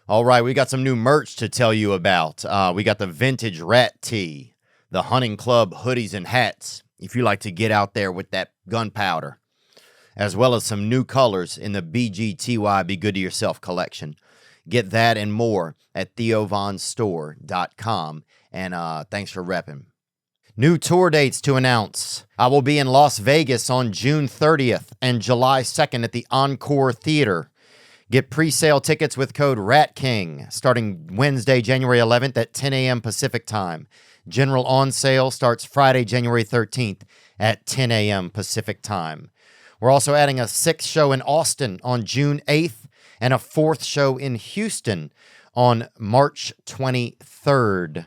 All right, we got some new merch to tell you about. We got the vintage rat tee, the hunting club hoodies and hats, if you like to get out there with that gunpowder, as well as some new colors in the BGTY Be Good to Yourself collection. Get that and more at theovonstore.com. And thanks for repping. New tour dates to announce. I will be in Las Vegas on June 30th and July 2nd at the Encore Theater. Get pre-sale tickets with code RATKING starting Wednesday, January 11th at 10 a.m. Pacific time. General on sale starts Friday, January 13th at 10 a.m. Pacific time. We're also adding a 6th show in Austin on June 8th and a 4th show in Houston on March 23rd.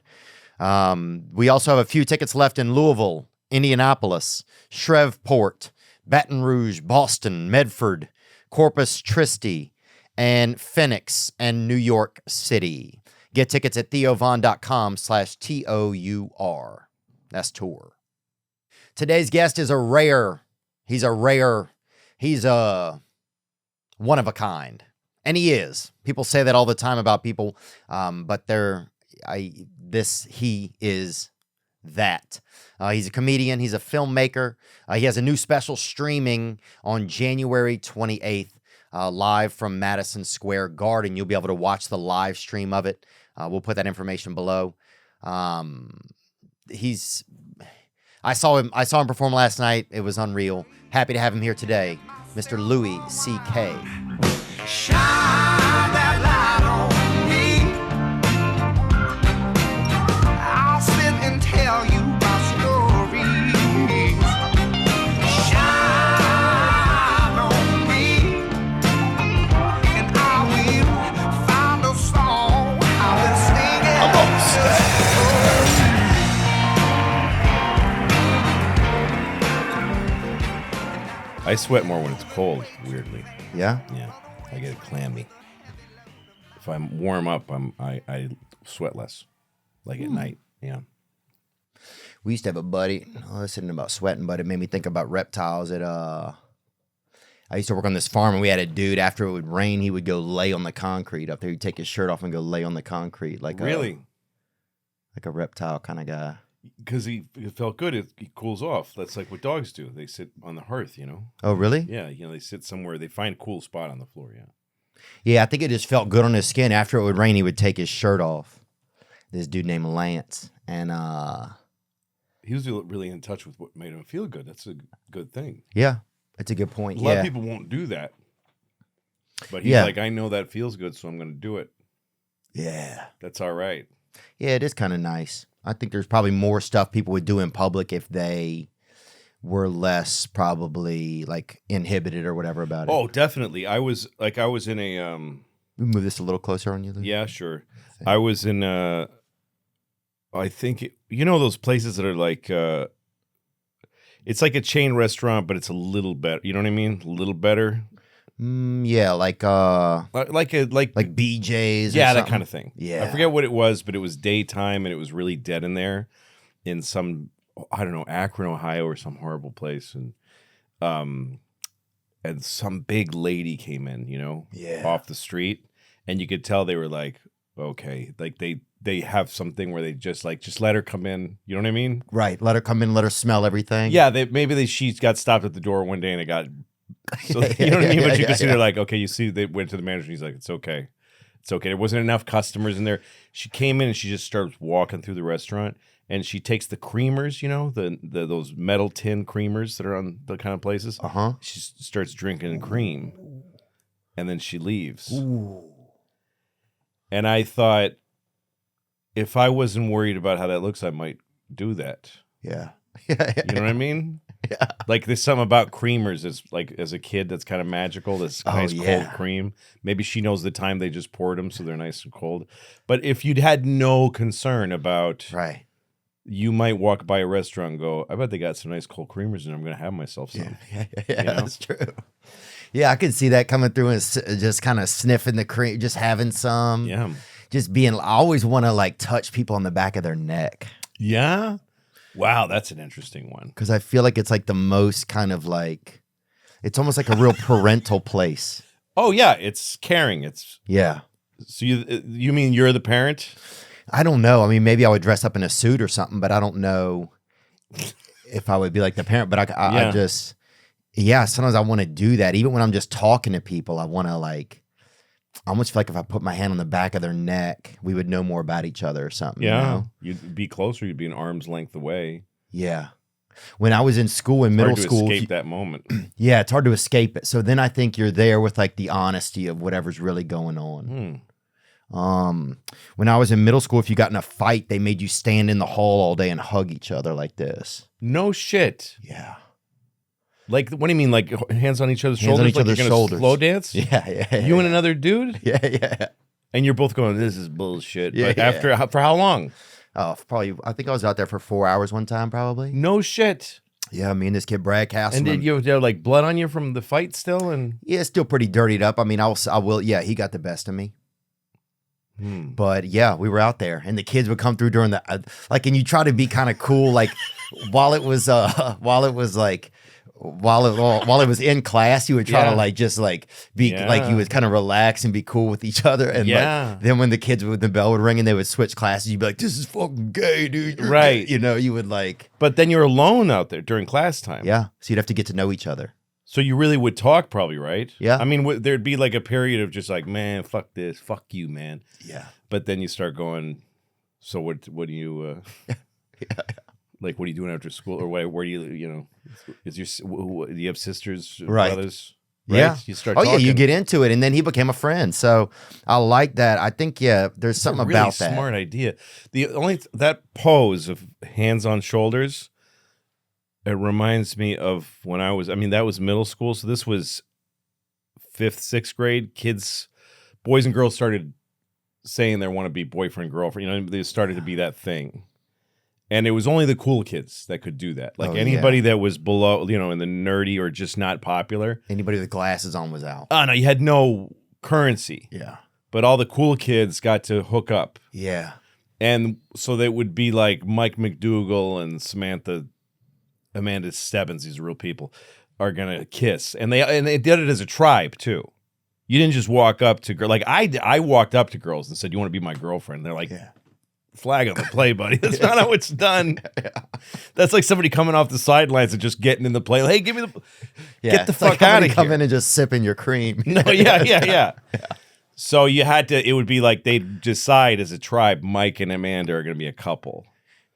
We also have a few tickets left in Louisville, Indianapolis, Shreveport, Baton Rouge, Boston, Medford, Corpus Christi, and Phoenix and New York City. Get tickets at theovon.com/TOUR. That's tour. Today's guest is he's one of a kind. And he is. People say that all the time about people, but he is that. He's a comedian. He's a filmmaker. He has a new special streaming on January 28th, live from Madison Square Garden. You'll be able to watch the live stream of it. We'll put that information below. I saw him perform last night. It was unreal. Happy to have him here today, Mr. Louie CK. Shine that light on me. I'll sit and tell you my stories. Shine on me, and I will find a song I will sing it. I'm gonna I sweat more when it's cold, weirdly. Yeah? Yeah. I get clammy. If I'm warm up, I sweat less. Like at night. Yeah. We used to have a buddy, listening about sweating, but it made me think about reptiles I used to work on this farm, and we had a dude, after it would rain, he would go lay on the concrete up there. He'd take his shirt off and go lay on the concrete. Really? Like a reptile kind of guy. Because he felt good. He cools off. That's like what dogs do. They sit on the hearth, Oh, really? Yeah, they sit somewhere. They find a cool spot on the floor, yeah. Yeah, I think it just felt good on his skin. After it would rain, he would take his shirt off. This dude named Lance. And he was really in touch with what made him feel good. That's a good thing. Yeah, that's a good point. A lot of people won't do that. But he's like, I know that feels good, so I'm going to do it. Yeah. That's all right. Yeah, it is kind of nice. I think there's probably more stuff people would do in public if they were less probably like inhibited or whatever about it. Oh, definitely. I was in a We move this a little closer on you, Lou? Yeah, sure. I was in I think those places that are like it's like a chain restaurant, but it's a little better. You know what I mean? A little better. Yeah, like BJ's. Yeah, that kind of thing. Yeah, I forget what it was, but it was daytime and it was really dead in there, in some, I don't know, Akron, Ohio, or some horrible place, and some big lady came in, off the street, and you could tell they were like, okay, like they have something where they just let her come in. You know what I mean? Right. Let her come in. Let her smell everything. Yeah. She got stopped at the door one day and it got. So you know what I mean? But you can see they're like, okay, you see, they went to the manager and he's like, it's okay. It's okay. There wasn't enough customers in there. She came in and she just starts walking through the restaurant and she takes the creamers, those metal tin creamers that are on the kind of places. Uh-huh. She starts drinking cream and then she leaves. Ooh. And I thought, if I wasn't worried about how that looks, I might do that. Yeah. You know what I mean? Yeah. Like there's something about creamers as a kid that's kind of magical. This nice cold cream. Maybe she knows the time they just poured them, so they're nice and cold. But if you'd had no concern about, right, you might walk by a restaurant and go, I bet they got some nice cold creamers and I'm going to have myself some. Yeah, that's true. Yeah, I could see that coming through and just kind of sniffing the cream, just having some. Yeah. Just being, I always want to like touch people on the back of their neck. Yeah. Wow, that's an interesting one. Because I feel like it's like the most kind of like, it's almost like a real parental place. Oh, yeah. It's caring. Yeah. So you mean you're the parent? I don't know. I mean, maybe I would dress up in a suit or something, but I don't know if I would be like the parent. But I just, sometimes I want to do that. Even when I'm just talking to people, I want to like, I almost feel like if I put my hand on the back of their neck, we would know more about each other or something. Yeah. You know? You'd be closer. You'd be an arm's length away. Yeah. When I was in school, in middle school, escape that moment. Yeah, it's hard to escape it. So then I think you're there with like the honesty of whatever's really going on. When I was in middle school, if you got in a fight, they made you stand in the hall all day and hug each other like this. No shit. Yeah. Like, what do you mean? Like hands on each other's Hands shoulders? on each like other's you're gonna shoulders. slow dance? Yeah. You and another dude? Yeah. And you're both going, this is bullshit. Yeah, But yeah. for how long? Oh, probably. I think I was out there for 4 hours one time, probably. No shit. Yeah, me and this kid Brad Castleman. And did you have like blood on you from the fight still? And Yeah, it's still pretty dirtied up. I mean, I will. Yeah, he got the best of me. But yeah, we were out there, and the kids would come through during the like, and you try to be kind of cool, like while it was in class, you would try to like just like be like you would kind of relax and be cool with each other, and like, then when the kids with the bell would ring and they would switch classes, you'd be like, "This is fucking gay, dude." You're right? gay. You know, you would like. But then you're alone out there during class time. Yeah, so you'd have to get to know each other. So you really would talk, probably, right? Yeah. I mean, there'd be like a period of just like, man, fuck this, fuck you, man. Yeah. But then you start going. So what do you? Like, what are you doing after school, or where do you is your do you have sisters, brothers? Right? Yeah. You start. Oh talking. yeah, you get into it, and then he became a friend. So I like that. I think there's something a really about that. Smart idea. The only that pose of hands on shoulders. It reminds me of when I was. I mean, that was middle school, so this was 5th, 6th grade. Kids, boys and girls started saying they want to be boyfriend, girlfriend. You know, they started to be that thing. And it was only the cool kids that could do that. Like anybody that was below, in the nerdy or just not popular. Anybody with glasses on was out. Oh, no, you had no currency. Yeah. But all the cool kids got to hook up. Yeah. And so they would be like Mike McDougal and Amanda Stebbins, these real people, are going to kiss. And they did it as a tribe, too. You didn't just walk up to girls. Like, I walked up to girls and said, "You want to be my girlfriend?" They're like, flag on the play, buddy. That's not how it's done. That's like somebody coming off the sidelines and just getting in the play. Hey, give me the get the fuck out of here. Come in and just sipping your cream. No, yeah. So you had to. It would be like they'd decide as a tribe. Mike and Amanda are going to be a couple.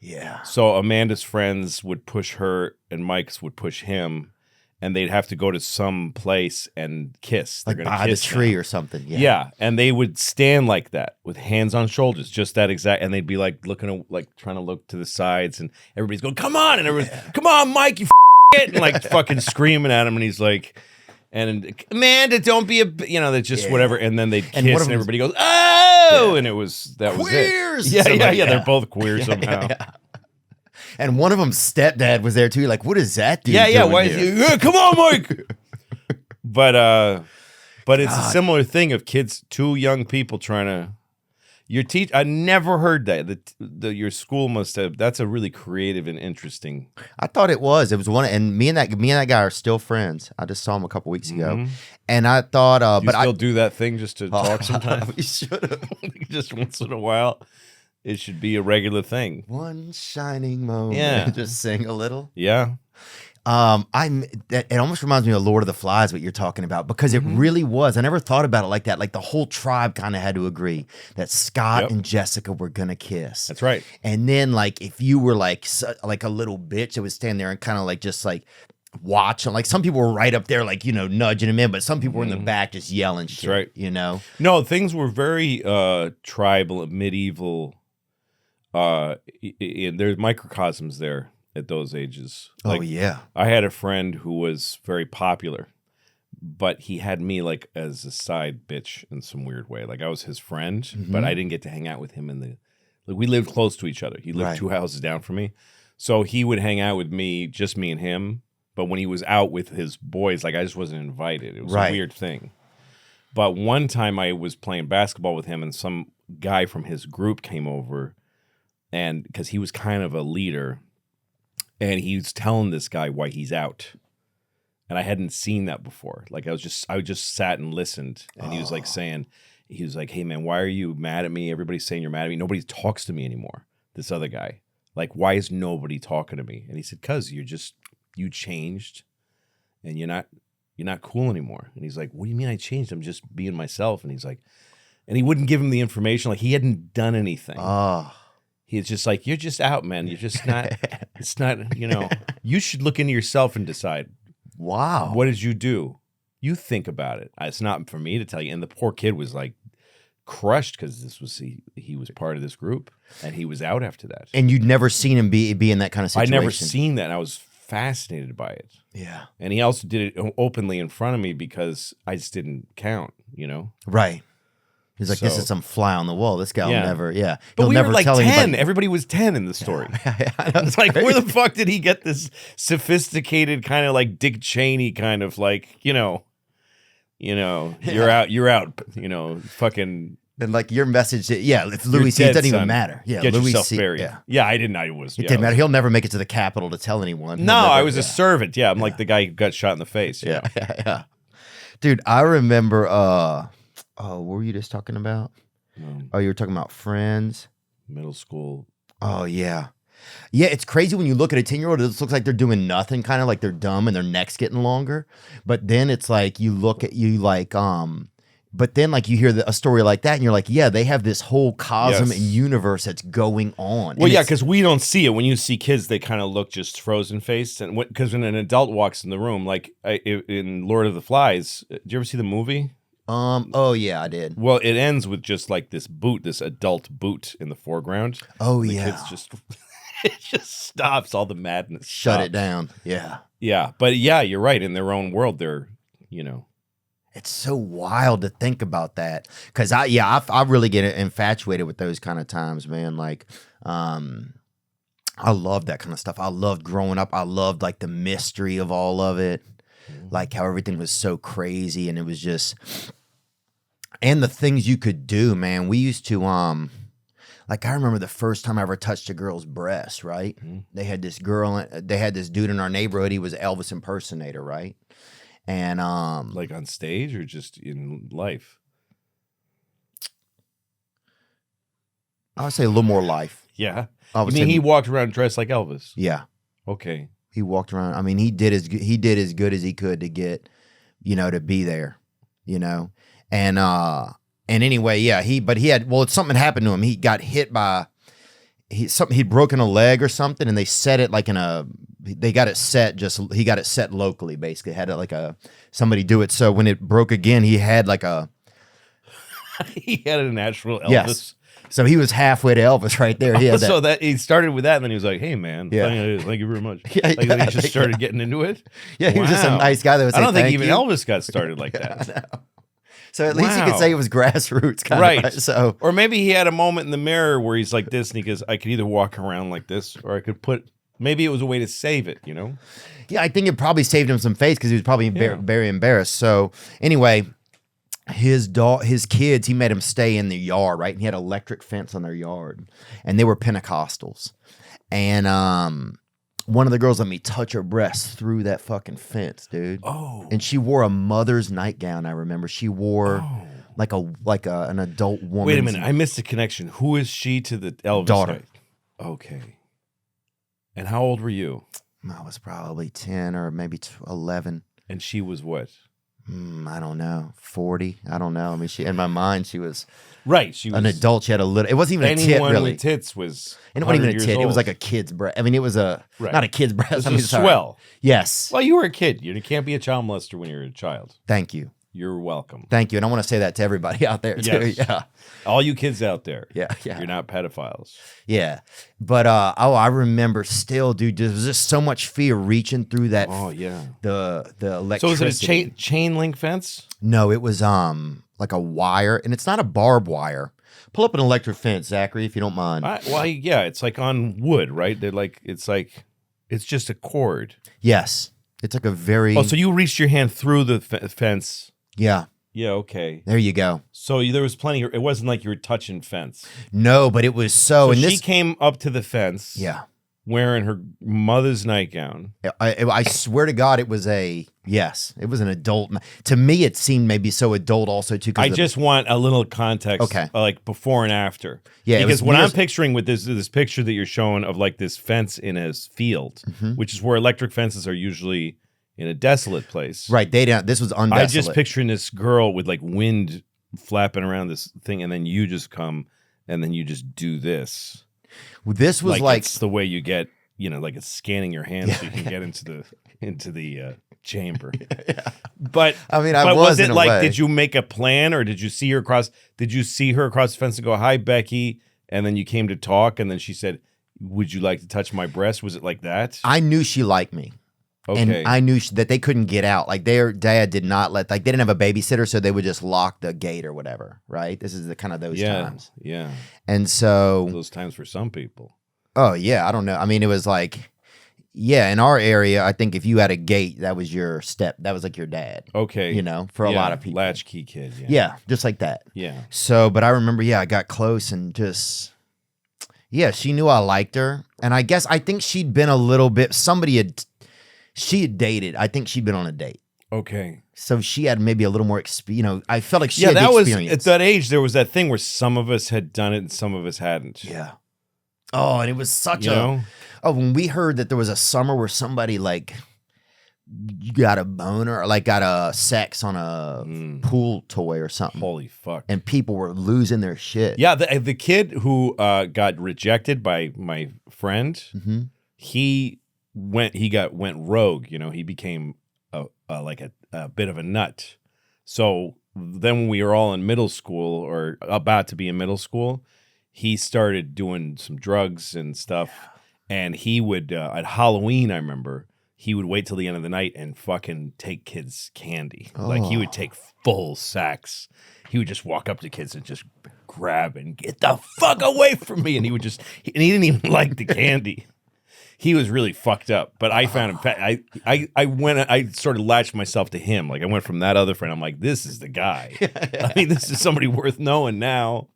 Yeah. So Amanda's friends would push her, and Mike's would push him, and they'd have to go to some place and kiss. They're Like gonna by kiss the tree now. or something. Yeah, and they would stand like that with hands on shoulders, just that exact, and they'd be like looking, like trying to look to the sides, and everybody's going, "Come on!" and everybody's, "Come on, Mike, you it!" and like fucking screaming at him, and he's like, and Amanda, don't be that's just whatever, and then they'd kiss, and everybody goes, "Oh!" and that was Queers! it. Yeah, they're both queer somehow. Yeah. And one of them's stepdad was there too. Like, what is that dude? Yeah. doing Why here? is he? Come on, Mike. But it's a similar thing of kids, two young people trying to. Your teach. I never heard that. Your school must have. That's a really creative and interesting. I thought it was. It was one, and me and that guy are still friends. I just saw him a couple weeks ago, and I thought, You still do that thing just to talk sometimes. We should have. Just once in a while, it should be a regular thing. One shining moment. Yeah. Just sing a little. Yeah. It almost reminds me of Lord of the Flies, what you're talking about, because it really was. I never thought about it like that. Like the whole tribe kind of had to agree that Scott and Jessica were gonna kiss. That's right. And then like if you were like a little bitch that would stand there and kind of like just like watch, and like some people were right up there like nudging him in, but some people were in the back just yelling shit. That's right. No, things were very tribal, medieval. There's microcosms there at those ages. Like, I had a friend who was very popular, but he had me like as a side bitch in some weird way. Like I was his friend, but I didn't get to hang out with him we lived close to each other. He lived 2 houses down from me. So he would hang out with me, just me and him. But when he was out with his boys, like I just wasn't invited. It was a weird thing. But one time I was playing basketball with him and some guy from his group came over, and because he was kind of a leader, and he was telling this guy why he's out. And I hadn't seen that before. Like I just sat and listened, and he was like saying, he was like, hey man, why are you mad at me? Everybody's saying you're mad at me. Nobody talks to me anymore. This other guy. Like, why is nobody talking to me? And he said, cause you changed and you're not cool anymore. And he's like, what do you mean I changed? I'm just being myself. And he's like, and he wouldn't give him the information. Like he hadn't done anything. Oh. He's just like, you're just out, man. You're just not, it's not, you should look into yourself and decide. Wow. What did you do? You think about it. It's not for me to tell you. And the poor kid was like crushed because he was part of this group and he was out after that. And you'd never seen him be in that kind of situation. I'd never seen that. And I was fascinated by it. Yeah. And he also did it openly in front of me because I just didn't count, Right. He's like, this is some fly on the wall. This guy will never, But he'll we never were like tell 10. anybody. Everybody was 10 in the story. It's like, where the fuck did he get this sophisticated kind of like Dick Cheney kind of like, you're out, fucking. And like your message, it's Louie CK. It doesn't even matter. Yeah, Get Louie yourself CK. buried. Yeah, I didn't know he was. It didn't matter. He'll never make it to the Capitol to tell anyone. No, I was a servant. Yeah, I'm like the guy who got shot in the face. Yeah. Dude, I remember, what were you just talking about? Oh, you were talking about Friends? Middle school. Oh, yeah. Yeah, it's crazy when you look at a 10-year-old, it looks like they're doing nothing, kind of like they're dumb and their neck's getting longer. But then it's like you look at you like, but then like you hear a story like that and you're like, yeah, they have this whole cosm and universe that's going on. Well, yeah, because we don't see it. When you see kids, they kind of look just frozen faced. And because when an adult walks in the room, like in Lord of the Flies, did you ever see the movie? Oh yeah, I did. Well, it ends with just like this adult boot in the foreground. Oh the yeah. Kids just it just stops all the madness. Shut it down. Yeah. Yeah, but yeah, you're right. In their own world, they're It's so wild to think about that because I really get infatuated with those kind of times, man. Like, I love that kind of stuff. I loved growing up. I loved like the mystery of all of it, like how everything was so crazy and it was just. And the things you could do, man. We used to, like I remember the first time I ever touched a girl's breast, right? Mm-hmm. They had this dude in our neighborhood. He was an Elvis impersonator, right? And like on stage or just in life? I would say a little more life. Yeah. You mean he walked around dressed like Elvis? Yeah. Okay. He walked around. I mean, he did as good as he could to get, to be there, And anyway, yeah, something happened to him. He got hit by he'd broken a leg or something, and they set it like he got it set locally, basically. Had it like somebody do it. So when it broke again, he had like he had a natural Elvis. Yes. So he was halfway to Elvis right there. He had so that he started with that, and then he was like, "Hey, man, thank you very much." Yeah, he just started getting into it. Yeah, he was just a nice guy that was. I don't think even Elvis got started like that. So at least you could say it was grassroots, kind right? Of, right? So, or maybe he had a moment in the mirror where he's like this, and he goes, "I could either walk around like this, or I could put." Maybe it was a way to save it, Yeah, I think it probably saved him some face because he was probably very embarrassed. So anyway. His kids, he made them stay in the yard, right? And he had an electric fence on their yard, and they were Pentecostals. And one of the girls let me touch her breast through that fucking fence, dude. Oh, and she wore a mother's nightgown. I remember she wore like an adult woman. Wait a minute, I missed a connection. Who is she to the Elvis daughter? Okay. And how old were you? I was probably 10 or maybe 11. And she was what? I don't know, 40. I don't know. I mean, in my mind, she was right. She was an adult. She had a little. It wasn't even a tit, really. Anyone with tits was. And it wasn't even a tit. Old. It was like a kid's breast. I mean, it was not a kid's breast. It was swell. Yes. Well, you were a kid. You can't be a child molester when you're a child. Thank you. You're welcome. Thank you. And I want to say that to everybody out there, too. Yes. Yeah. All you kids out there. Yeah. You're not pedophiles. Yeah. But, I remember still, dude, there was just so much fear reaching through that. Oh, yeah. The electricity. So was it a chain link fence? No, it was like a wire, and it's not a barbed wire. Pull up an electric fence, Zachary, if you don't mind. Yeah, it's like on wood, right? It's just a cord. Yes. It's like a very... Oh, so you reached your hand through the fence. Yeah. Yeah, okay. There you go. So there was plenty... It wasn't like you were touching fence. No, but it was so... And she came up to the fence. Yeah. wearing her mother's nightgown. I swear to God, it was an adult. To me, it seemed maybe so adult also too. I just want a little context, Okay. Like before and after. Yeah, it because was what near- I'm picturing with this picture that you're showing of like this fence in a field, which is where electric fences are usually in a desolate place. Right, this was undesolate. I just picturing this girl with like wind flapping around this thing, and then you just come and then you just do this. This was like it's the way you get, like it's scanning your hands so you can get into the chamber. But I mean, but was it in a like way. did you make a plan, or did you see her across the fence and go, "Hi, Becky," and then you came to talk, and then she said, "Would you like to touch my breast?" Was it like that? I knew she liked me. Okay. And I knew that they couldn't get out. Like their dad did not they didn't have a babysitter, so they would just lock the gate or whatever, right? This is the kind of those times. Yeah. And so, Those times for some people. oh yeah, I don't know. I mean, it was like, yeah, in our area, I think if you had a gate, that was your step. That was like your dad. Okay. For a lot of people. Latchkey kid. Yeah, just like that. Yeah. So, but I remember, I got close and she knew I liked her. And I think she'd been a little bit, she had dated. I think she'd been on a date. Okay. So she had maybe a little more experience. I felt like she Yeah, had the that was experience. at that age. There was that thing where some of us had done it and some of us hadn't. Yeah. Oh, and it was such You know? Oh, when we heard that there was a summer where somebody like got a boner or like got a sex on a pool toy or something. Holy fuck. And people were losing their shit. Yeah, the kid who got rejected by my friend, he went rogue. He became a bit of a nut. So then when we were all in middle school or about to be in middle school, he started doing some drugs and stuff. And he would at Halloween, I remember, he would wait till the end of the night and fucking take kids candy. Like he would take full sacks. He would just walk up to kids and just grab and get the fuck away from me. And he would and he didn't even like the candy. He was really fucked up, but I found him. I sort of latched myself to him. Like I went from that other friend. I'm like, this is the guy. I mean, this is somebody worth knowing now.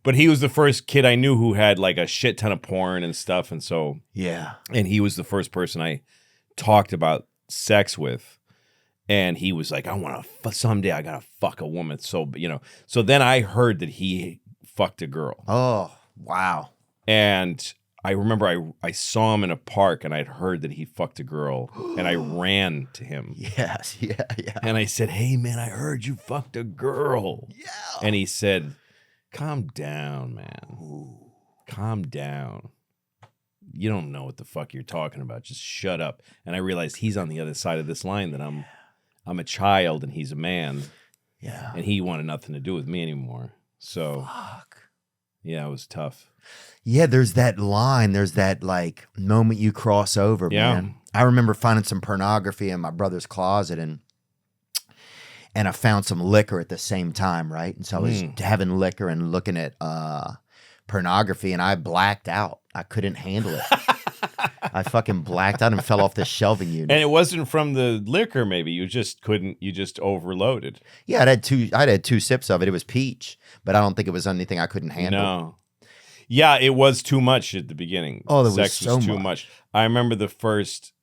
But he was the first kid I knew who had like a shit ton of porn and stuff, and so and he was the first person I talked about sex with, and he was like, I want to someday I gotta fuck a woman. So so then I heard that he fucked a girl. Oh wow! And I remember I saw him in a park and I'd heard that he fucked a girl and I ran to him. Yes, yeah. And I said, hey man, I heard you fucked a girl. Yeah. And he said, calm down, man. Ooh. Calm down. You don't know what the fuck you're talking about. Just shut up. And I realized he's on the other side of this line, that I'm a child and he's a man. Yeah. And he wanted nothing to do with me anymore. So fuck. Yeah, it was tough. Yeah, there's that line. There's that like moment you cross over, man. I remember finding some pornography in my brother's closet and I found some liquor at the same time, right? And so I was having liquor and looking at pornography and I blacked out. I couldn't handle it. I fucking blacked out and fell off the shelving unit. And it wasn't from the liquor, maybe. You just couldn't, you just overloaded. Yeah, I'd had two sips of it. It was peach, but I don't think it was anything I couldn't handle. No. Yeah, it was too much at the beginning. Oh, there Sex was so too much. I remember the first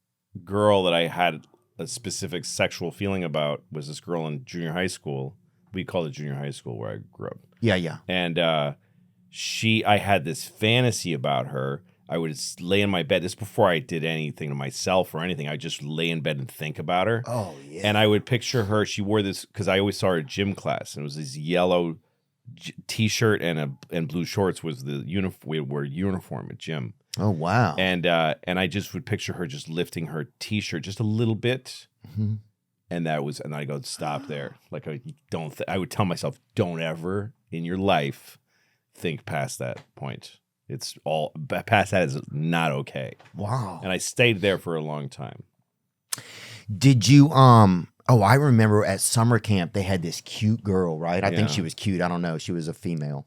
girl that I had a specific sexual feeling about was this girl in junior high school. We called it junior high school where I grew up. Yeah. And I had this fantasy about her. I would lay in my bed. This before I did anything to myself or anything. I would just lay in bed and think about her. Oh, yeah. And I would picture her. She wore this, because I always saw her at gym class. And it was this yellow t-shirt and blue shorts was the uniform. We wore uniform at gym. Oh, wow. And I just would picture her just lifting her t-shirt just a little bit. Mm-hmm. And I go, stop there. Like, I would tell myself, don't ever in your life think past that point. It's all past that is not okay. Wow. And I stayed there for a long time. Did you I remember at summer camp they had this cute girl, right? I think she was cute. I don't know. She was a female.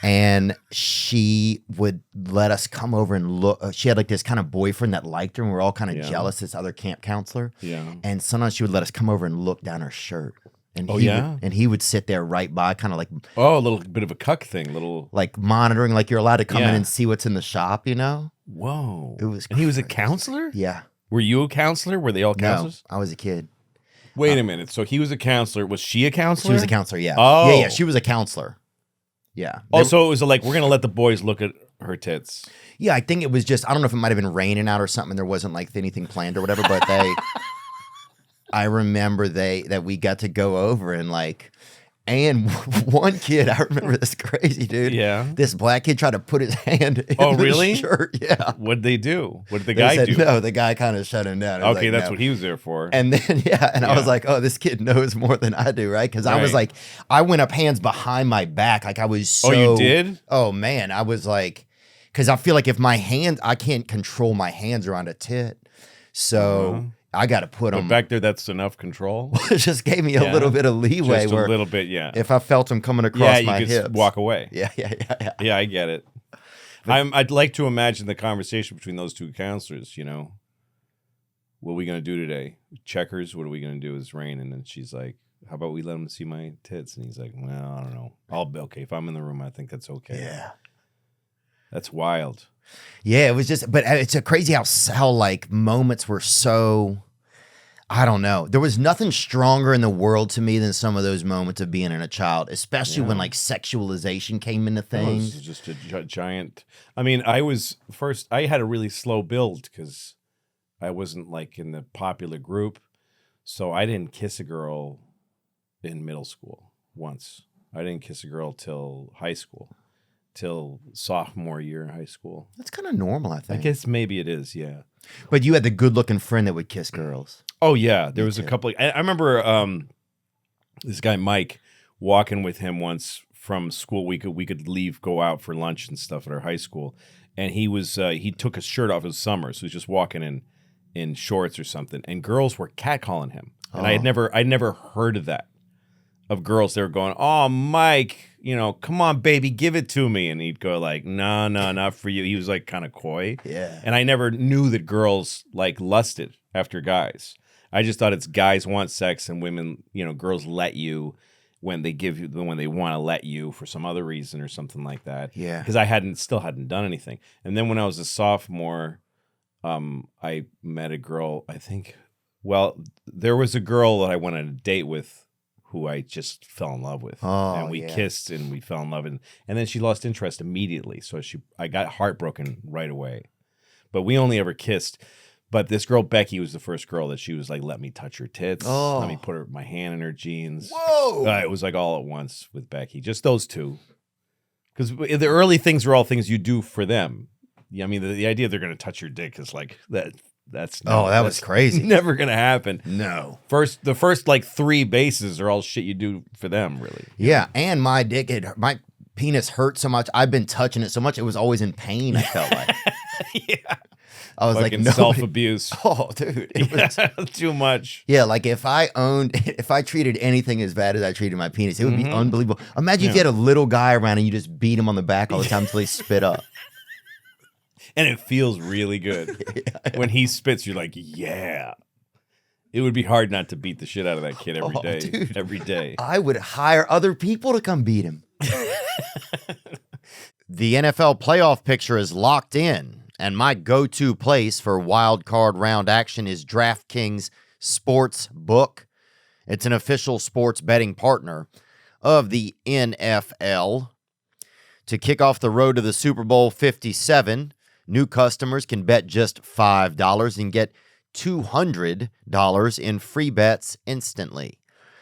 And she would let us come over and look. She had like this kind of boyfriend that liked her and we were all kind of jealous, this other camp counselor. Yeah. And sometimes she would let us come over and look down her shirt. And he would sit there right by, kind of like a little bit of a cuck thing, like monitoring, like you're allowed to come in and see what's in the shop, you know? Whoa. It was and he was a crazy. counselor? Yeah. Were you a counselor? Were they all counselors? No, I was a kid. Wait a minute. So he was a counselor. Was she a counselor? She was a counselor, yeah. Oh. Yeah, she was a counselor. Yeah. Oh, so it was like, we're going to let the boys look at her tits. Yeah, I think it was just, I don't know if it might have been raining out or something. There wasn't like anything planned or whatever, but I remember that we got to go over and like, and one kid, I remember this crazy dude. Yeah. This black kid tried to put his hand in Oh, the really? shirt. Yeah. What'd they do? What did the They guy said do? no, the guy kind of shut him down. He was Okay, like, that's no. what he was there for. And then, I was Yeah. like, oh, this kid knows more than I do, right? Because I was Right. like, I went up hands behind my back. Like I was so. Oh, you did? Oh, man. I was like, because I feel like if my hand, I can't control my hands around a tit. So I got to put But them. back there, that's enough control. It just gave me a Yeah. little bit of leeway Just a where little bit, yeah. if I felt them coming across You my could hips. walk away. Yeah. Yeah, I get it. I'd like to imagine the conversation between those two counselors, you know. What are we going to do today? Checkers, what are we going to do? It's rain. And then she's like, how about we let them see my tits? And he's like, well, I don't know. I'll be okay. If I'm in the room, I think that's okay. Yeah. That's wild. Yeah, it was just, but it's a crazy how like moments were so, I don't know. There was nothing stronger in the world to me than some of those moments of being in a child, especially when Yeah. like sexualization came into It things. was just a giant. I mean, I had a really slow build because I wasn't like in the popular group. So I didn't kiss a girl in middle school once. I didn't kiss a girl till high school, till sophomore year in high school. That's kind of normal, I I think. guess maybe it is, yeah. But you had the good-looking friend that would kiss girls. Oh yeah, there Me was a too. couple. I remember this guy Mike walking with him once from school. We could leave, go out for lunch and stuff at our high school, and he took his shirt off. It was summer, so he was just walking in shorts or something, and girls were catcalling him, and I'd never heard of that. Of girls, they were going, "Oh, Mike, you know, come on, baby, give it to me," and he'd go like, "No, not for you." He was like kind of coy, Yeah. and I never knew that girls like lusted after guys. I just thought it's guys want sex and women, you know, girls let you when they want to let you for some other reason or something like that. Yeah. Because I still hadn't done anything. And then when I was a sophomore, I met a girl, there was a girl that I went on a date with who I just fell in love with. Oh, and we yeah. kissed and we fell in love. And then she lost interest immediately. So I got heartbroken right away. But we only ever kissed. But this girl, Becky, was the first girl that she was like, let me touch her tits. Oh. Let me put my hand in her jeans. Whoa. It was like all at once with Becky. Just those two. Because the early things are all things you do for them. Yeah, I mean, the idea they're going to touch your dick is like, that's That was crazy. never going to happen. No. The first like 3 bases are all shit you do for them, really. Yeah, and my penis hurt so much. I've been touching it so much. It was always in pain, I felt like. Yeah. I was Fucking like, self-abuse. Oh, dude. It was, Too much. yeah, like if I treated anything as bad as I treated my penis, it would be unbelievable. Imagine if you had a little guy around and you just beat him on the back all the time until he spit up. And it feels really good. When he spits, you're like, yeah. It would be hard not to beat the shit out of that kid every day. Dude. Every day. I would hire other people to come beat him. The NFL playoff picture is locked in, and my go-to place for wild card round action is DraftKings Sportsbook. It's an official sports betting partner of the NFL. To kick off the road to the Super Bowl 57, new customers can bet just $5 and get $200 in free bets instantly.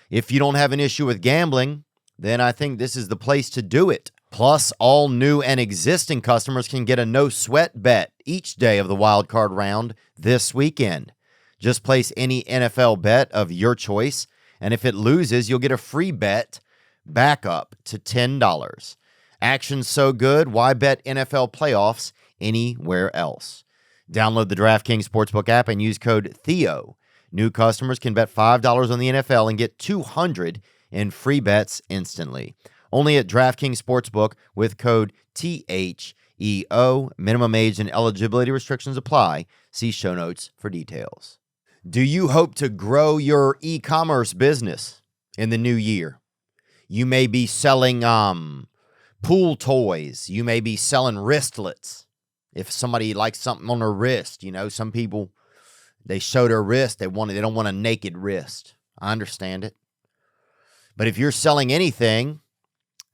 If you don't have an issue with gambling, then I think this is the place to do it. Plus, all new and existing customers can get a no-sweat bet each day of the wild card round this weekend. Just place any NFL bet of your choice, and if it loses, you'll get a free bet back up to $10. Action's so good, why bet NFL playoffs anywhere else? Download the DraftKings Sportsbook app and use code Theo. New customers can bet $5 on the NFL and get $200 in free bets instantly. Only at DraftKings Sportsbook with code THEO. Minimum age and eligibility restrictions apply. See show notes for details. Do you hope to grow your e-commerce business in the new year? You may be selling pool toys. You may be selling wristlets. If somebody likes something on their wrist, you know, some people, they show their wrist. They don't want a naked wrist. I understand it. But if you're selling anything,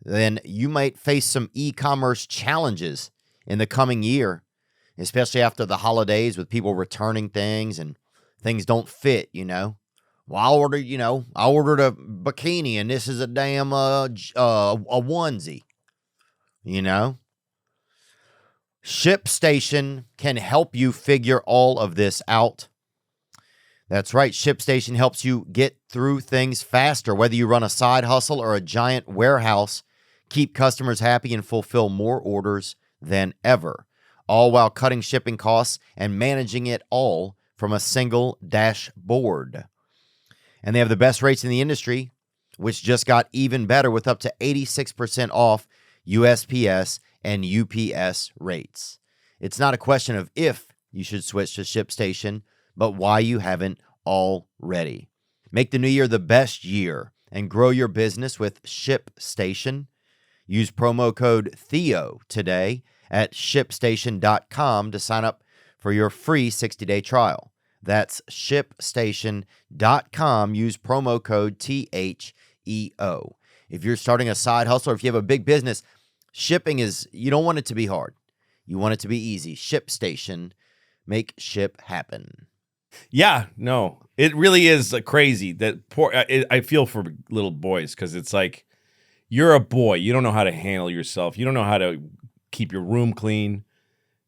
then you might face some e-commerce challenges in the coming year, especially after the holidays with people returning things and things don't fit, you know. Well, I ordered a bikini and this is a damn a onesie, you know. ShipStation can help you figure all of this out. That's right. ShipStation helps you get through things faster, whether you run a side hustle or a giant warehouse. Keep customers happy and fulfill more orders than ever, all while cutting shipping costs and managing it all from a single dashboard. And they have the best rates in the industry, which just got even better with up to 86% off USPS and UPS rates. It's not a question of if you should switch to ShipStation, but why you haven't already. Make the new year the best year and grow your business with ShipStation. Use promo code Theo today at ShipStation.com to sign up for your free 60-day trial. That's ShipStation.com. Use promo code THEO. If you're starting a side hustle or if you have a big business, shipping you don't want it to be hard. You want it to be easy. ShipStation. Make ship happen. Yeah, no, it really is crazy that I feel for little boys because it's like you're a boy. You don't know how to handle yourself. You don't know how to keep your room clean.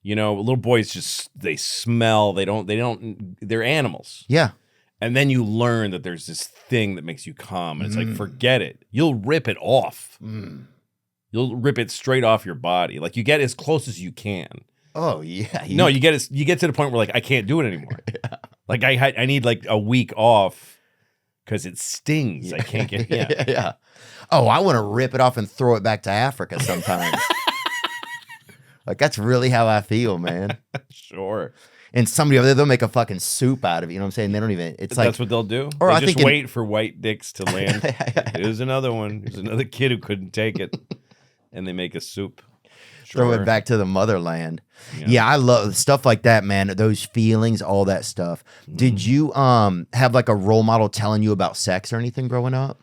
You know, little boys they smell. They're animals. Yeah. And then you learn that there's this thing that makes you come. And it's like, forget it. You'll rip it off. You'll rip it straight off your body. Like you get as close as you can. Oh, yeah. You get to the point where like, I can't do it anymore. Yeah. Like I need like a week off because it stings. I can't get, yeah. Oh, I want to rip it off and throw it back to Africa sometimes. Like, that's really how I feel, man. Sure. And somebody over there, they'll make a fucking soup out of it. You know what I'm saying? They don't even, it's like. That's what they'll do? Or they I just think wait for white dicks to land. Here's another one. There's another kid who couldn't take it. And they make a soup. Sure. Throw it back to the motherland. Yeah, I love stuff like that, man. Those feelings, all that stuff. Did you have like a role model telling you about sex or anything growing up?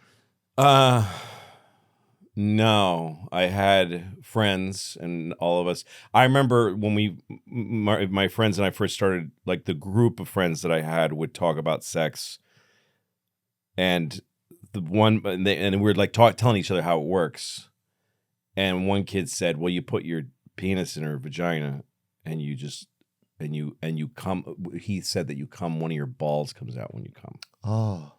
No. I had friends and all of us. I remember when my friends and I first started, like the group of friends that I had would talk about sex. And we were like telling each other how it works. And one kid said, well, you put your penis in her vagina and you come. He said that you come, one of your balls comes out when you come. Oh.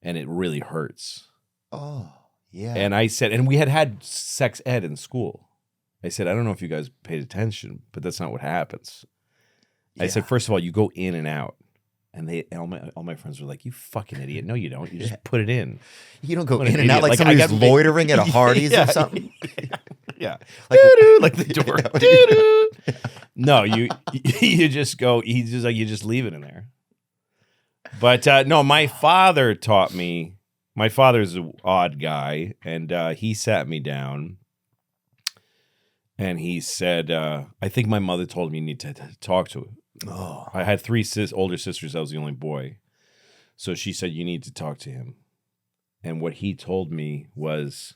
And it really hurts. Oh, yeah. And I said, and we had sex ed in school. I said, I don't know if you guys paid attention, but that's not what happens. Yeah. I said, first of all, you go in and out. And all my friends were like, you fucking idiot. No, you don't. You just put it in. You don't go in and out like somebody who's loitering at a Hardee's or something. Yeah. Like the door. Doo-doo. No, you just go, he's just like, you just leave it in there. But no, my father taught me, my father's an odd guy, and he sat me down and he said, I think my mother told me you need to talk to him. Oh. I had three older sisters. I was the only boy. So she said, you need to talk to him. And what he told me was,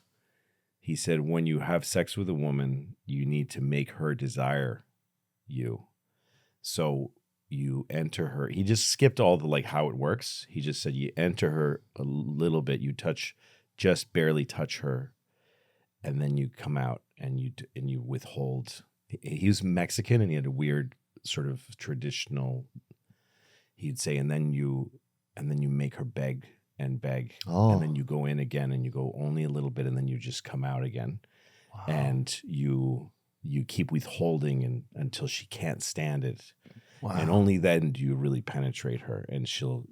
he said, when you have sex with a woman, you need to make her desire you. So you enter her. He just skipped all the like how it works. He just said, you enter her a little bit. You just barely touch her. And then you come out and you withhold. He was Mexican and he had a weird sort of traditional, he'd say, and then you make her beg and beg. Oh. And then you go in again and you go only a little bit and then you just come out again. Wow. And you keep withholding until she can't stand it. Wow. And only then do you really penetrate her and she'll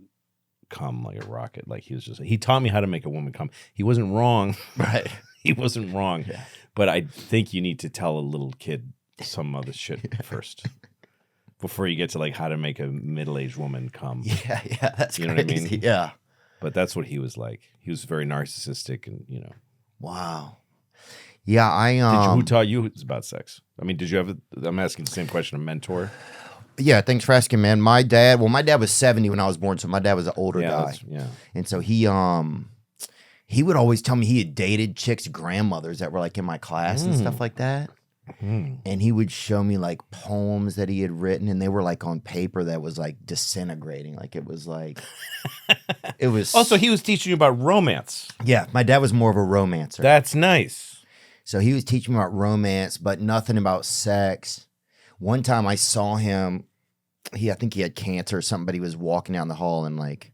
come like a rocket. Like he taught me how to make a woman come. He wasn't wrong. Right. He wasn't wrong. Yeah. But I think you need to tell a little kid some other shit first. Before you get to like how to make a middle-aged woman come. Yeah, that's you know crazy. What I mean? Yeah. But that's what he was like. He was very narcissistic and, Wow. Yeah, Who taught you about sex? I mean, did you have? I'm asking the same question. A mentor? Yeah, thanks for asking, man. My dad was 70 when I was born, so my dad was an older guy. Yeah. And so he would always tell me he had dated chicks' grandmothers that were like in my class and stuff like that. And he would show me like poems that he had written, and they were like on paper that was like disintegrating. Like it was like, it was. Also, he was teaching you about romance. Yeah, my dad was more of a romancer. That's nice. So he was teaching me about romance, but nothing about sex. One time I saw him, I think he had cancer or something, but he was walking down the hall and like,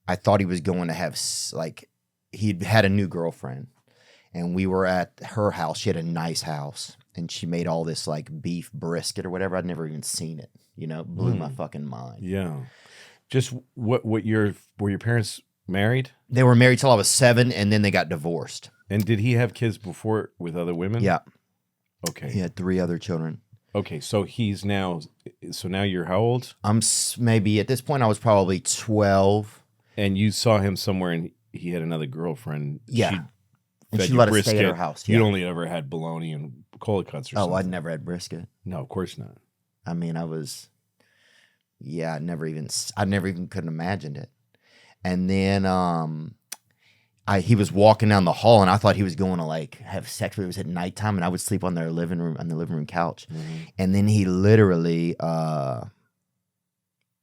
I thought he was going to have like, he'd had a new girlfriend. And we were at her house. She had a nice house. And she made all this like beef brisket or whatever. I'd never even seen it. You know, blew my fucking mind. Yeah. Just were your parents married? They were married till I was 7, and then they got divorced. And did he have kids before with other women? Yeah. Okay. He had 3 other children. Okay. So now you're how old? I'm maybe at this point I was probably 12. And you saw him somewhere and he had another girlfriend. Yeah. And fed she you let us brisket. stay at her house. You'd Yeah. only ever had bologna and cola cuts or something. Oh, I'd never had brisket. No, of course not. I mean, I never even couldn't imagine it. And then he was walking down the hall, and I thought he was going to like have sex, but it was at nighttime, and I would sleep on the living room couch. And then he literally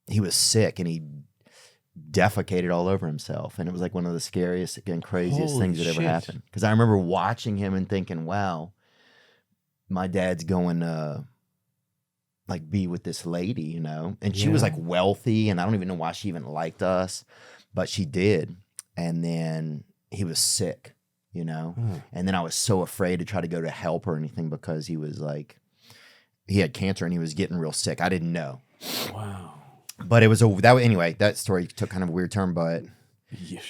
he was sick, and he defecated all over himself, and it was like one of the scariest and craziest Holy things that ever shit. happened. Because I remember watching him and thinking, "Wow, my dad's going to like be with this lady," you know. And she was like wealthy, and I don't even know why she even liked us, but she did. And then he was sick, you know. And then I was so afraid to try to go to help or anything because he was like, he had cancer and he was getting real sick. I didn't know. Wow. But it was anyway. That story took kind of a weird turn, but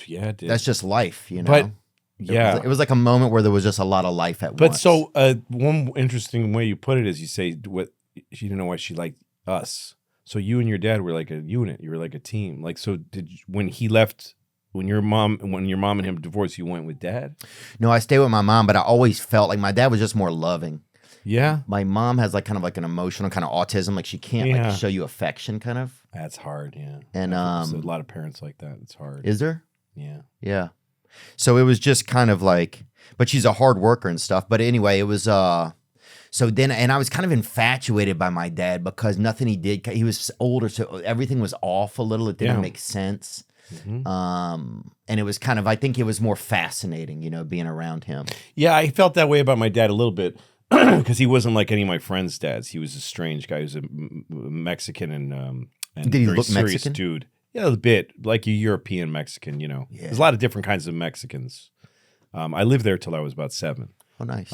Yeah, it did. that's just life, you know. But yeah, it was like a moment where there was just a lot of life at but once. so one interesting way you put it is you say what she didn't know why she liked us. So you and your dad were like a unit. You were like a team. Like so, when he left, when your mom and him divorced, you went with dad. No, I stayed with my mom, but I always felt like my dad was just more loving. Yeah, My mom has like kind of like an emotional kind of autism. Like she can't Yeah. like show you affection, kind of. that's hard. Yeah, And there's a lot of parents like that. It's hard. Is there? Yeah. Yeah. So it was just kind of like, but she's a hard worker and stuff. But anyway, it was so then, and I was kind of infatuated by my dad because nothing he did, he was older, so everything was off a little. It didn't Yeah. make sense. And it was kind of, I think it was more fascinating, you know, being around him. Yeah, I felt that way about my dad a little bit because he wasn't like any of my friends' dads. He was a strange guy. He was a Mexican and Did he very look serious Mexican? dude. Yeah, a bit like a European Mexican. You know, Yeah. there's a lot of different kinds of Mexicans. I lived there till I was about 7. Oh, nice.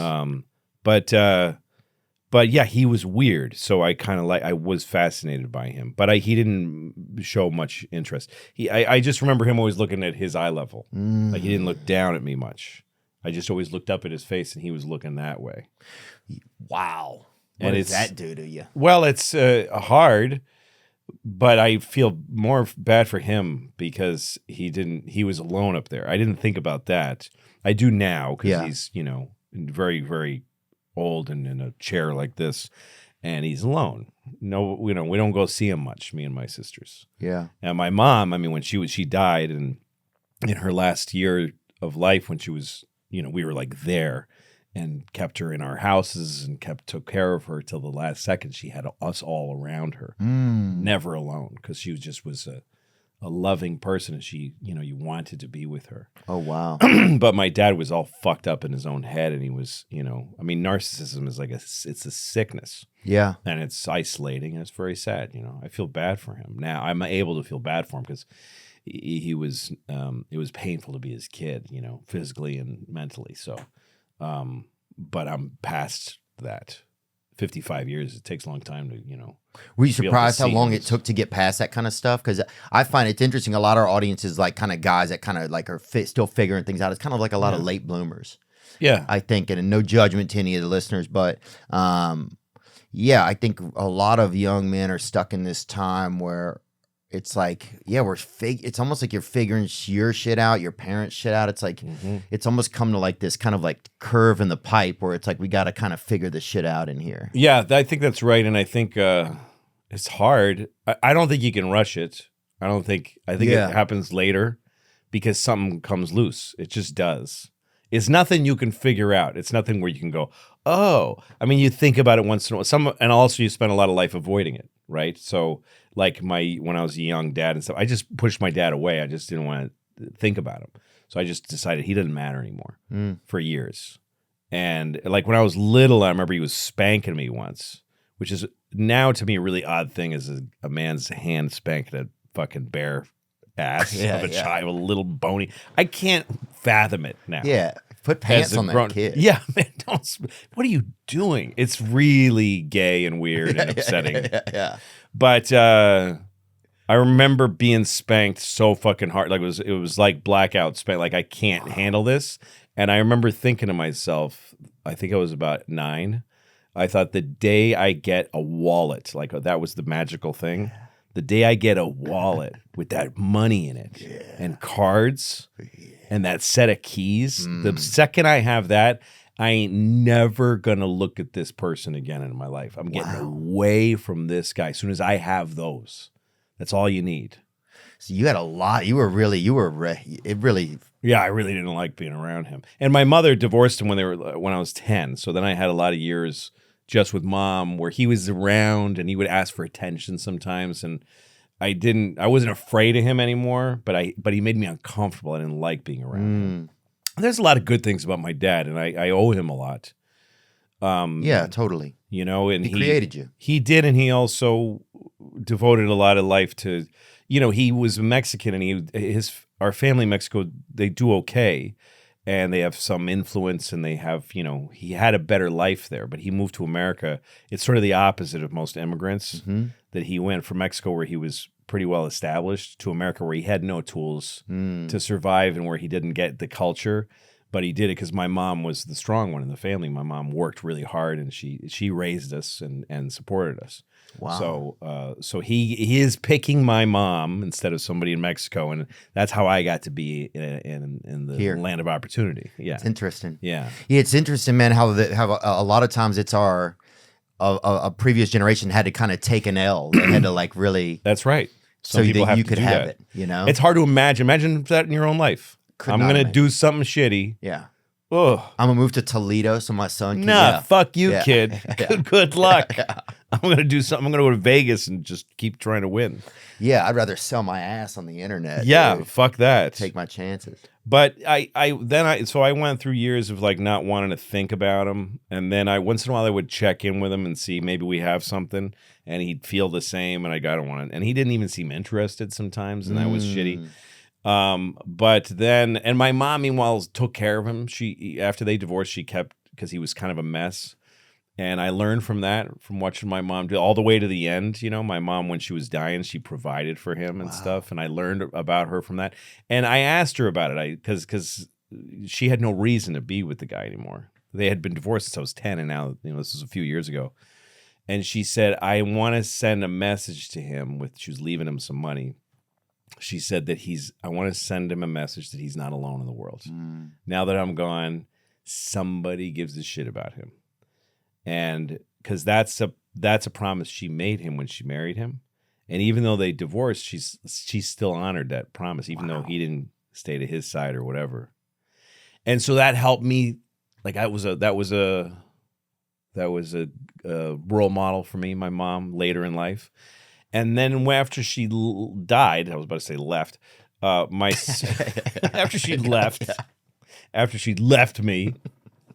But yeah, he was weird. So I kind of I was fascinated by him, but he didn't show much interest. I just remember him always looking at his eye level. Like he didn't look down at me much. I just always looked up at his face and he was looking that way. Wow. And What does it's- that do to you? Well, it's hard, but I feel more bad for him because he was alone up there. I didn't think about that. I do now because Yeah. he's, you know, very, very old and in a chair like this, and he's alone. No, you know, we don't go see him much, me and my sisters. Yeah. And my mom, I mean, when she died, and in her last year of life, when she was, you know, we were like there and kept her in our houses and took care of her till the last second. She had us all around her, never alone, because she was a loving person, and she, you know, you wanted to be with her. Oh, wow. But my dad was all fucked up in his own head, and he was, you know, I mean, narcissism is like it's a sickness, Yeah. and it's isolating, and it's very sad. You know, I feel bad for him now. I'm able to feel bad for him because he was, it was painful to be his kid, you know, physically and mentally. So, but I'm past that. 55 years, it takes a long time to, you know. Were you to be able to surprised how see long him. it took to get past that kind of stuff? Because I find it's interesting. A lot of our audience is like kind of guys that kind of like are still figuring things out. It's kind of like a lot of late bloomers, Yeah. I think. And no judgment to any of the listeners, but yeah, I think a lot of young men are stuck in this time where it's like, yeah, it's almost like you're figuring your shit out, your parents' shit out. It's like, it's almost come to like this kind of like curve in the pipe where it's like, we got to kind of figure this shit out in here. Yeah, I think that's right. And I think it's hard. I don't think you can rush it. I think it happens later because something comes loose. It just does. It's nothing you can figure out. It's nothing where you can go, oh. I mean, you think about it once in a while. And also you spend a lot of life avoiding it, right? So like when I was a young dad and stuff, I just pushed my dad away. I just didn't want to think about him. So I just decided he didn't matter anymore for years. And like when I was little, I remember he was spanking me once, which is now to me a really odd thing is a man's hand spanking a fucking bare ass of a child, a little bony. I can't fathom it now. Yeah, put pants on that kid. Yeah, man, what are you doing? It's really gay and weird and upsetting. Yeah. But I remember being spanked so fucking hard. Like it was like blackout spank. Like I can't handle this. And I remember thinking to myself, I think I was about 9. I thought the day I get a wallet, like that was the magical thing. The day I get a wallet with that money in it and cards and that set of keys, the second I have that, I ain't never gonna look at this person again in my life. I'm getting away from this guy as soon as I have those. That's all you need. So you had a lot. Yeah, I really didn't like being around him. And my mother divorced him when I was 10. So then I had a lot of years just with mom where he was around and he would ask for attention sometimes. And I wasn't afraid of him anymore, but he made me uncomfortable. I didn't like being around him. There's a lot of good things about my dad, and I owe him a lot. Yeah, totally. You know, and he created you. He did, and he also devoted a lot of life to, you know, he was Mexican, and our family in Mexico, they do okay, and they have some influence, and they have, you know, he had a better life there, but he moved to America. It's sort of the opposite of most immigrants, that he went from Mexico where he was pretty well established to America where he had no tools to survive and where he didn't get the culture. But he did it because my mom was the strong one in the family. My mom worked really hard, and she raised us and supported us. Wow. So he is picking my mom instead of somebody in Mexico, and that's how I got to be in the land of opportunity. Yeah, it's interesting. Yeah, it's interesting, man. How a lot of times it's a previous generation had to kind of take an L. They had to like really. That's right. So that you could have it. You know, it's hard to imagine. Imagine that in your own life. I'm going to do something shitty. Yeah. Ugh. I'm going to move to Toledo so my son can... Nah, fuck you, kid. Good luck. I'm going to do something. I'm going to go to Vegas and just keep trying to win. Yeah, I'd rather sell my ass on the internet. Yeah, fuck that. Take my chances. But so I went through years of like not wanting to think about him. And then once in a while I would check in with him and see maybe we have something. And he'd feel the same. And I don't want to... And he didn't even seem interested sometimes. And that was shitty. But then, and my mom, meanwhile, took care of him. After they divorced, she kept, because he was kind of a mess. And I learned from watching my mom do all the way to the end. You know, my mom, when she was dying, she provided for him and stuff. And I learned about her from that. And I asked her about it because she had no reason to be with the guy anymore. They had been divorced since I was 10. And now, you know, this was a few years ago. And she said, I want to send a message to him she was leaving him some money. She said that I want to send him a message that he's not alone in the world. Now that I'm gone, somebody gives a shit about him. And because that's a promise she made him when she married him. And even though they divorced, she's still honored that promise, even though he didn't stay to his side or whatever. And so that helped me. Like that was a role model for me, my mom, later in life. And then after she died, I was about to say left, after she left me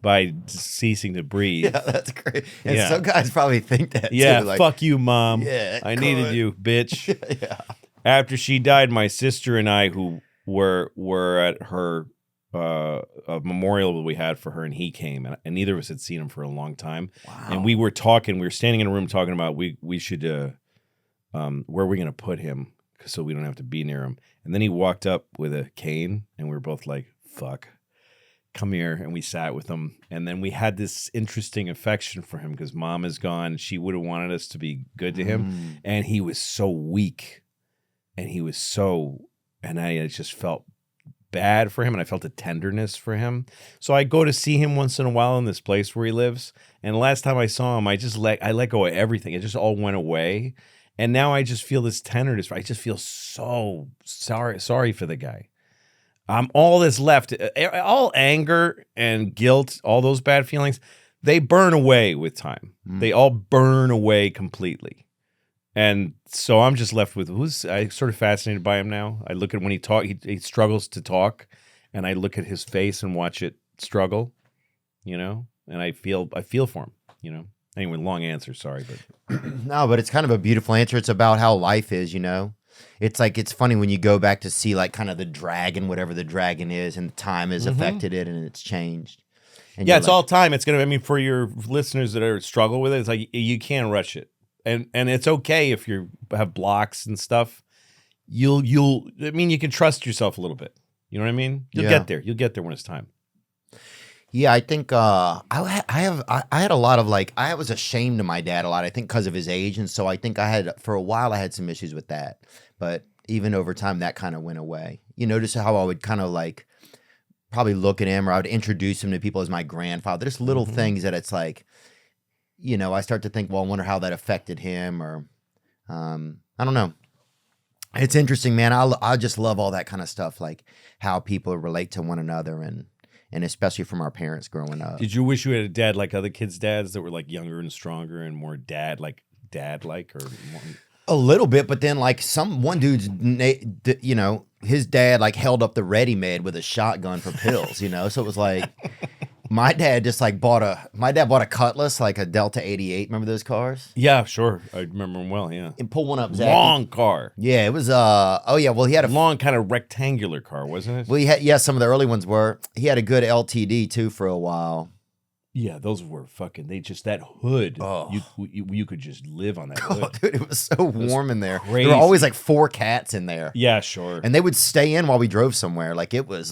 by ceasing to breathe. Yeah, that's great. And some guys probably think that too. Like, fuck you, Mom. Yeah, I needed you, bitch. Yeah. After she died, my sister and I, who were at her a memorial that we had for her, and he came, and neither of us had seen him for a long time. Wow. And we were standing in a room talking about we should where are we going to put him so we don't have to be near him. And then he walked up with a cane, and we were both like, fuck, come here. And we sat with him. And then we had this interesting affection for him because Mom is gone. She would have wanted us to be good to him. And he was so weak and he was so, and I just felt bad for him, and I felt a tenderness for him. So I go to see him once in a while in this place where he lives. And the last time I saw him, I let go of everything. It just all went away. And now I just feel this tenderness. I just feel so sorry for the guy. All that's left, all anger and guilt, all those bad feelings, they burn away with time. They all burn away completely. And so I'm just left with I'm sort of fascinated by him now. I look at when he struggles to talk, and I look at his face and watch it struggle, and I feel for him, Anyway, long answer, sorry, but No, but it's kind of a beautiful answer. It's about how life is, It's like, it's funny when you go back to see like kind of the dragon, whatever the dragon is, and time has affected it and it's changed. And yeah, it's like, all time. It's for your listeners that struggle with it, it's like you can't rush it. And it's okay if you have blocks and stuff. You can trust yourself a little bit. You know what I mean? You'll get there. You'll get there when it's time. Yeah, I think I had a lot of I was ashamed of my dad a lot. I think because of his age, and so I think for a while I had some issues with that. But even over time, that kind of went away. You notice how I would kind of probably look at him, or I would introduce him to people as my grandfather. There's little things that it's like, I start to think, well, I wonder how that affected him, or I don't know. It's interesting, man. I just love all that kind of stuff, like how people relate to one another, and especially from our parents growing up. Did you wish you had a dad like other kids' dads that were younger and stronger and more dad-like, or more... A little bit, but then one dude's, his dad held up the Ready Made with a shotgun for pills, So it was like, my dad just bought a Cutlass, a Delta 88. Remember those cars? Yeah, sure. I remember them well, yeah. And pull one up, Zach. Long car. Yeah, it was, he had a long kind of rectangular car, wasn't it? Well, some of the early ones were. He had a good LTD too for a while. Yeah, those were that hood. Oh. You could just live on that hood. Oh, dude, it was so warm in there. Crazy. There were always 4 cats in there. Yeah, sure. And they would stay in while we drove somewhere. It was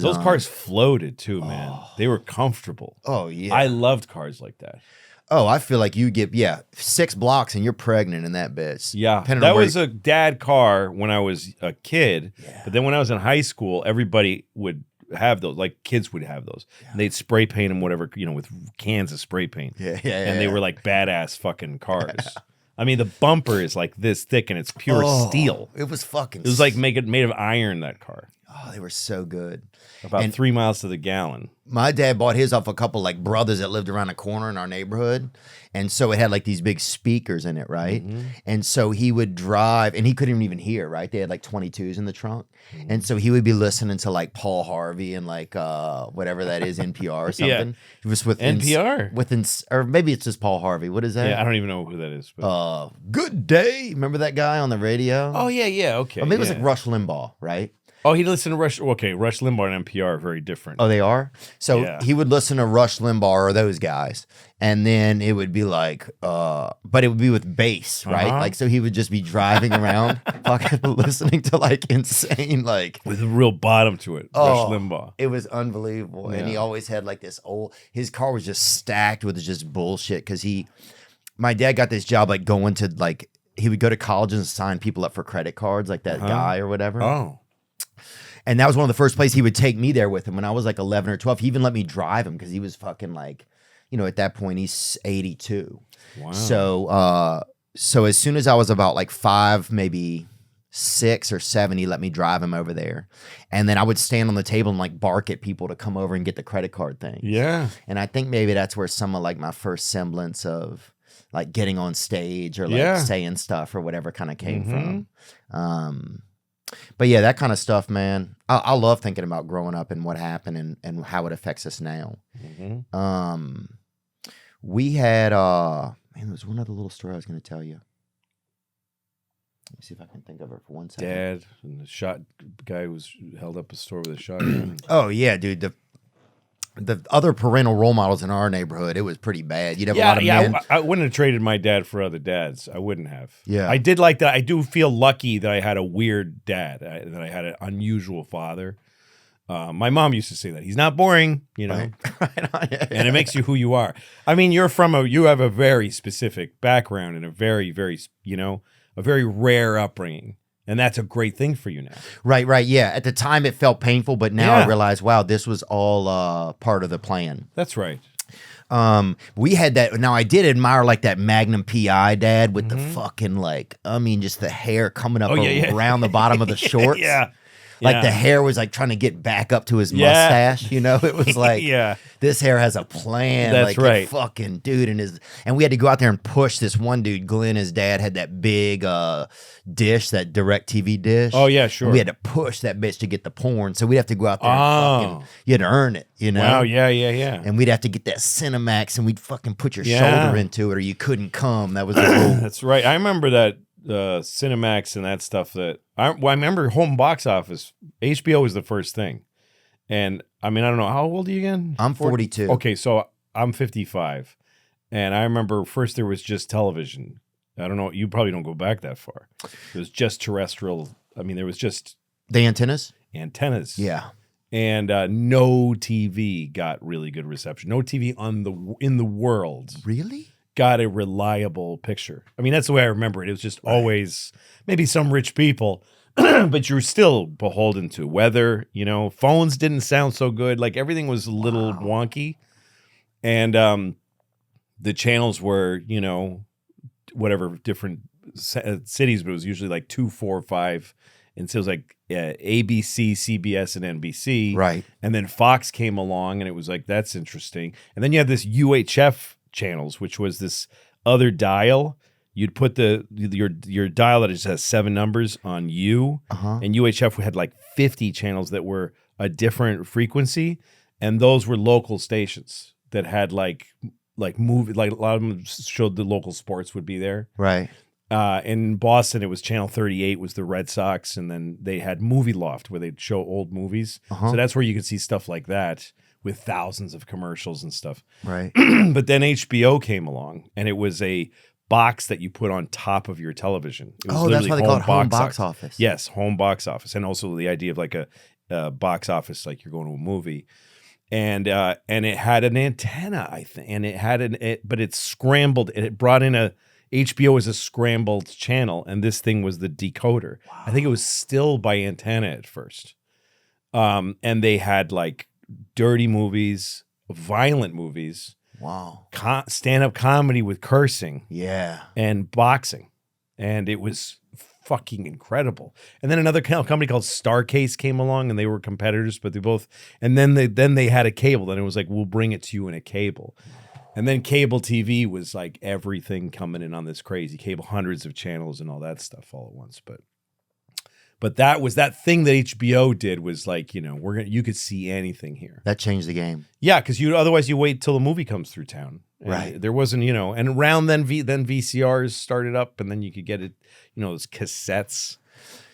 those cars floated too, man. Oh. They were comfortable. Oh yeah. I loved cars like that. Oh, I feel like you get 6 blocks and you're pregnant in that bitch. Yeah, that was a dad car when I was a kid. Yeah. But then when I was in high school, everybody would have those, kids would have those. Yeah. And they'd spray paint them, whatever, with cans of spray paint. Yeah. And they were badass fucking cars. I mean, the bumper is this thick and it's pure steel. It was fucking. It was made of iron, that car. Oh, they were so good. About 3 miles to the gallon. My dad bought his off a couple brothers that lived around the corner in our neighborhood. And so it had these big speakers in it, right? Mm-hmm. And so he would drive, and he couldn't even hear, right? They had 22s in the trunk. Mm-hmm. And so he would be listening to Paul Harvey and whatever that is, NPR or something. Yeah. It was with NPR? Or maybe it's just Paul Harvey. What is that? Yeah, I don't even know who that is. But... Good Day. Remember that guy on the radio? Oh, yeah, okay. Or maybe it was Rush Limbaugh, right? Oh, he listened to Rush. Okay, Rush Limbaugh and NPR are very different. Oh, they are? So he would listen to Rush Limbaugh or those guys. And then it would be but it would be with bass, right? So he would just be driving around fucking listening to insane, with a real bottom to it. Rush Limbaugh. It was unbelievable. Yeah. And he always had this his car was just stacked with just bullshit. Cause my dad got this job going to he would go to colleges and sign people up for credit cards, that guy or whatever. Oh. And that was one of the first places he would take me there with him when I was 11 or 12. He even let me drive him because he was fucking at that point he's 82. Wow. So as soon as I was about 5, maybe 6 or 7, he let me drive him over there. And then I would stand on the table and bark at people to come over and get the credit card thing. Yeah. And I think maybe that's where some of my first semblance of getting on stage or saying stuff or whatever kind of came from. But yeah, that kind of stuff, man. I love thinking about growing up and what happened and how it affects us now. Mm-hmm. We had there was one other little story I was going to tell you. Let me see if I can think of it for 1 second. Dad and the shot guy who was held up a store with a shotgun. Oh yeah, dude. The other parental role models in our neighborhood, it was pretty bad. You'd have a lot of men. I wouldn't have traded my dad for other dads. I wouldn't have. Yeah. I did like that. I do feel lucky that I had a weird dad, that I had an unusual father. My mom used to say that. He's not boring, Right. And it makes you who you are. I mean, you have a very specific background and a very, very, a a very rare upbringing. And that's a great thing for you now. Right. Yeah. At the time, it felt painful, but now I Yeah. realize, wow, this was all part of the plan. That's right. We had that. Now I did admire like that Magnum PI dad with Mm-hmm. the fucking like, I mean, just the hair coming up yeah. around the bottom of the shorts. Yeah. Like the hair was like trying to get back up to his Yeah. mustache. You know, it was like, Yeah. this hair has a plan. That's like, right. Fucking dude, and we had to go out there and push this one dude. Glenn, his dad had that big dish, that direct TV dish. Oh, yeah, sure. And we had to push that bitch to get the porn. So we'd have to go out there and Oh. fucking, you had to earn it, you know? Wow. Yeah. And we'd have to get that Cinemax and we'd fucking put your Yeah. shoulder into it or you couldn't come. That was the rule. That's right. I remember that Cinemax and that stuff that I remember home box office. HBO was the first thing. And I mean, I don't know. How old are you again? I'm 42. Okay. So I'm 55. And I remember first there was just television. I don't know. You probably don't go back that far. It was just terrestrial. I mean, there was just The antennas? antennas. Yeah. And no TV got really good reception. No TV in the world Really? got a reliable picture. I mean, that's the way I remember it. It was just always maybe some rich people, but you're still beholden to weather. You know, phones didn't sound so good. Like everything was a little wonky, and the channels were, you know, whatever different cities, but it was usually like 2, 4, 5. And so it was like ABC, CBS, and NBC. Right. And then Fox came along, and it was like, that's interesting. And then you had this UHF channels, which was this other dial. You'd put your dial that just has 7 numbers on U, and UHF had like 50 channels that were a different frequency, and those were local stations that had like movie, like a lot of them showed the local sports would be there. Right. In Boston, it was Channel 38 was the Red Sox, and then they had Movie Loft where they'd show old movies. So that's where you could see stuff like that with thousands of commercials and stuff. Right. But then HBO came along, and it was a box that you put on top of your television. It was Oh, that's literally why they call it home box office. Yes, home box office, and also the idea of like a box office, like you're going to a movie. And it had an antenna, I think, and it had but it scrambled. It brought in HBO as a scrambled channel, and this thing was the decoder. Wow. I think it was still by antenna at first. And they had like dirty movies, violent movies, Wow. stand-up comedy with cursing, Yeah. and boxing, and it was fucking incredible. And then another company called Starcase came along, and they were competitors, but they both. And then they had a cable. Then it was like, we'll bring it to you in a cable. And then cable TV was like everything coming in on this crazy cable, hundreds of channels and all that stuff all at once. But that was that thing that HBO did was like, you know, you could see anything here. That changed the game. Yeah, because otherwise you wait till the movie comes through town. And Right. There wasn't, you know, and around then VCRs started up, and then you could get it, you know, those cassettes.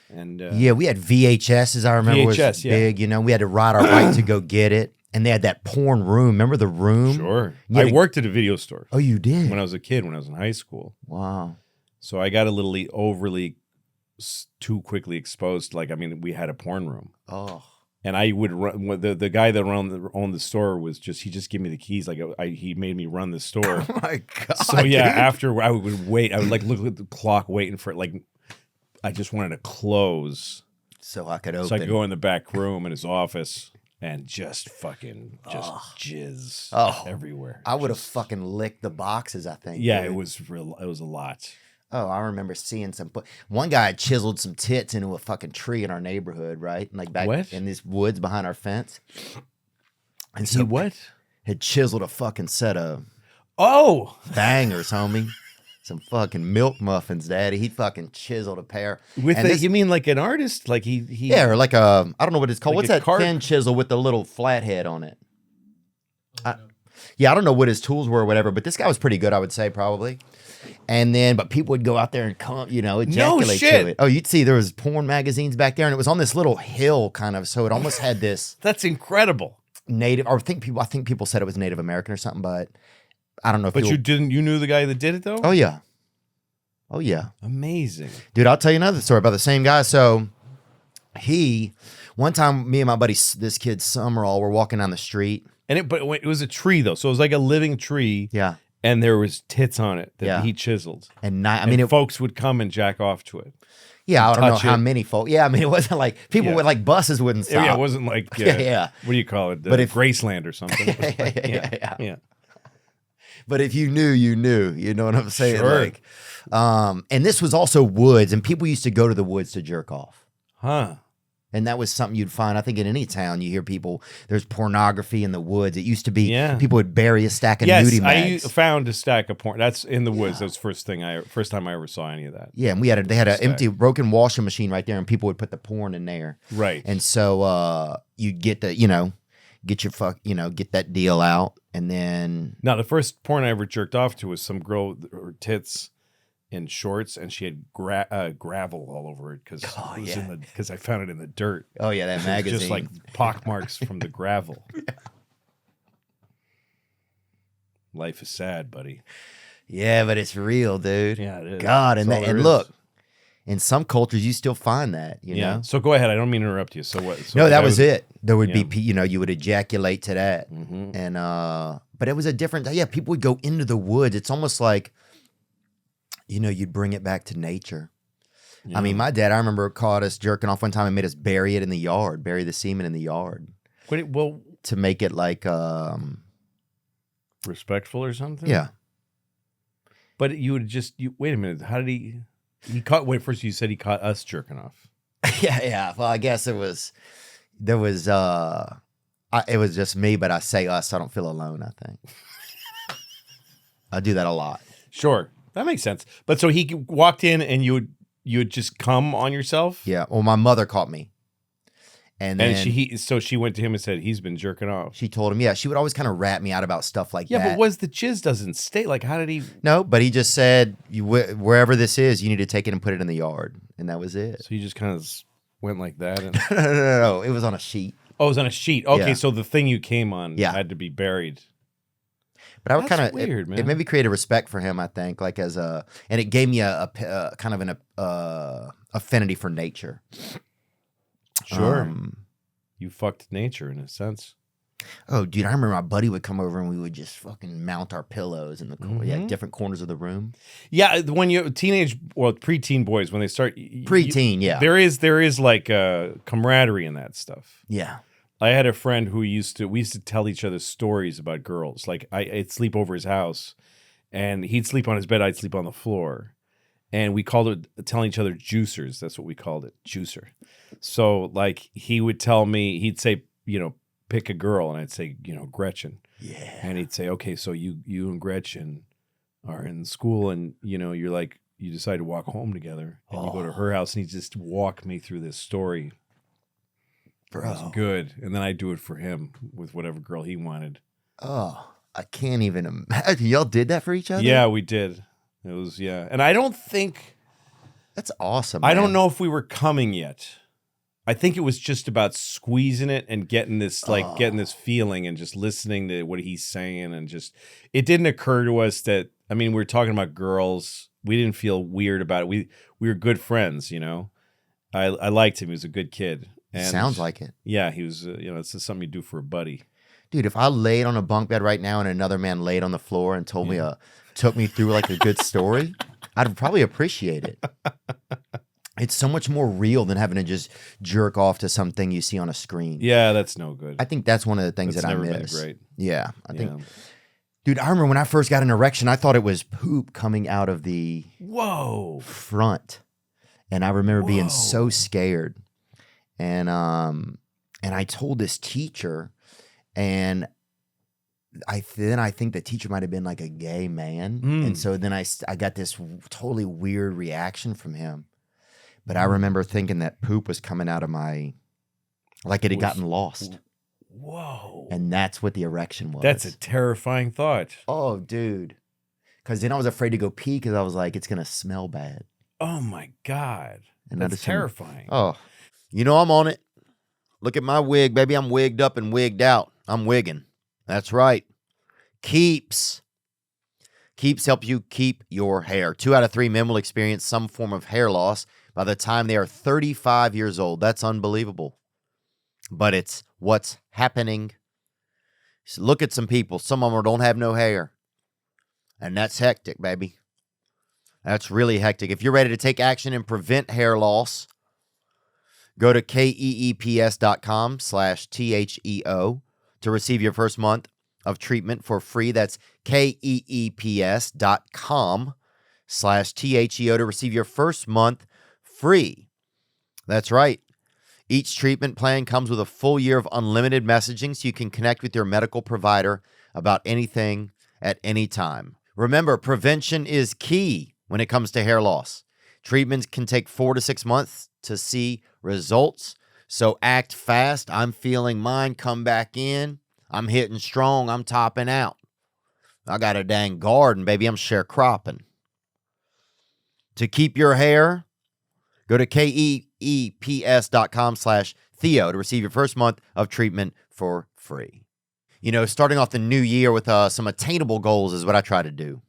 And Yeah, we had VHS, I remember, was VHS, yeah. big. You know, we had to ride our bike to go get it. And they had that porn room. Remember the room? Sure. You had I worked at a video store Oh, you did? when I was a kid, when I was in high school. Wow. So I got a little overly too quickly exposed. Like, I mean, we had a porn room. Oh. And I would run. The guy that owned the store he just gave me the keys. Like he made me run the store. Oh, my God. So yeah, dude. after I would wait, I would like look at the clock, waiting for it. Like I just wanted to close So I could open. so I could go in the back room in his office and just fucking jizz everywhere. I would have fucking licked the boxes, I think. Yeah, dude. it was real. It was a lot. Oh, I remember seeing one guy had chiseled some tits into a fucking tree in our neighborhood, right? Like back What? in these woods behind our fence. And He what? had chiseled a fucking set of Oh, bangers, homie. Some fucking milk muffins, daddy. He fucking chiseled a pair. with And the, this- you mean like an artist? Like he Yeah, or like I don't know what it's called. Like What's a that cart- thin chisel with the little flathead on it? Yeah, I don't know what his tools were or whatever, but this guy was pretty good, I would say, probably. And then, but people would go out there and come, you know, ejaculate shit. to it. Oh, you'd see there was porn magazines back there, and it was on this little hill, kind of. So it almost had this That's incredible. native, or I think people said it was Native American or something, but I don't know if But people, you knew the guy that did it though? Oh yeah, oh yeah. Amazing. Dude, I'll tell you another story about the same guy. So one time, me and my buddy, this kid Summerall, were walking down the street. And it was a tree though, so it was like a living tree. Yeah. and there was tits on it that Yeah. he chiseled. And I mean, folks would come and jack off to it. yeah, I don't know touch how it. many folk. Yeah, I mean, it wasn't like people Yeah. with like buses wouldn't stop. Yeah, it wasn't like Yeah. What do you call it? But if- Graceland or something. It was like- Yeah. But if you knew, you knew. You know what I'm saying? Sure. Like, and this was also woods, and people used to go to the woods to jerk off. Huh. And that was something you'd find, I think, in any town. You hear people, there's pornography in the woods. It used to be people would bury a stack of nudie mags. I found a stack of porn. That's in the woods. That was first time I ever saw any of that. Yeah, and they had an Stack. empty, broken washing machine right there, and people would put the porn in there. Right. And so you'd get the, get your get that deal out, and then Now, the first porn I ever jerked off to was some girl, her tits in shorts, and she had gravel all over it because I found it in the dirt. oh yeah, that magazine, Just like pock marks from the gravel. Life is sad, buddy. yeah, but it's real, dude. Yeah, it is. God, That's and all that, there and is. look, in some cultures you still find that. You Yeah. know. So go ahead. I don't mean to interrupt you. So what? So No, that was it. There would Yeah. be, you would ejaculate to that, Mhm. and but it was a different. Yeah, people would go into the woods. It's almost like, you'd bring it back to nature. I mean, my dad, I remember, caught us jerking off one time and made us bury it in the yard, bury the semen in the yard Well, to make it like, respectful or something. yeah. But you would wait a minute. How did he caught? Wait, first you said he caught us jerking off. Yeah. Well, I guess it was just me, but I say us, so I don't feel alone, I think. I do that a lot. Sure, that makes sense. But so he walked in and you would just come on yourself. Yeah. Well, my mother caught me. And then So she went to him and said, he's been jerking off. she told him, yeah, she would always kind of rat me out about stuff like Yeah, that. but the jizz doesn't stay? Like, how did he? No, but he just said, wherever this is, you need to take it and put it in the yard. And that was it. So he just kind of went like that. And... No. It was on a sheet. Oh, it was on a sheet. Okay, Yeah. so the thing you came on Yeah. had to be buried. But I would That's kind of, weird, man. It made me create a respect for him, I think, like and it gave me a kind of an affinity for nature. Sure. You fucked nature in a sense. Oh, dude, I remember my buddy would come over and we would just fucking mount our pillows in the Mhm. different corners of the room. Yeah, when you're preteen boys, when they start Preteen, yeah. there is like a camaraderie in that stuff. Yeah. I had a friend who we used to tell each other stories about girls. Like I'd sleep over his house, and he'd sleep on his bed, I'd sleep on the floor, and we called it telling each other juicers. That's what we called it, juicer. So like he would tell me, he'd say, pick a girl, and I'd say, Gretchen. Yeah. And he'd say, okay, so you and Gretchen are in school, and you're like, you decide to walk home together, and you go to her house, and he'd just walk me through this story. It was good. And then I'd do it for him with whatever girl he wanted. Oh, I can't even imagine. Y'all did that for each other? Yeah, we did. It was, yeah. And I don't think, That's awesome. I don't man. know if we were coming yet. I think it was just about squeezing it and getting this feeling and just listening to what he's saying. And just, it didn't occur to us that, we were talking about girls. We didn't feel weird about it. We were good friends, I liked him. He was a good kid. And Sounds like it. Yeah, he was, it's just something you do for a buddy. Dude, if I laid on a bunk bed right now and another man laid on the floor and told me took me through like a good story, I'd probably appreciate it. It's so much more real than having to just jerk off to something you see on a screen. Yeah, that's no good. I think that's one of the things That's that I never miss. been great. Yeah, I think. Dude, I remember when I first got an erection, I thought it was poop coming out of the Whoa. front, and I remember being so scared. And I told this teacher, and I think the teacher might have been like a gay man, and so then I got this totally weird reaction from him. But I remember thinking that poop was coming out of like it had gotten lost. Whoa. And that's what the erection was. That's a terrifying thought. Oh, dude. Because then I was afraid to go pee because I was like, it's going to smell bad. Oh, my God. And That's terrifying. Oh, I'm on it. Look at my wig, baby. I'm wigged up and wigged out. I'm wigging. That's right. Keeps. Keeps help you keep your hair. 2 out of 3 men will experience some form of hair loss by the time they are 35 years old. That's unbelievable. But it's what's happening. So look at some people. Some of them don't have no hair. And that's hectic, baby. That's really hectic. If you're ready to take action and prevent hair loss, go to keeps.com/THEO to receive your first month of treatment for free. That's keeps.com/THEO to receive your first month free. That's right. Each treatment plan comes with a full year of unlimited messaging so you can connect with your medical provider about anything at any time. Remember, prevention is key when it comes to hair loss. Treatments can take 4 to 6 months to see results, so act fast. I'm feeling mine come back in. I'm hitting strong. I'm topping out. I got a dang garden, baby. I'm sharecropping. To keep your hair, go to keeps.com/Theo to receive your first month of treatment for free. You know, starting off the new year with some attainable goals is what I try to do.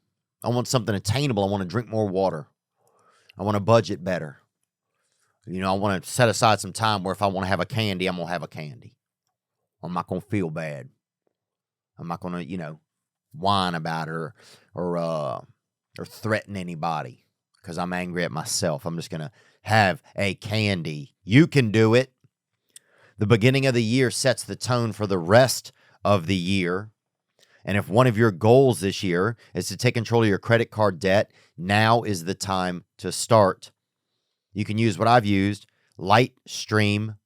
I want something attainable. I want to drink more water. I want to budget better. You know, I want to set aside some time where if I want to have a candy, I'm going to have a candy. I'm not going to feel bad. I'm not going to, you know, whine about it or threaten anybody because I'm angry at myself. I'm just going to have a candy. You can do it. The beginning of the year sets the tone for the rest of the year. And if one of your goals this year is to take control of your credit card debt, now is the time to start. You can use what I've used, Lightstream.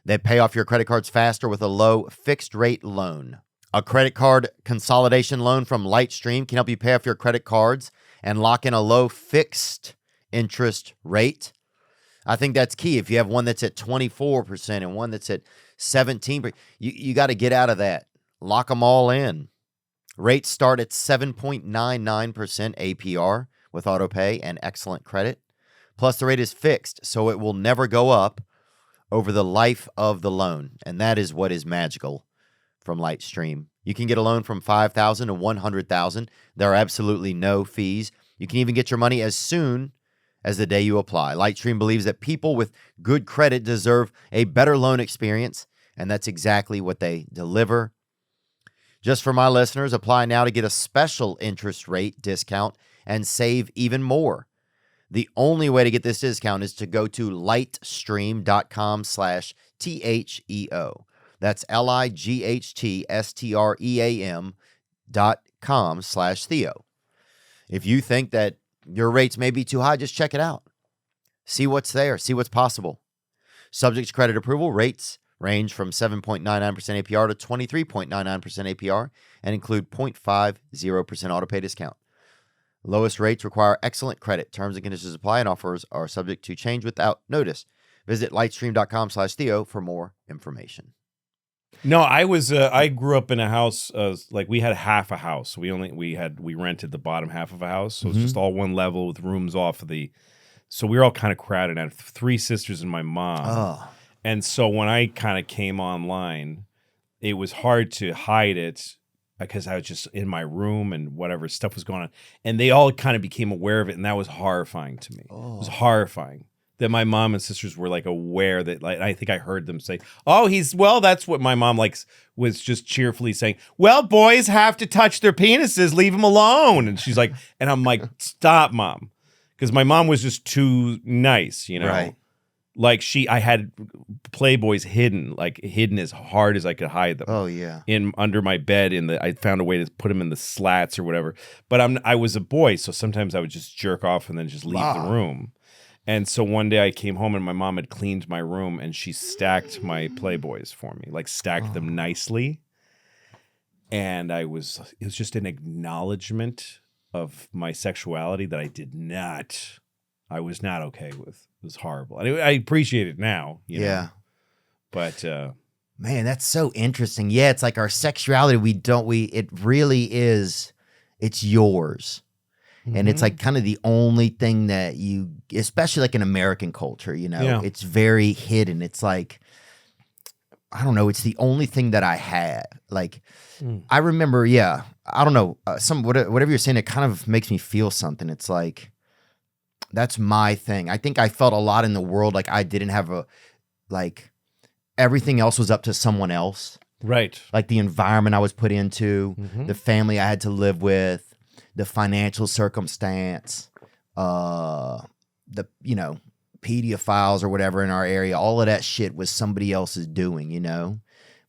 They pay off your credit cards faster with a low fixed rate loan. A credit card consolidation loan from Lightstream can help you pay off your credit cards and lock in a low fixed interest rate. I think that's key. If you have one that's at 24% and one that's at 17%, you got to get out of that. Lock them all in. Rates start at 7.99% APR with autopay and excellent credit. Plus, the rate is fixed, so it will never go up over the life of the loan. And that is what is magical from Lightstream. You can get a loan from $5,000 to $100,000. There are absolutely no fees. You can even get your money as soon as the day you apply. Lightstream believes that people with good credit deserve a better loan experience, and that's exactly what they deliver. Just for my listeners, apply now to get a special interest rate discount and save even more. The only way to get this discount is to go to lightstream.com/THEO. That's lightstream.com/Theo. If you think that your rates may be too high, just check it out. See what's there. See what's possible. Subject to credit approval, rates range from 7.99% APR to 23.99% APR and include 0.50% autopay discount. Lowest rates require excellent credit. Terms and conditions apply and offers are subject to change without notice. Visit lightstream.com/Theo for more information. No, I grew up in a house, like we had half a house. We rented the bottom half of a house. So it's just all one level with rooms off of so we were all kind of crowded. I had 3 sisters and my mom. Oh. And so when I kind of came online, it was hard to hide it because I was just in my room and whatever stuff was going on. And they all kind of became aware of it. And that was horrifying to me. Oh. It was horrifying that my mom and sisters were like aware that, like, I think I heard them say, oh, that's what my mom was just cheerfully saying. Well, boys have to touch their penises, leave them alone. And she's like, and I'm like, stop, Mom. Because my mom was just too nice, you know? Right. Like I had Playboys hidden as hard as I could hide them. Oh yeah, under my bed. I found a way to put them in the slats or whatever. But I was a boy, so sometimes I would just jerk off and then just leave the room. And so one day I came home and my mom had cleaned my room and she stacked my Playboys for me, like stacked them nicely. And it was just an acknowledgement of my sexuality that I was not okay with. It was horrible. And I appreciate it now. You know? But man, that's so interesting. Yeah, it's like our sexuality, it really is, it's yours. And it's like kind of the only thing that especially like in American culture, you know, it's very hidden. It's like, I don't know, it's the only thing that I had. Like, I remember, I don't know, whatever you're saying, it kind of makes me feel something. It's like, that's my thing. I think I felt a lot in the world like I didn't have everything else was up to someone else. Right. Like the environment I was put into, the family I had to live with, the financial circumstance, the, you know, pedophiles or whatever in our area, all of that shit was somebody else's doing, you know?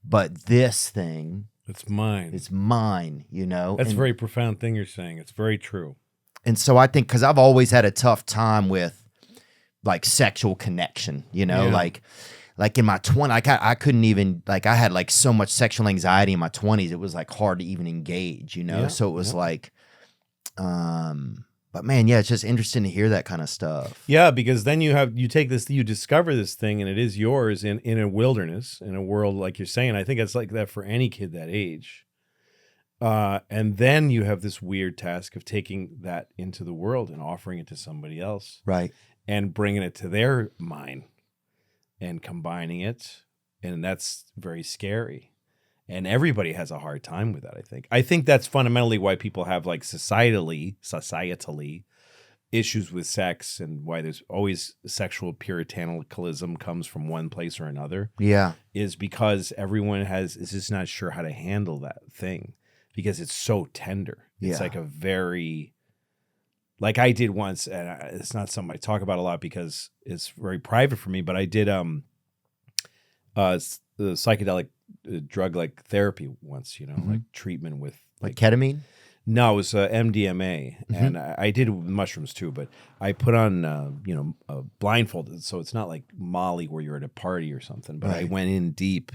But this thing, It's mine. it's mine, you know? That's a And- very profound thing you're saying. It's very true. And so I think, because I've always had a tough time with like sexual connection, you know, Yeah. like in my 20s, like I couldn't even, like I had like so much sexual anxiety in my 20s, it was like hard to even engage, you know? Yeah, So it was like, but man, yeah, it's just interesting to hear that kind of stuff. Yeah, because then you take this, you discover this thing, and it is yours in a wilderness, in a world like you're saying. I think it's like that for any kid that age. And then you have this weird task of taking that into the world and offering it to somebody else, Right. and bringing it to their mind and combining it, and that's very scary. And everybody has a hard time with that, I think. I think that's fundamentally why people have like societally issues with sex, and why there's always sexual puritanicism comes from one place or another, Yeah. is because everyone is just not sure how to handle that thing, because it's so tender. It's Yeah. like a very, like I did once, and it's not something I talk about a lot because it's very private for me, but I did the psychedelic drug like therapy once, you know, like treatment with Like ketamine? no, it was MDMA, and I did it with mushrooms too. But I put on, you know, blindfolded, so it's not like Molly where you're at a party or something. But I Right. went in deep,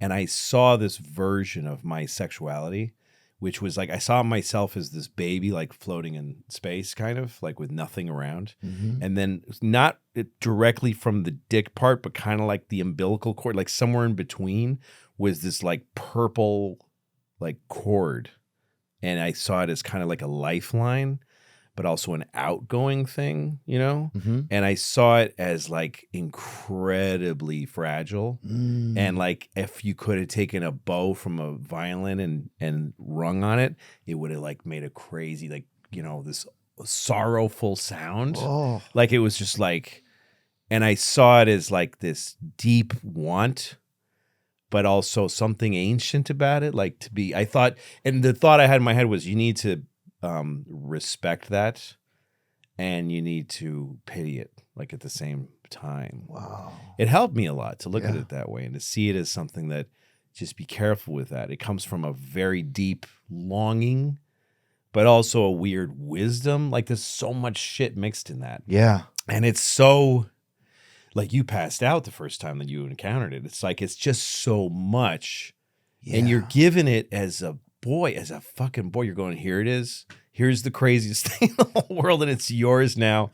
and I saw this version of my sexuality, which was like I saw myself as this baby, like floating in space, kind of like with nothing around, and then not directly from the dick part, but kind of like the umbilical cord, like somewhere in between was this like purple, like cord. And I saw it as kind of like a lifeline, but also an outgoing thing, you know? And I saw it as like incredibly fragile. And like if you could have taken a bow from a violin and rung on it, it would have like made a crazy, like, you know, this sorrowful sound. Oh. Like it was just like, and I saw it as like this deep want, but also something ancient about it. Like to be, I thought, and the thought I had in my head was you need to respect that, and you need to pity it, like at the same time. Wow. It helped me a lot to look at Yeah. it that way and to see it as something that just be careful with that. It comes from a very deep longing, but also a weird wisdom. Like there's so much shit mixed in that. Yeah. And it's so, like you passed out the first time that you encountered it. It's like, it's just so much. And you're given it as a boy, as a fucking boy. You're going, here it is. Here's the craziest thing in the whole world, and it's yours now.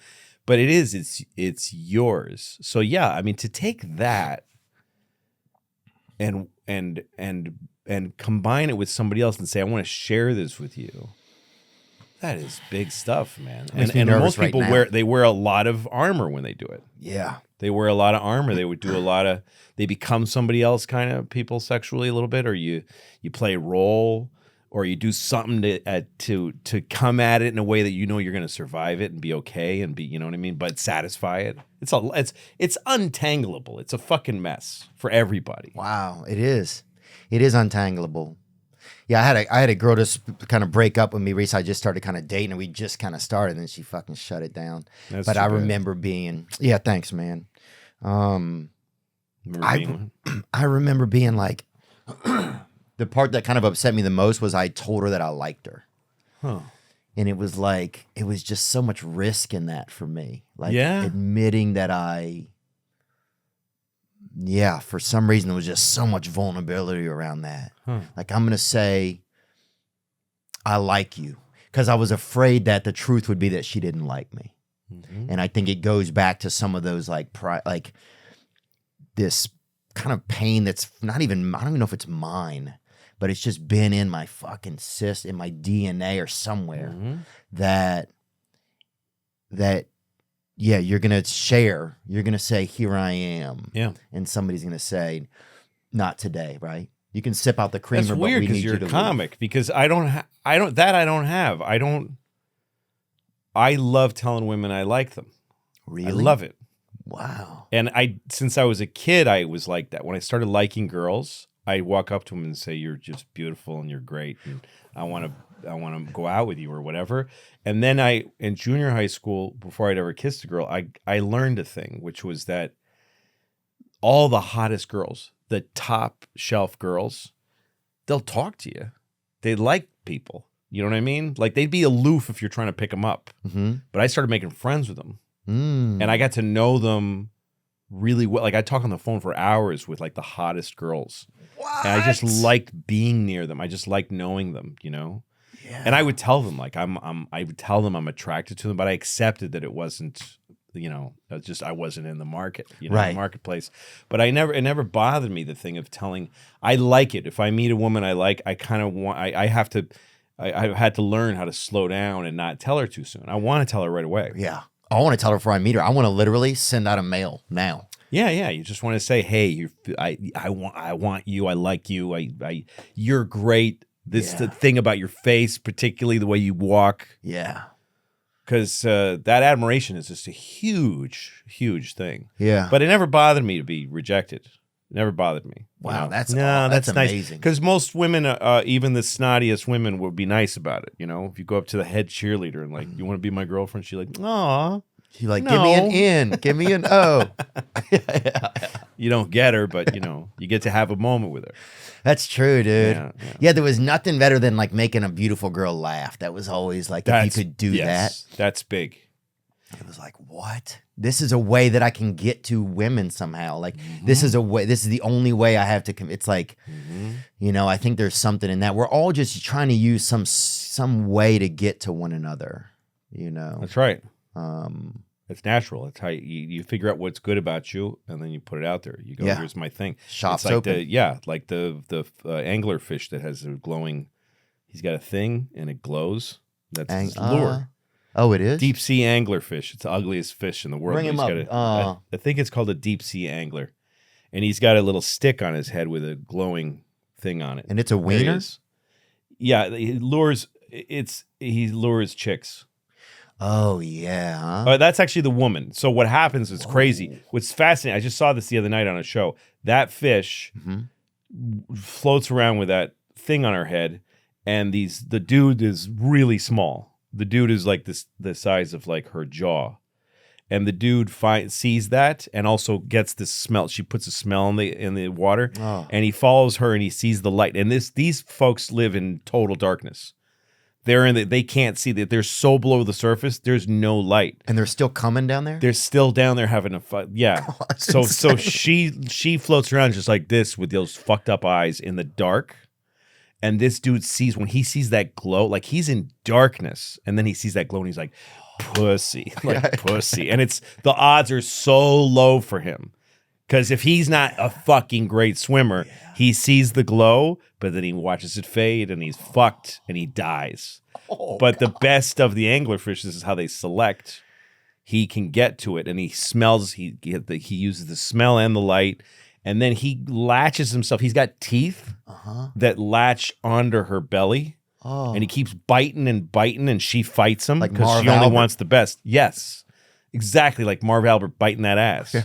But it's yours. So yeah, I mean, to take that and combine it with somebody else and say, I want to share this with you. That is big stuff, man. Makes me And nervous most right people now. wear a lot of armor when they do it. Yeah. They wear a lot of armor. They would do a lot of, they become somebody else kind of people sexually a little bit, or you play a role, or you do something to come at it in a way that you know you're going to survive it and be okay and be, you know what I mean, but satisfy it. It's untangleable. It's a fucking mess for everybody. Wow. It is. It is untangleable. Yeah, I had a girl just kind of break up with me recently. I just started kind of dating, and we just kind of started, and then she fucking shut it down. That's but too I bad. remember being, yeah, thanks, man. Remember I remember being like, the part that kind of upset me the most was I told her that I liked her. Huh. And it was like, it was just so much risk in that for me. Like Yeah. admitting that for some reason there was just so much vulnerability around that. Huh. Like I'm going to say, I like you. Because I was afraid that the truth would be that she didn't like me. And I think it goes back to some of those like this kind of pain that's not even, I don't even know if it's mine, but it's just been in my fucking in my DNA or somewhere that yeah, you're going to share, you're going to say, here I am. Yeah. And somebody's going to say, not today, right? You can sip out the creamer, That's but weird we because need you're you to a comic. Because I don't have. I love telling women I like them. Really? I love it. Wow. And since I was a kid, I was like that. When I started liking girls, I'd walk up to them and say, you're just beautiful and you're great. And I want to to go out with you or whatever. And then in junior high school, before I'd ever kissed a girl, I learned a thing, which was that all the hottest girls, the top shelf girls, they'll talk to you. They like people. You know what I mean? Like they'd be aloof if you're trying to pick them up. Mm-hmm. But I started making friends with them. And I got to know them really well. Like I talk on the phone for hours with like the hottest girls. What? And I just liked being near them. I just liked knowing them, you know? Yeah. And I would tell them like I would tell them I'm attracted to them, but I accepted that it wasn't, you know, I wasn't in the market, you know, Right. the marketplace. But it never bothered me, the thing of telling. I like it. If I meet a woman I like, I kind of want, I had to learn how to slow down and not tell her too soon. I want to tell her right away. Yeah. I want to tell her before I meet her. I want to literally send out a mail now. Yeah. You just want to say, hey, I want you. I like you. You're great. This the thing about your face, particularly the way you walk. Yeah. Because that admiration is just a huge, huge thing. Yeah. But it never bothered me to be rejected. It never bothered me. Wow, You know? that's nice. amazing. Because most women, even the snottiest women, would be nice about it. You know, if you go up to the head cheerleader and like, you want to be my girlfriend? She's like, aw. She's like, No. give me an N, give me an O. You don't get her, but you know, you get to have a moment with her. That's true, dude. Yeah. Yeah, there was nothing better than like making a beautiful girl laugh. That was always like, if you could do Yes, that's big. that, it was like, what? This is a way that I can get to women somehow. Like, this is a way, this is the only way I have to, it's like, you know, I think there's something in that. We're all just trying to use some way to get to one another, you know? That's right. It's natural. It's how you figure out what's good about you, and then you put it out there. You go, Yeah. here's my thing. Shop's it's like open. the anglerfish that has a glowing. He's got a thing and it glows. That's his lure. Oh, it is? Deep sea anglerfish. It's the ugliest fish in the world. Bring him He's up. got I think it's called a deep sea angler, and he's got a little stick on his head with a glowing thing on it. And it's a There he wiener? is. Yeah, he lures. He lures chicks. Oh, yeah. Huh? That's actually the woman. So what happens is crazy. What's fascinating, I just saw this the other night on a show. That fish floats around with that thing on her head, and the dude is really small. The dude is like the size of like her jaw. And the dude sees that and also gets this smell. She puts a smell in the water, and he follows her and he sees the light. And these folks live in total darkness. They can't see that. They're so below the surface. There's no light. And they're still coming down there? They're still down there having a fight. Yeah. So she floats around just like this with those fucked up eyes in the dark. And this dude when he sees that glow, like he's in darkness, and then he sees that glow and he's like, pussy, like pussy. And the odds are so low for him. Because if he's not a fucking great swimmer, he sees the glow, but then he watches it fade and he's fucked and he dies. But the best of the anglerfish, this is how they select. He can get to it and he smells, he uses the smell and the light, and then he latches himself. He's got teeth that latch onto her belly. Oh. And he keeps biting and she fights him Like because Marv she only Albert. wants the best. Yes, exactly like Marv Albert biting that ass.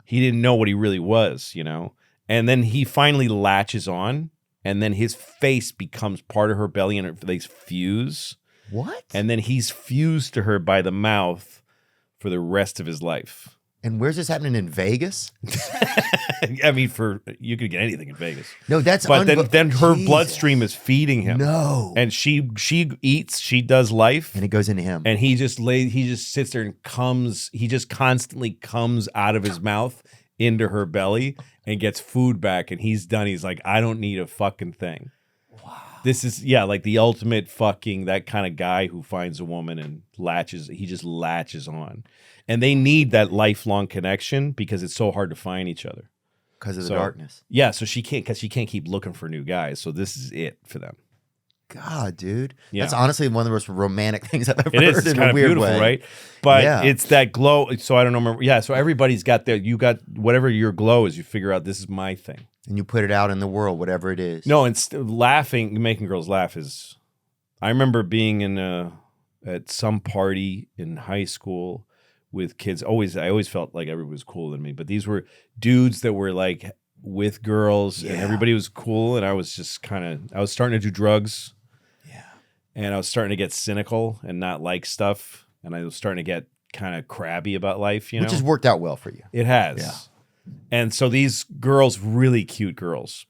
He didn't know what he really was, you know? And then he finally latches on, and then his face becomes part of her belly and they fuse. What? And then he's fused to her by the mouth for the rest of his life. And where's this happening, in Vegas? I mean, you could get anything in Vegas. No, that's But then her Jesus. bloodstream is feeding him. No. And she eats, she does life. And it goes into him. And he just sits there and he just constantly comes out of his mouth into her belly and gets food back, and he's done. He's like, I don't need a fucking thing. Wow. This is, like the ultimate fucking, that kind of guy who finds a woman and he just latches on. And they need that lifelong connection because it's so hard to find each other. Because of the darkness. Yeah, so she can't keep looking for new guys. So this is it for them. God, dude. Yeah. That's honestly one of the most romantic things I've ever It is. heard It's in kind a of weird beautiful, way. right? But Yeah. it's that glow. So I don't remember. Yeah. So everybody's got you got whatever your glow is. You figure out this is my thing. And you put it out in the world, whatever it is. No, and laughing, making girls laugh is. I remember being at some party in high school with kids. I always felt like everybody was cooler than me, but these were dudes that were like with girls, and everybody was cool, and I was just I was starting to do drugs. and I was starting to get cynical and not like stuff, and I was starting to get kind of crabby about life, you know? Which has worked out well for you. It has. Yeah. And so these girls, really cute girls,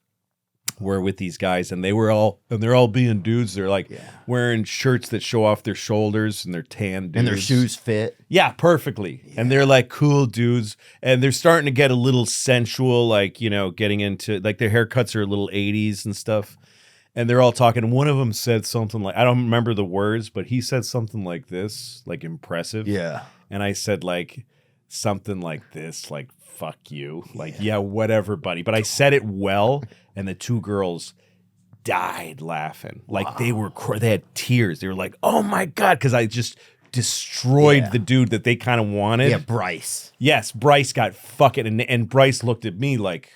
were with they're all being dudes. They're like wearing shirts that show off their shoulders and their tan dudes. And their shoes fit. Yeah, perfectly. Yeah. And they're like cool dudes. And they're starting to get a little sensual, like, you know, getting into, like their haircuts are a little 80s and stuff. And they're all talking. One of them said something like, I don't remember the words, but he said something like this, like impressive. Yeah. And I said like something like this, like, fuck you. Like, yeah, whatever, buddy. But I said it well, and the two girls died laughing. Like, they had tears. They were like, oh my God, because I just destroyed the dude that they kind of wanted. Yeah, Bryce. Yes, Bryce got fucking, and Bryce looked at me like,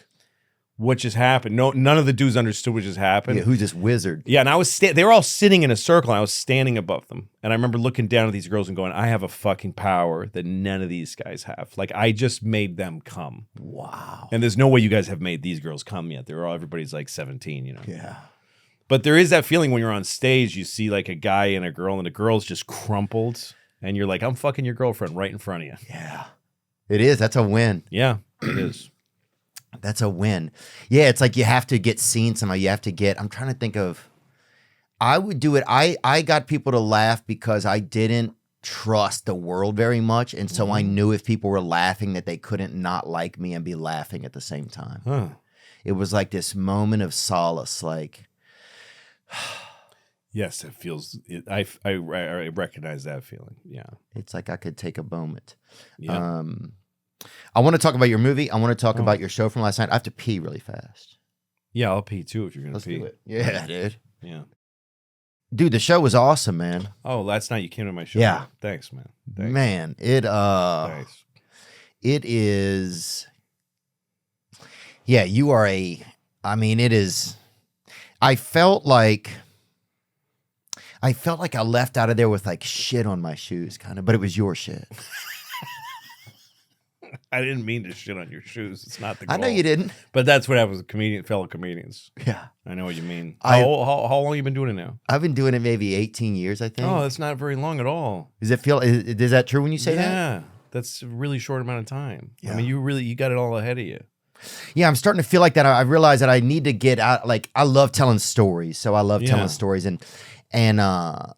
what just happened? No, none of the dudes understood what just happened. Yeah, who's this wizard? Yeah, and I was they were all sitting in a circle, and I was standing above them. And I remember looking down at these girls and going, I have a fucking power that none of these guys have. Like, I just made them come. Wow. And there's no way you guys have made these girls come yet. Everybody's like 17, you know? Yeah. But there is that feeling when you're on stage, you see like a guy and a girl, and the girl's just crumpled, and you're like, I'm fucking your girlfriend right in front of you. Yeah. It is. That's a win. Yeah, it is. That's a win. Yeah, it's like you have to get seen somehow. You have to get, I'm trying to think of, I would do it. I got people to laugh because I didn't trust the world very much. And so I knew if people were laughing that they couldn't not like me and be laughing at the same time. Huh. It was like this moment of solace, like, yes, it feels, I recognize that feeling. Yeah. it's like I could take a moment. Yeah. I want to talk about your movie. I want to talk about your show from last night. I have to pee really fast. Yeah, I'll pee too if you're going to Let's pee. do it. Yeah, dude. Yeah. Dude, the show was awesome, man. Oh, last night you came to my show. Yeah. Thanks, man. Thanks. Man, Thanks. it is. Yeah, you are it is. I felt like I left out of there with like shit on my shoes, kind of, but it was your shit. I didn't mean to shit on your shoes. It's not the goal. I know you didn't. But that's what happens with fellow comedians. Yeah. I know what you mean. How long you been doing it now? I've been doing it maybe 18 years, I think. Oh, that's not very long at all. Is that true when you say that? Yeah. That's a really short amount of time. Yeah. I mean, you got it all ahead of you. Yeah, I'm starting to feel like that. I realize that I need to get out. Like, I love telling stories. So I love telling stories. And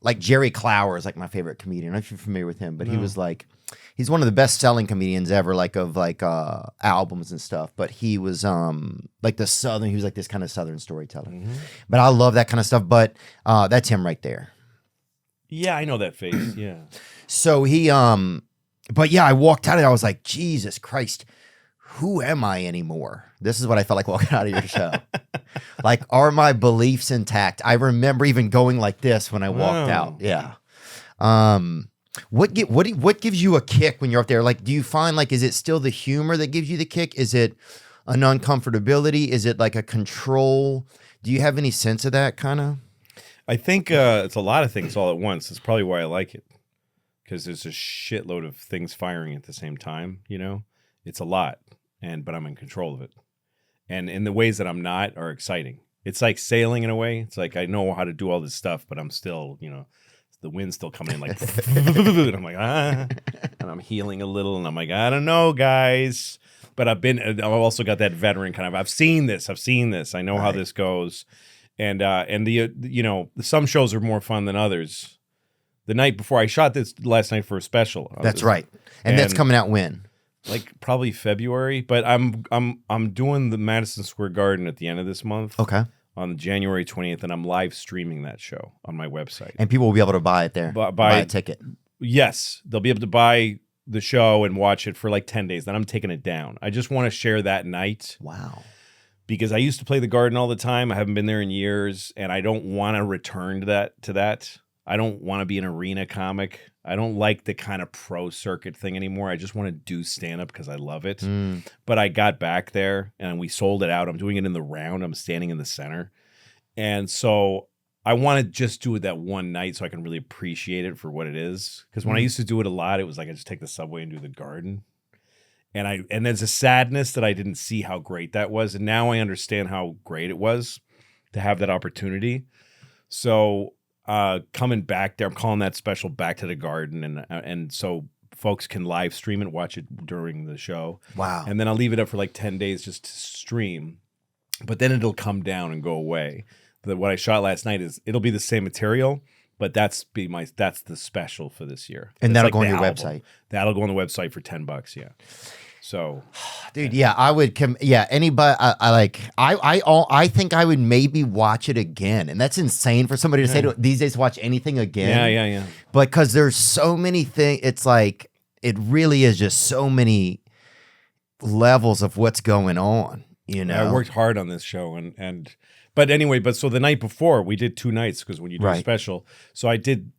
like Jerry Clower is like my favorite comedian. I don't know if you're familiar with him, but he was like, he's one of the best selling comedians ever, like of like albums and stuff. But he was like he was like this kind of Southern storyteller. Mm-hmm. But I love that kind of stuff. But that's him right there. Yeah, I know that face. Yeah. So but yeah, I walked out and I was like, Jesus Christ, who am I anymore? This is what I felt like walking out of your show. Like, are my beliefs intact? I remember even going like this when I walked out. Yeah. What gives you a kick when you're up there? Like, do you find like, is it still the humor that gives you the kick? Is it an uncomfortability? Is it like a control? Do you have any sense of that kind of? I think it's a lot of things all at once. That's probably why I like it. Because there's a shitload of things firing at the same time, you know? It's a lot, but I'm in control of it. And in the ways that I'm not are exciting. It's like sailing in a way. It's like I know how to do all this stuff, but I'm still, you know, the wind's still coming in like, and I'm like, and I'm healing a little, and I'm like, I don't know, guys. But I've also got that veteran kind of, I've seen this. I know how this goes. And some shows are more fun than others. The night before I shot this last night for a special. That's right. And that's coming out when? Like probably February, but I'm doing the Madison Square Garden at the end of this month. Okay. On January 20th, and I'm live streaming that show on my website. And people will be able to buy it there. Buy a ticket. Yes. They'll be able to buy the show and watch it for like 10 days. Then I'm taking it down. I just want to share that night. Wow. Because I used to play the Garden all the time. I haven't been there in years, and I don't want to return to that. I don't want to be an arena comic. I don't like the kind of pro circuit thing anymore. I just want to do stand-up because I love it. But I got back there, and we sold it out. I'm doing it in the round. I'm standing in the center. And so I want to just do it that one night so I can really appreciate it for what it is. Because when I used to do it a lot, it was like I just take the subway and do the Garden. And there's a sadness that I didn't see how great that was. And now I understand how great it was to have that opportunity. So coming back there. I'm calling that special Back to the Garden, and so folks can live stream and watch it during the show. Wow. And then I'll leave it up for like 10 days just to stream, but then it'll come down and go away. What I shot last night it'll be the same material, but that's the special for this year. And it's that'll like go on the your album. website. That'll go on the website for $10. Yeah. So, dude, yeah, I would anybody, I think I would maybe watch it again. And that's insane for somebody to say these days, watch anything again. Yeah. But because there's so many things, it's like, it really is just so many levels of what's going on, you know? I worked hard on this show but so the night before we did 2 nights because when you do a special, so I did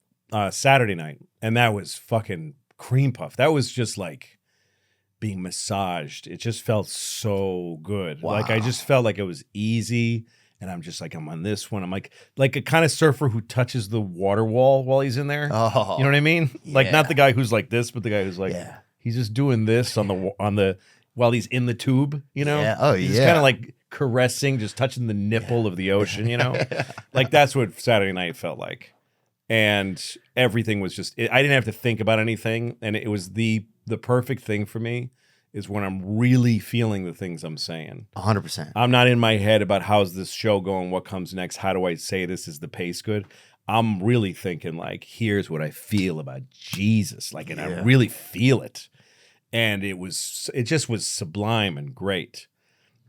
Saturday night and that was fucking cream puff. That was just like being massaged. It just felt so good. Wow. Like I just felt like it was easy, and I'm just like, I'm on this one. I'm like a kind of surfer who touches the water wall while he's in there. Oh, you know what I mean? Like yeah. not the guy who's like this, but the guy who's like he's just doing this on the while he's in the tube. You know? Yeah. Oh, he's yeah. just kind of like caressing, just touching the nipple of the ocean. You know, like that's what Saturday night felt like. And everything was just, I didn't have to think about anything. And it was the perfect thing for me is when I'm really feeling the things I'm saying. 100%. I'm not in my head about how's this show going, what comes next, how do I say this, is the pace good? I'm really thinking like, here's what I feel about Jesus. Like, and I really feel it. And it just was sublime and great.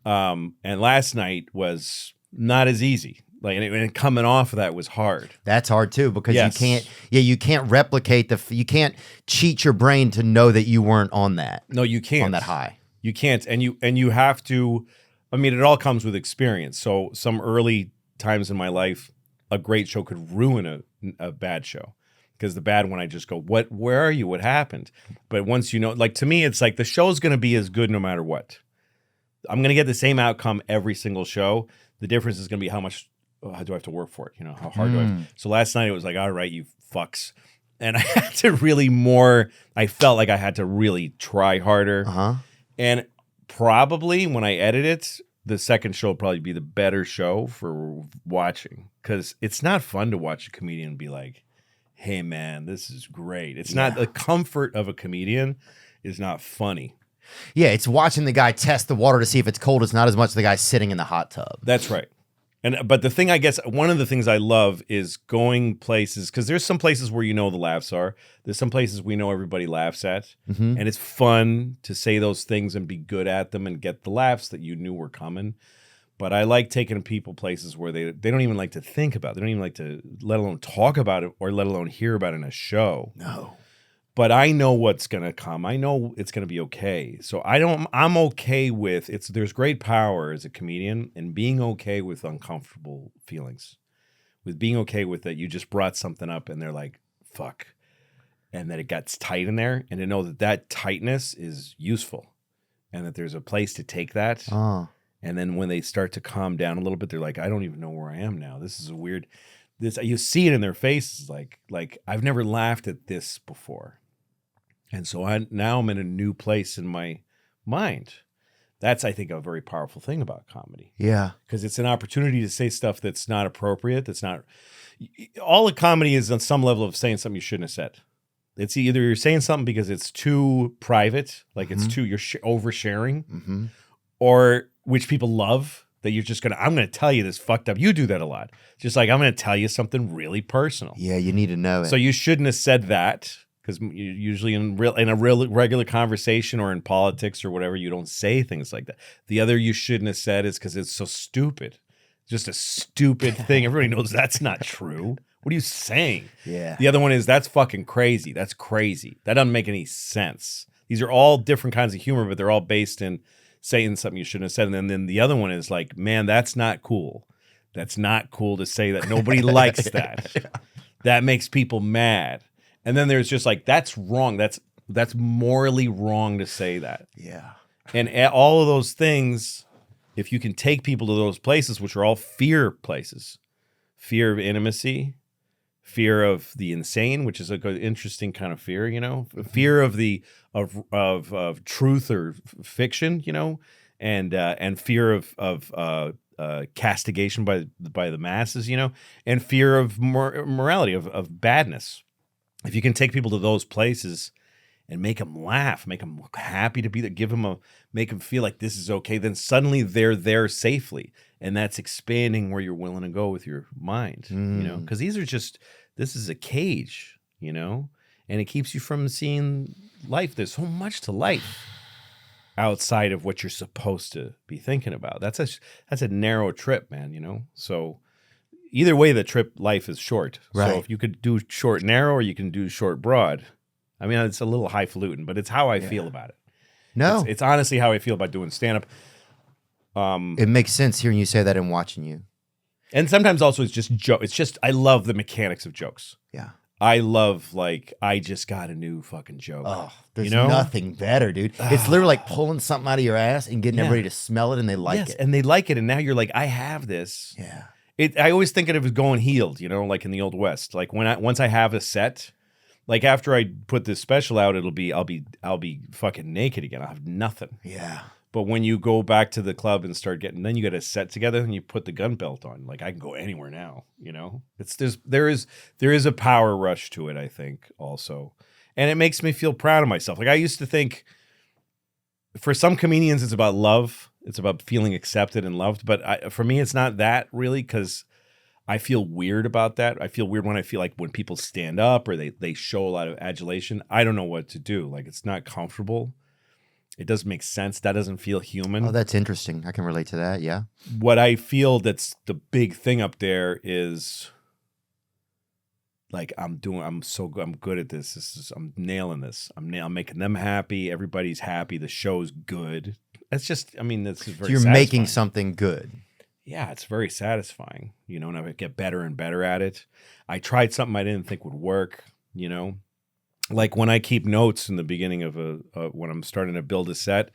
And last night was not as easy. Like, and coming off of that was hard. That's hard too, because you can't replicate you can't cheat your brain to know that you weren't on that. No, you can't. On that high. You can't. And you have to, I mean, it all comes with experience. So some early times in my life, a great show could ruin a bad show. Because the bad one, I just go, where are you? What happened? But once you know, like to me, it's like the show's going to be as good no matter what. I'm going to get the same outcome every single show. The difference is going to be how much how do I have to work for it? You know, how hard do I have to? So last night it was like, all right, you fucks. And I had to I felt like I had to really try harder. Uh-huh. And probably when I edit it, the second show will probably be the better show for watching. Because it's not fun to watch a comedian and be like, hey man, this is great. It's not the comfort of a comedian is not funny. Yeah, it's watching the guy test the water to see if it's cold. It's not as much the guy sitting in the hot tub. That's right. But the thing, I guess, one of the things I love is going places, because there's some places where you know the laughs are. There's some places we know everybody laughs at. Mm-hmm. And it's fun to say those things and be good at them and get the laughs that you knew were coming. But I like taking people places where they don't even like to think about it. They don't even like to, let alone talk about it or let alone hear about it in a show. No. But I know what's going to come. I know it's going to be okay. So I'm okay with there's great power as a comedian in being okay with uncomfortable feelings, with being okay with that. You just brought something up and they're like, fuck. And that it got tight in there, and to know that tightness is useful and that there's a place to take that. Oh. And then when they start to calm down a little bit, they're like, I don't even know where I am now. This is a weird, you see it in their faces. Like I've never laughed at this before. And so now I'm in a new place in my mind. That's, I think, a very powerful thing about comedy. Yeah. Because it's an opportunity to say stuff that's not appropriate. That's not, all of comedy is on some level of saying something you shouldn't have said. It's either you're saying something because it's too private, like it's too, you're oversharing, or which people love, that you're just I'm going to tell you this fucked up. You do that a lot. Just like, I'm going to tell you something really personal. Yeah, you need to know it. So you shouldn't have said that. Because usually in a real regular conversation or in politics or whatever, you don't say things like that. The other you shouldn't have said is because it's so stupid. Just a stupid thing. Everybody knows that's not true. What are you saying? Yeah. The other one is, that's fucking crazy. That's crazy. That doesn't make any sense. These are all different kinds of humor, but they're all based in saying something you shouldn't have said. And then the other one is like, man, that's not cool. That's not cool to say that. Nobody likes that. That makes people mad. And then there's just like, that's wrong. That's morally wrong to say that. Yeah. And all of those things, if you can take people to those places, which are all fear places, fear of intimacy, fear of the insane, which is like an interesting kind of fear, you know, fear of of truth or fiction, you know, and fear of castigation by the masses, you know, and fear of morality, of badness. If you can take people to those places and make them laugh, make them happy to be there, make them feel like this is okay, then suddenly they're there safely. And that's expanding where you're willing to go with your mind, you know, because this is a cage, you know, and it keeps you from seeing life. There's so much to life outside of what you're supposed to be thinking about. That's a narrow trip, man, you know? So either way, the trip life is short. Right. So if you could do short narrow, or you can do short broad. I mean, it's a little highfalutin, but it's how I feel about it. No. It's honestly how I feel about doing stand-up. It makes sense hearing you say that and watching you. And sometimes also it's just joke. It's just, I love the mechanics of jokes. Yeah. I love, like, I just got a new fucking joke. Oh, there's you know? nothing better, dude. It's literally like pulling something out of your ass and getting everybody to smell it and they like it. And they like it. And now you're like, I have this. Yeah. I always think of it as going healed, you know, like in the Old West. Like once I have a set, like after I put this special out, I'll be fucking naked again. I'll have nothing. Yeah. But when you go back to the club and start then you get a set together and you put the gun belt on. Like I can go anywhere now, you know? There is a power rush to it, I think, also. And it makes me feel proud of myself. Like I used to think for some comedians it's about love. It's about feeling accepted and loved. But for me, it's not that really, because I feel weird about that. I feel weird when I feel like when people stand up or they show a lot of adulation, I don't know what to do. Like it's not comfortable. It doesn't make sense. That doesn't feel human. Oh, that's interesting. I can relate to that. Yeah. What I feel that's the big thing up there is like I'm good at this. I'm nailing this. I'm making them happy. Everybody's happy. The show's good. It's just, I mean, this is very You're satisfying. making something good. Yeah, it's very satisfying, you know, and I get better and better at it. I tried something I didn't think would work, you know. Like when I keep notes in the beginning of when I'm starting to build a set,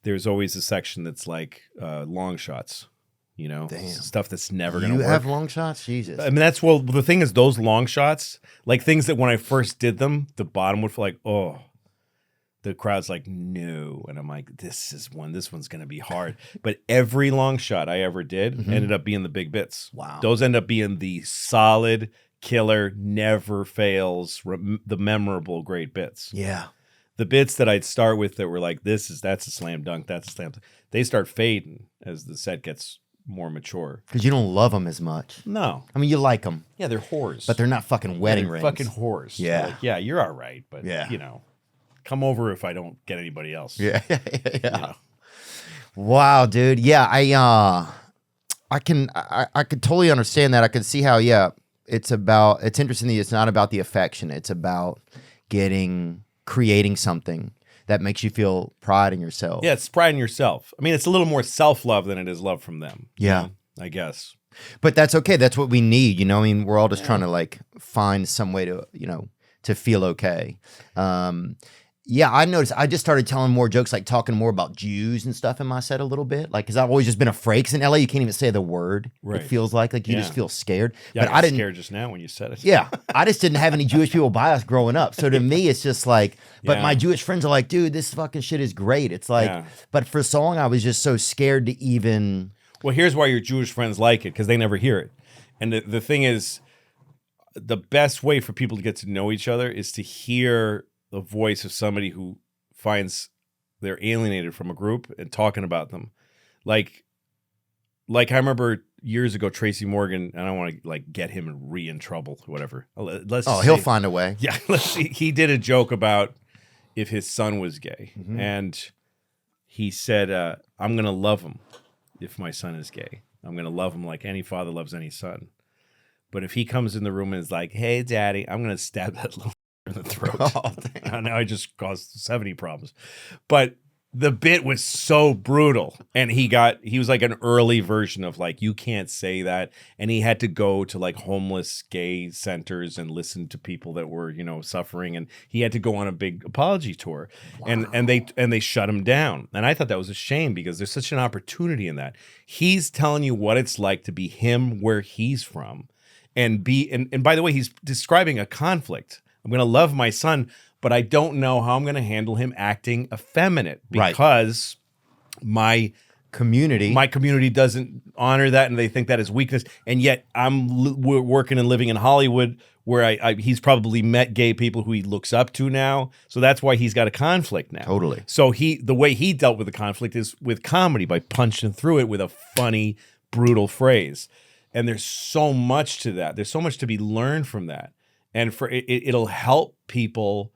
there's always a section that's like long shots, you know, stuff that's never going to work. You have long shots? Jesus. I mean, the thing is those long shots, like things that when I first did them, the bottom would feel like, oh, the crowd's like, no. And I'm like, this one's going to be hard. But every long shot I ever did ended up being the big bits. Wow. Those end up being the solid, killer, never fails, the memorable, great bits. Yeah. The bits that I'd start with that were like, that's a slam dunk, that's a slam dunk. They start fading as the set gets more mature. Because you don't love them as much. No. I mean, you like them. Yeah, they're whores. But they're not fucking wedding rings. Fucking whores. Yeah. Like, yeah, you're all right, but, you know, come over if I don't get anybody else. Yeah. You know? Wow, dude. Yeah, I can totally understand that. I can see how, it's interesting that it's not about the affection. It's about creating something that makes you feel pride in yourself. Yeah, it's pride in yourself. I mean, it's a little more self-love than it is love from them. Yeah. You know, I guess. But that's okay. That's what we need. You know, I mean, we're all just trying to like find some way to, you know, to feel okay. Yeah, I noticed. I just started telling more jokes, like talking more about Jews and stuff in my set a little bit. Like, because I've always just been afraid. Because in LA, you can't even say the word. Right. It feels like you just feel scared. Yeah, but I didn't. Scared just now when you said it. Yeah, I just didn't have any Jewish people by us growing up. So to me, it's just like. But Yeah. my Jewish friends are like, dude, this fucking shit is great. It's like, but for so long, I was just so scared to even. Well, here's why your Jewish friends like it, because they never hear it. And the thing is, the best way for people to get to know each other is to hear the voice of somebody who finds they're alienated from a group and talking about them. Like I remember years ago, Tracy Morgan, and I don't want to like get him in trouble or whatever. He'll find a way. Yeah. He did a joke about if his son was gay. And he said, I'm going to love him if my son is gay. I'm going to love him like any father loves any son. But if he comes in the room and is like, hey, daddy, I'm going to stab that little in the throat. Now I just caused 70 problems. But the bit was so brutal. And he was like an early version of like, you can't say that. And he had to go to like homeless gay centers and listen to people that were, you know, suffering. And he had to go on a big apology tour. Wow. And they shut him down. And I thought that was a shame because there's such an opportunity in that. He's telling you what it's like to be him where he's from. And by the way, he's describing a conflict. I'm going to love my son, but I don't know how I'm going to handle him acting effeminate because my community. My community doesn't honor that, and they think that is weakness. And yet, we're working and living in Hollywood, where he's probably met gay people who he looks up to now. So that's why he's got a conflict now. Totally. So the way he dealt with the conflict is with comedy, by punching through it with a funny, brutal phrase. And there's so much to that. There's so much to be learned from that, and it'll help people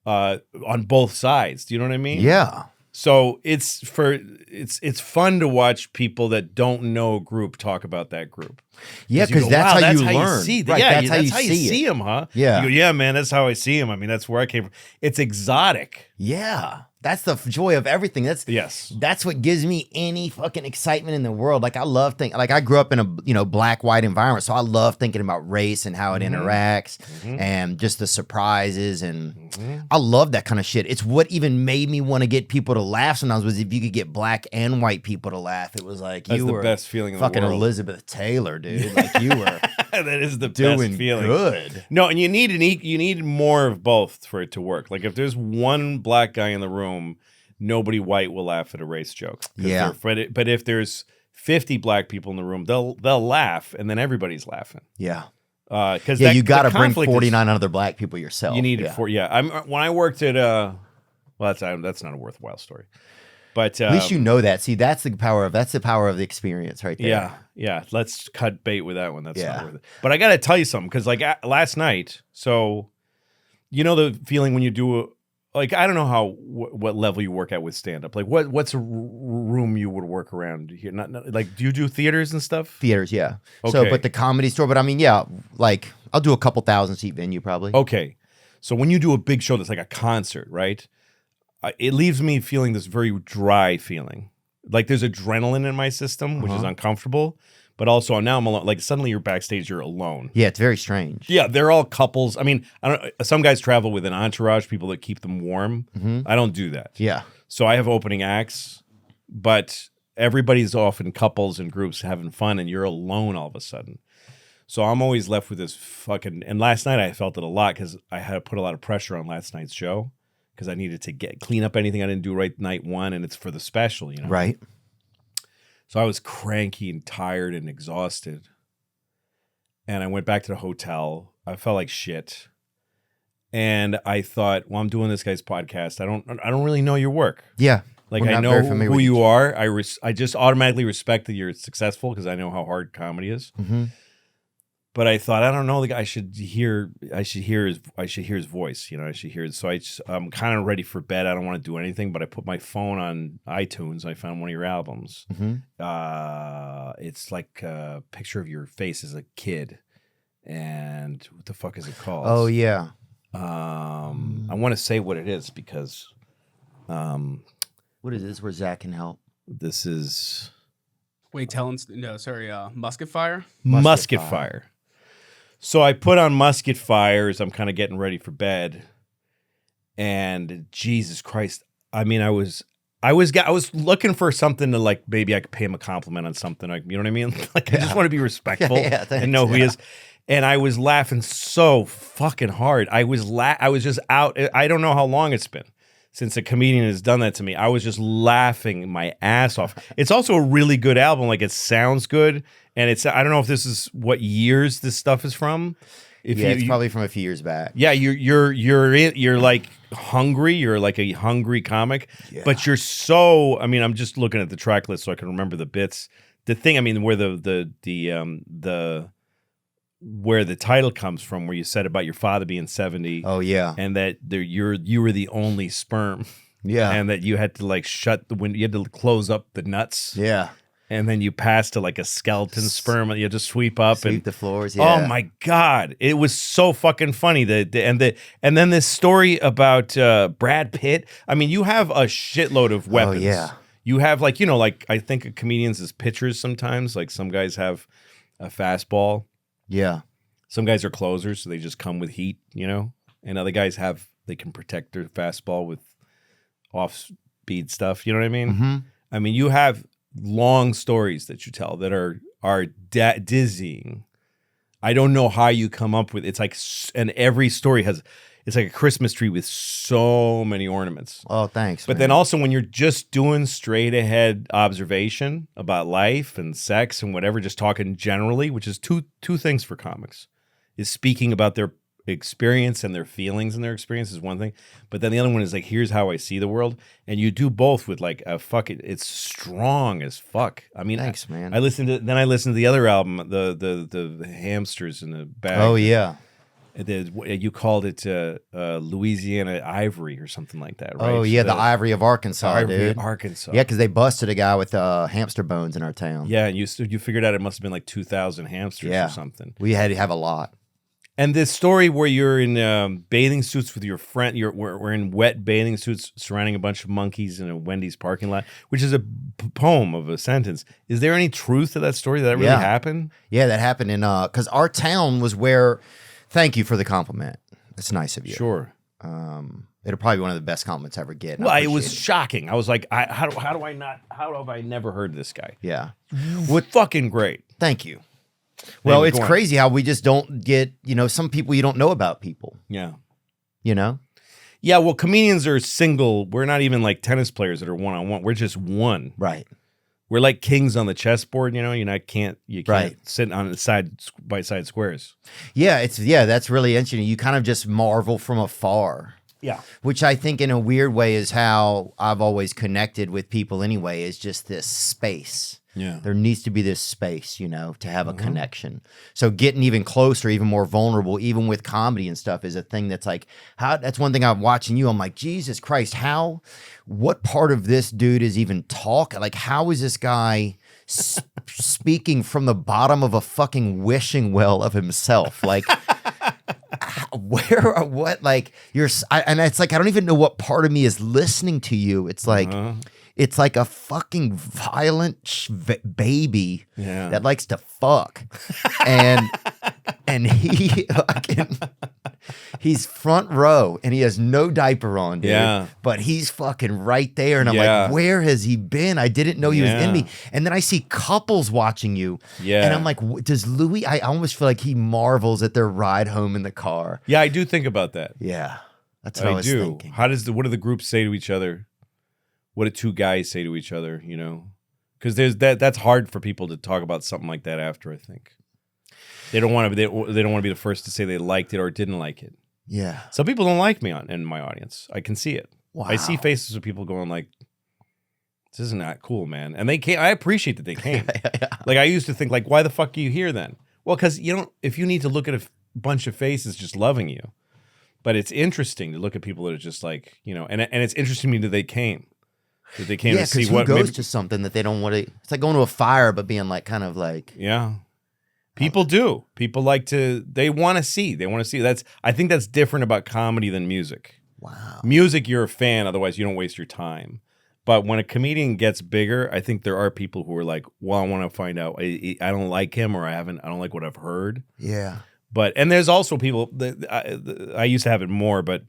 on both sides. Do you know what I mean? Yeah. So it's fun to watch people that don't know a group talk about that group. Yeah, because that's how you learn. See, right, yeah, that's how you see him, huh? Yeah. You go, yeah, man, that's how I see him. I mean, that's where I came from. It's exotic. Yeah. That's the joy of everything. That's what gives me any fucking excitement in the world. Like I love thinking, like I grew up in a black white environment, so I love thinking about race and how it interacts and just the surprises, and I love that kind of shit. It's what even made me want to get people to laugh sometimes, was if you could get black and white people to laugh. It was like that's you the were best feeling in the fucking world. Elizabeth Taylor, dude. Like you were that is the doing best feeling. Good. No, and you need more of both for it to work. Like if there's one black guy in the room, nobody white will laugh at a race joke. Yeah. But if there's 50 black people in the room, they'll laugh, and then everybody's laughing. Yeah. Because you got to bring 49 other black people yourself. You need it for when I worked at well, that's not a worthwhile story, but at least you know that. See, that's the power of the experience right there. Yeah. Let's cut bait with that one. That's not worth it. But I got to tell you something, because like last night, so you know the feeling when you do like, I don't know what level you work at with stand-up. Like, what's a room you would work around here? Not like, do you do theaters and stuff? Theaters, yeah. Okay. So, but the Comedy Store, but I mean, yeah, like, I'll do a couple 1,000-seat venue probably. Okay. So when you do a big show that's like a concert, right? It leaves me feeling this very dry feeling. Like there's adrenaline in my system, which is uncomfortable. But also now I'm alone. Like suddenly you're backstage, you're alone. Yeah, it's very strange. Yeah, they're all couples. I mean, some guys travel with an entourage, people that keep them warm. I don't do that. Yeah. So I have opening acts, but everybody's off in couples and groups having fun, and you're alone all of a sudden. So I'm always left with this fucking. And last night I felt it a lot, because I had to put a lot of pressure on last night's show, because I needed to clean up anything I didn't do right night one, and it's for the special, you know. Right. So I was cranky and tired and exhausted. And I went back to the hotel. I felt like shit. And I thought, well, I'm doing this guy's podcast. I don't really know your work. Yeah. Like We're I not know very familiar who with you each are. I just automatically respect that you're successful, because I know how hard comedy is. But I thought, I don't know, the guy I should hear his voice, you know, so I'm kind of ready for bed. I don't want to do anything, but I put my phone on iTunes. I found one of your albums. It's like a picture of your face as a kid. And what the fuck is it called? Oh yeah. I want to say what it is, because what is this where Zach can help? This is Wait, Musket Fire? Musket Fire. So I put on Musket Fire as I'm kind of getting ready for bed, and Jesus Christ, I mean, I was looking for something to, like, maybe I could pay him a compliment on something, like, you know what I mean? Like, I just want to be respectful and know who he is. And I was laughing so fucking hard. I was just out. I don't know how long it's been since a comedian has done that to me. I was just laughing my ass off. It's also a really good album. Like, it sounds good. And I don't know if this is what years this stuff is from. It's probably from a few years back. Yeah, you're like hungry. You're like a hungry comic, but you're so. I mean, I'm just looking at the track list so I can remember the bits. The thing, I mean, where where the title comes from, where you said about your father being 70. Oh yeah, and that you were the only sperm. Yeah, and that you had to, like, shut the window. You had to close up the nuts. Yeah. And then you passed to, like, a skeleton sperm, and you had to sweep the floors. Yeah. Oh my God, it was so fucking funny. And then this story about Brad Pitt. I mean, you have a shitload of weapons. Oh yeah. You have, like, you know, like, I think of comedians as pitchers sometimes. Like, some guys have a fastball. Yeah. Some guys are closers, so they just come with heat, you know. And other guys they can protect their fastball with off-speed stuff. You know what I mean? I mean, you have long stories that you tell that are dizzying. I don't know how you come up with. It's like, and every story has. It's like a Christmas tree with so many ornaments. Oh, thanks. But man. then also when you're just doing straight ahead observation about life and sex and whatever, just talking generally, which is two things for comics, is speaking about their experience and their feelings and their experience is one thing. But then the other one is like, here's how I see the world. And you do both with like a it's strong as fuck. I mean, thanks, man. I listened to the other album, the hamsters in the bag. Oh, yeah. You called it Louisiana Ivory or something like that, right? Oh, yeah, the Ivory of Arkansas, dude. Arkansas. Yeah, because they busted a guy with hamster bones in our town. Yeah, and you figured out it must have been like 2,000 hamsters or something. We had to have a lot. And this story where you're in bathing suits with your friend, we're in wet bathing suits surrounding a bunch of monkeys in a Wendy's parking lot, which is a poem of a sentence. Is there any truth to that story? Did that really happen? Yeah, that happened in because our town was where. Thank you for the compliment. That's nice of you. Sure. It'll probably be one of the best compliments I ever get. Well, it was shocking. I was like, how have I never heard this guy? Yeah. What fucking great. Thank you. Well, Anyway, it's go on. crazy how we just don't get, some people you don't know about people, Yeah. Yeah, well, comedians are single. We're not even like tennis players that are one-on-one. We're just one. Right. We're like kings on the chessboard, you can't Right. sit on the side by side squares. Yeah, that's really interesting. You kind of just marvel from afar. Yeah. Which I think in a weird way is how I've always connected with people anyway, is just this space. Yeah. There needs to be this space, to have a connection. So getting even closer, even more vulnerable, even with comedy and stuff is a thing that's like, that's one thing I'm watching you. I'm like, Jesus Christ, what part of this dude is even talking? Like, how is this guy speaking from the bottom of a fucking wishing well of himself? Like, where or what? Like, and it's like, I don't even know what part of me is listening to you. It's like, it's like a fucking violent baby that likes to fuck. And he's front row and he has no diaper on, dude. Yeah. But he's fucking right there. And I'm like, where has he been? I didn't know he was in me. And then I see couples watching you. Yeah. And I'm like, does Louie, I almost feel like he marvels at their ride home in the car. Yeah, I do think about that. Yeah. That's what I was thinking. What do the groups say to each other? What do two guys say to each other, Because that's hard for people to talk about something like that after, I think. They don't want to be the first to say they liked it or didn't like it. Yeah. Some people don't like me in my audience. I can see it. Wow. I see faces of people going like, this isn't that cool, man. And they came. I appreciate that they came. Like I used to think like, why the fuck are you here then? Well, because if you need to look at a bunch of faces just loving you. But it's interesting to look at people that are just like, and it's interesting to me that they came. That they came to see who goes to something that they don't want to. It's like going to a fire, but being like kind of like. Yeah. People do. People like to. They want to see. I think that's different about comedy than music. Wow. Music, you're a fan. Otherwise, you don't waste your time. But when a comedian gets bigger, I think there are people who are like, well, I want to find out. I don't like him, or I don't like what I've heard. Yeah. And there's also people that I used to have it more, but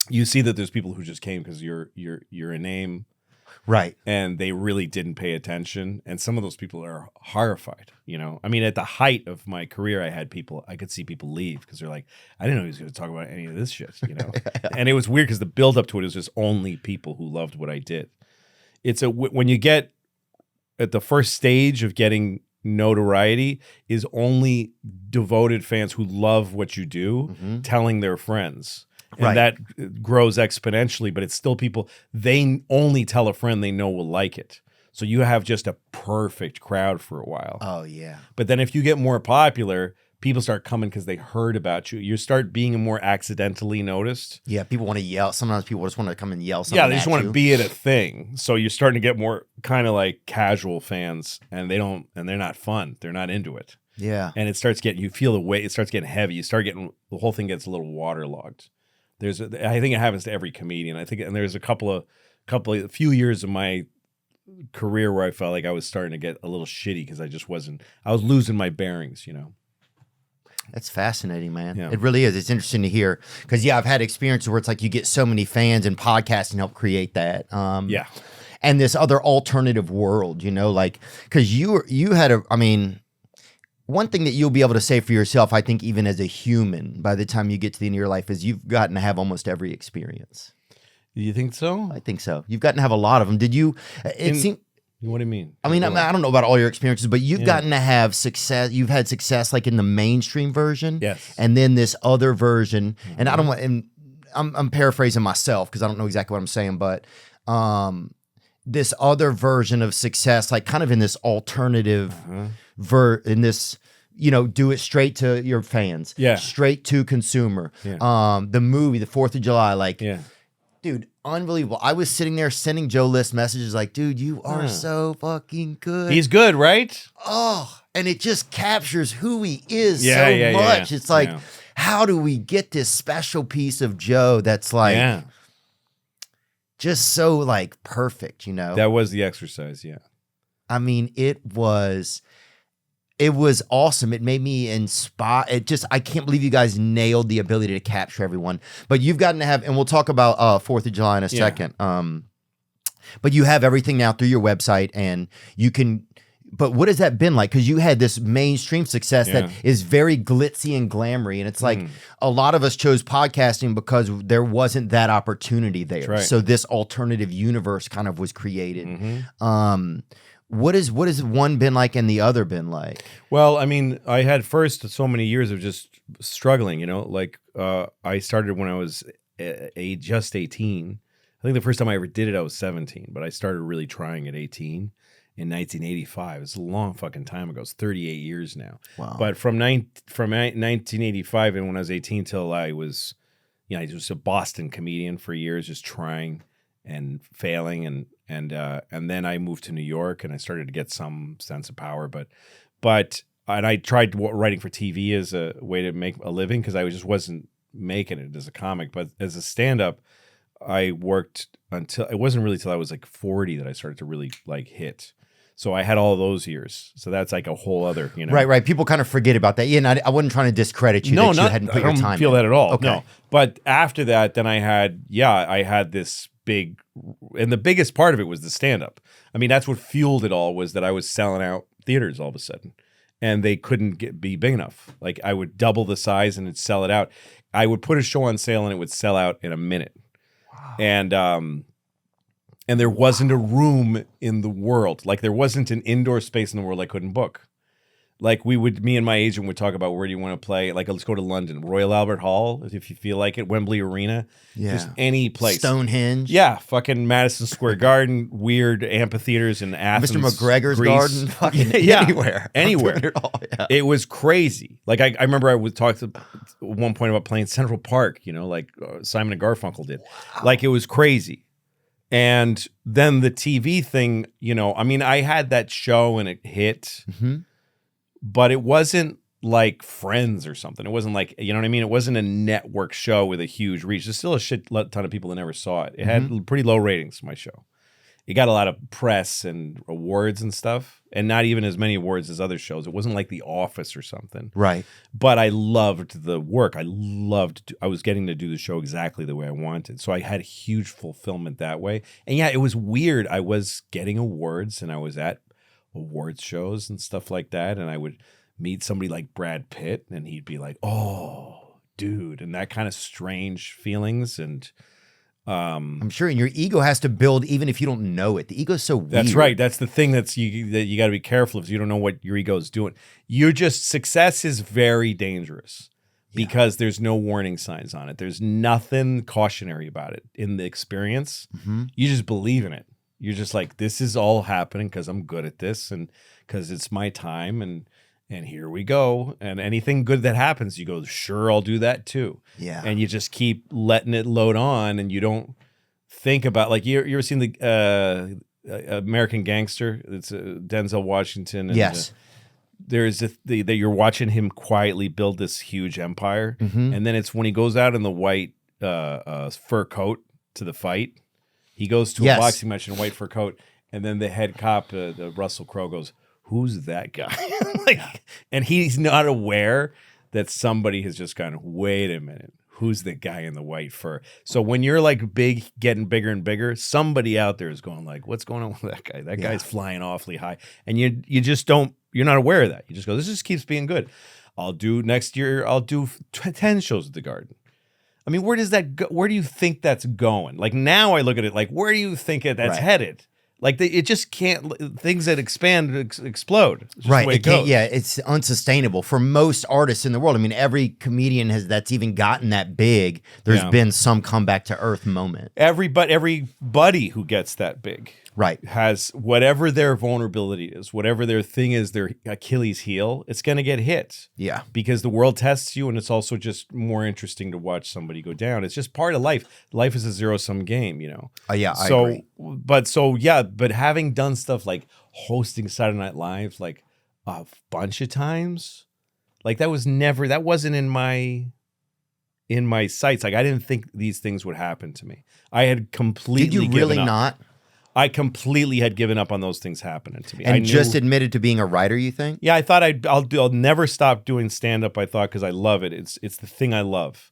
you see that there's people who just came because you're a name. Right. And they really didn't pay attention. And some of those people are horrified, I mean, at the height of my career, I could see people leave because they're like, I didn't know he was going to talk about any of this shit, And it was weird because the build up to it was just only people who loved what I did. When you get at the first stage of getting notoriety is only devoted fans who love what you do telling their friends. And that grows exponentially, but it's still people, they only tell a friend they know will like it. So you have just a perfect crowd for a while. Oh, yeah. But then if you get more popular, people start coming because they heard about you. You start being more accidentally noticed. Yeah, people want to yell. Sometimes people just want to come and yell something. Yeah, they just want you. to be at a thing. So you're starting to get more kind of like casual fans, and they're not fun. They're not into it. Yeah. And it starts getting, you feel the weight, it starts getting heavy. The whole thing gets a little waterlogged. I think it happens to every comedian. I think, and there's a few years of my career where I felt like I was starting to get a little shitty because I was losing my bearings, That's fascinating, man. Yeah. It really is. It's interesting to hear because I've had experiences where it's like you get so many fans and podcasting help create that. Yeah. And this other alternative world, like because you had one thing that you'll be able to say for yourself, I think, even as a human, by the time you get to the end of your life, is you've gotten to have almost every experience. You think so? I think so. You've gotten to have a lot of them. Did you? It seemed. What do you mean? I mean, I don't know about all your experiences, but you've gotten to have success. You've had success like in the mainstream version, Yes. and then this other version. And I don't want. And I'm paraphrasing myself because I don't know exactly what I'm saying, but this other version of success, like kind of in this alternative in this. Do it straight to your fans. Yeah. Straight to consumer. Yeah. The movie, the 4th of July, like. Yeah. Dude, unbelievable. I was sitting there sending Joe List messages like, dude, you are so fucking good. He's good, right? Oh, and it just captures who he is Yeah, so yeah, much. yeah. It's like, Yeah. how do we get this special piece of Joe that's like just so like perfect, That was the exercise, yeah. I mean, it was awesome. It made me inspire. I can't believe you guys nailed the ability to capture everyone. But you've gotten to have, and we'll talk about 4th of July in a second. But you have everything now through your website, and you can. But what has that been like? Because you had this mainstream success that is very glitzy and glamoury, and it's like a lot of us chose podcasting because there wasn't that opportunity there. Right. So this alternative universe kind of was created. What has one been like and the other been like? Well, I mean, I had first so many years of just struggling, like I started when I was just 18. I think the first time I ever did it, I was 17, but I started really trying at 18 in 1985. It's a long fucking time ago. It's 38 years now. Wow. But from 1985 and when I was 18 till I was, I was a Boston comedian for years, just trying and failing and then I moved to New York and I started to get some sense of power, but I tried writing for TV as a way to make a living because I just wasn't making it as a comic, but as a stand-up, I worked until it wasn't really till I was like 40 that I started to really like hit. So I had all those years. So that's like a whole other, Right. People kind of forget about that. Yeah, and I wasn't trying to discredit you that you hadn't put your time in. I don't feel that at all. Okay. No. But after that, then I had this big, and the biggest part of it was the stand-up. I mean, that's what fueled it all, was that I was selling out theaters all of a sudden, and they couldn't be big enough. Like I would double the size and it'd sell it out. I would put a show on sale and it would sell out in a minute. Wow. And there wasn't a room in the world, like there wasn't an indoor space in the world I couldn't book. Like me and my agent would talk about, where do you want to play? Like, let's go to London, Royal Albert Hall, if you feel like it, Wembley Arena, just any place. Stonehenge. Yeah, fucking Madison Square Garden, weird amphitheaters in Athens, Mr. McGregor's Greece. Garden, fucking anywhere. Anywhere. It was crazy. Like, I remember I would talk at one point about playing Central Park, like Simon and Garfunkel did. Wow. Like, it was crazy. And then the TV thing, I mean, I had that show and it hit. Mm-hmm. But it wasn't like Friends or something. It wasn't like, you know what I mean? It wasn't a network show with a huge reach. There's still a shit ton of people that never saw it. It had pretty low ratings, my show. It got a lot of press and awards and stuff, and not even as many awards as other shows. It wasn't like The Office or something. Right. But I loved the work. I was getting to do the show exactly the way I wanted. So I had huge fulfillment that way. And yeah, it was weird. I was getting awards and I was at awards shows and stuff like that, and I would meet somebody like Brad Pitt and he'd be like, oh dude, and that kind of strange feelings. And I'm sure, and your ego has to build even if you don't know it. The ego's so weird. That's right. That's the thing that you got to be careful of, is you don't know what your ego is doing. Success is very dangerous because there's no warning signs on it. There's nothing cautionary about it in the experience. You just believe in it. You're just like, this is all happening because I'm good at this and because it's my time, and here we go. And anything good that happens, you go, sure, I'll do that too. Yeah. And you just keep letting it load on, and you don't think about, like, you ever seen the American Gangster? It's Denzel Washington. And, yes. There's that you're watching him quietly build this huge empire, and then it's when he goes out in the white fur coat to the fight. He goes to a boxing match in a white fur coat, and then the head cop, the Russell Crowe, goes, "Who's that guy?" And he's not aware that somebody has just gone, "Wait a minute, who's the guy in the white fur? So when you're like big, getting bigger and bigger, somebody out there is going like, what's going on with that guy? That guy's flying awfully high. And you just don't, you're not aware of that. You just go, this just keeps being good. Next year, I'll do 10 shows at the Garden. I mean, where does that go? Where do you think that's going? Like now I look at it like, where do you think that's headed? Like it just can't. Things that expand explode. It's just the way it goes. Yeah, it's unsustainable for most artists in the world. I mean, every comedian that's even gotten that big. There's been some comeback to earth moment. Everybody who gets that big, has whatever their vulnerability is, whatever their thing is, their Achilles heel. It's going to get hit. Yeah, because the world tests you, and it's also just more interesting to watch somebody go down. It's just part of life. Life is a zero-sum game, you know. I agree. But having done stuff like hosting Saturday Night Live like a bunch of times, like that wasn't in my sights. Like I didn't think these things would happen to me. I had completely Did you really given up. not? I completely had given up on those things happening to me. And just admitted to being a writer, you think? Yeah, I thought I'll never stop doing stand up. I thought because I love it. It's the thing I love.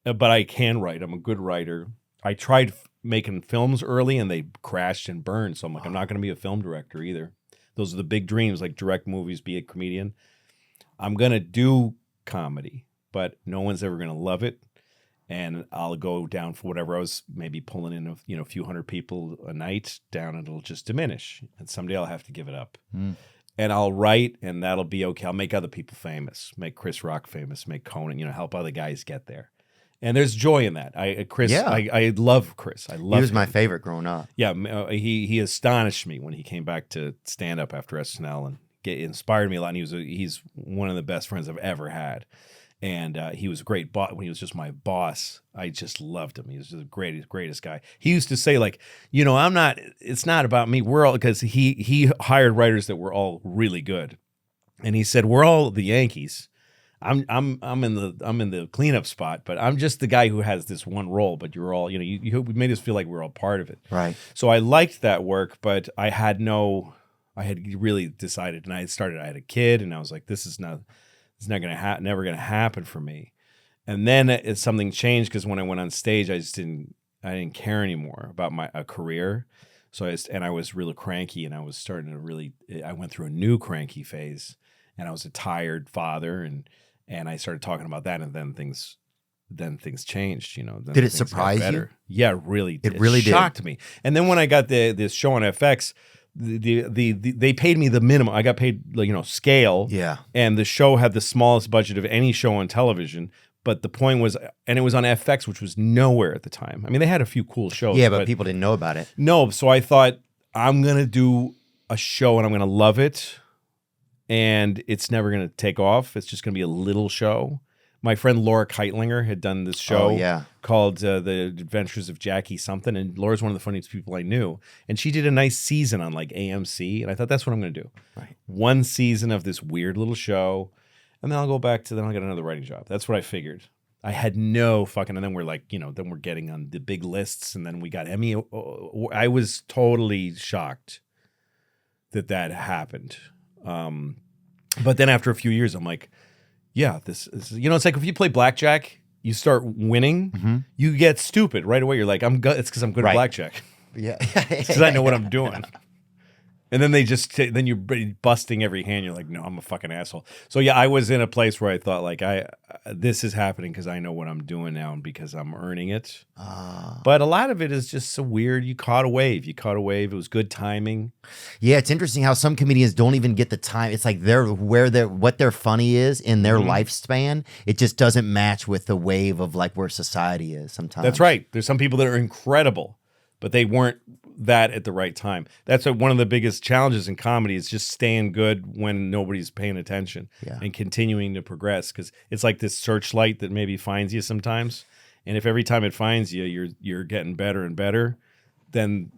But I can write. I'm a good writer. I tried making films early and they crashed and burned. So I'm like, I'm not going to be a film director either. Those are the big dreams, like direct movies, be a comedian. I'm going to do comedy, but no one's ever going to love it. And I'll go down for whatever. I was maybe pulling in a few hundred people a night down, and it'll just diminish. And someday I'll have to give it up. And I'll write, and that'll be okay. I'll make other people famous, make Chris Rock famous, make Conan, help other guys get there. And there's joy in that. I love Chris. He was my favorite growing up. Yeah, he astonished me when he came back to stand up after SNL and inspired me a lot. And he's one of the best friends I've ever had. And he was a great boss. When he was just my boss, I just loved him. He was just the greatest guy. He used to say, like, it's not about me. We're all, because he hired writers that were all really good. And he said, we're all the Yankees. I'm in the cleanup spot, but I'm just the guy who has this one role. But you're all, you made us feel like we're all part of it. Right. So I liked that work, but I had really decided, and I had a kid, and I was like, this is not. It's not never gonna happen for me. And then something changed because when I went on stage, I didn't care anymore about my career. So I was really cranky, and I was starting to I went through a new cranky phase, and I was a tired father, and I started talking about that, and then things changed. Did it surprise you? Yeah, it really did. It really shocked me. And then when I got this show on FX. They paid me the minimum. I got paid, scale. Yeah. And the show had the smallest budget of any show on television. But the point was, and it was on FX, which was nowhere at the time. I mean, they had a few cool shows. Yeah, but people didn't know about it. No. So I thought, I'm going to do a show and I'm going to love it. And it's never going to take off. It's just going to be a little show. My friend Laura Keitlinger had done this show called The Adventures of Jackie something, and Laura's one of the funniest people I knew. And she did a nice season on like AMC, and I thought that's what I'm going to do. Right. One season of this weird little show, and then I'll go back to, then I'll get another writing job. That's what I figured. I had no fucking, and then we're like, then we're getting on the big lists, and then we got Emmy. I was totally shocked that happened. But then after a few years, I'm like, yeah, this is, it's like if you play blackjack, you start winning, you get stupid right away. You're like, it's because I'm good at blackjack. Yeah. It's because I know what I'm doing. And then then you're busting every hand. You're like, no, I'm a fucking asshole. So yeah, I was in a place where I thought like, this is happening because I know what I'm doing now and because I'm earning it. But a lot of it is just so weird. You caught a wave. It was good timing. Yeah, it's interesting how some comedians don't even get the time. It's like what their funny is in their lifespan. It just doesn't match with the wave of like where society is sometimes. That's right. There's some people that are incredible, but they weren't that at the right time. That's one of the biggest challenges in comedy is just staying good when nobody's paying attention and continuing to progress, because it's like this searchlight that maybe finds you sometimes, and if every time it finds you you're getting better and better, then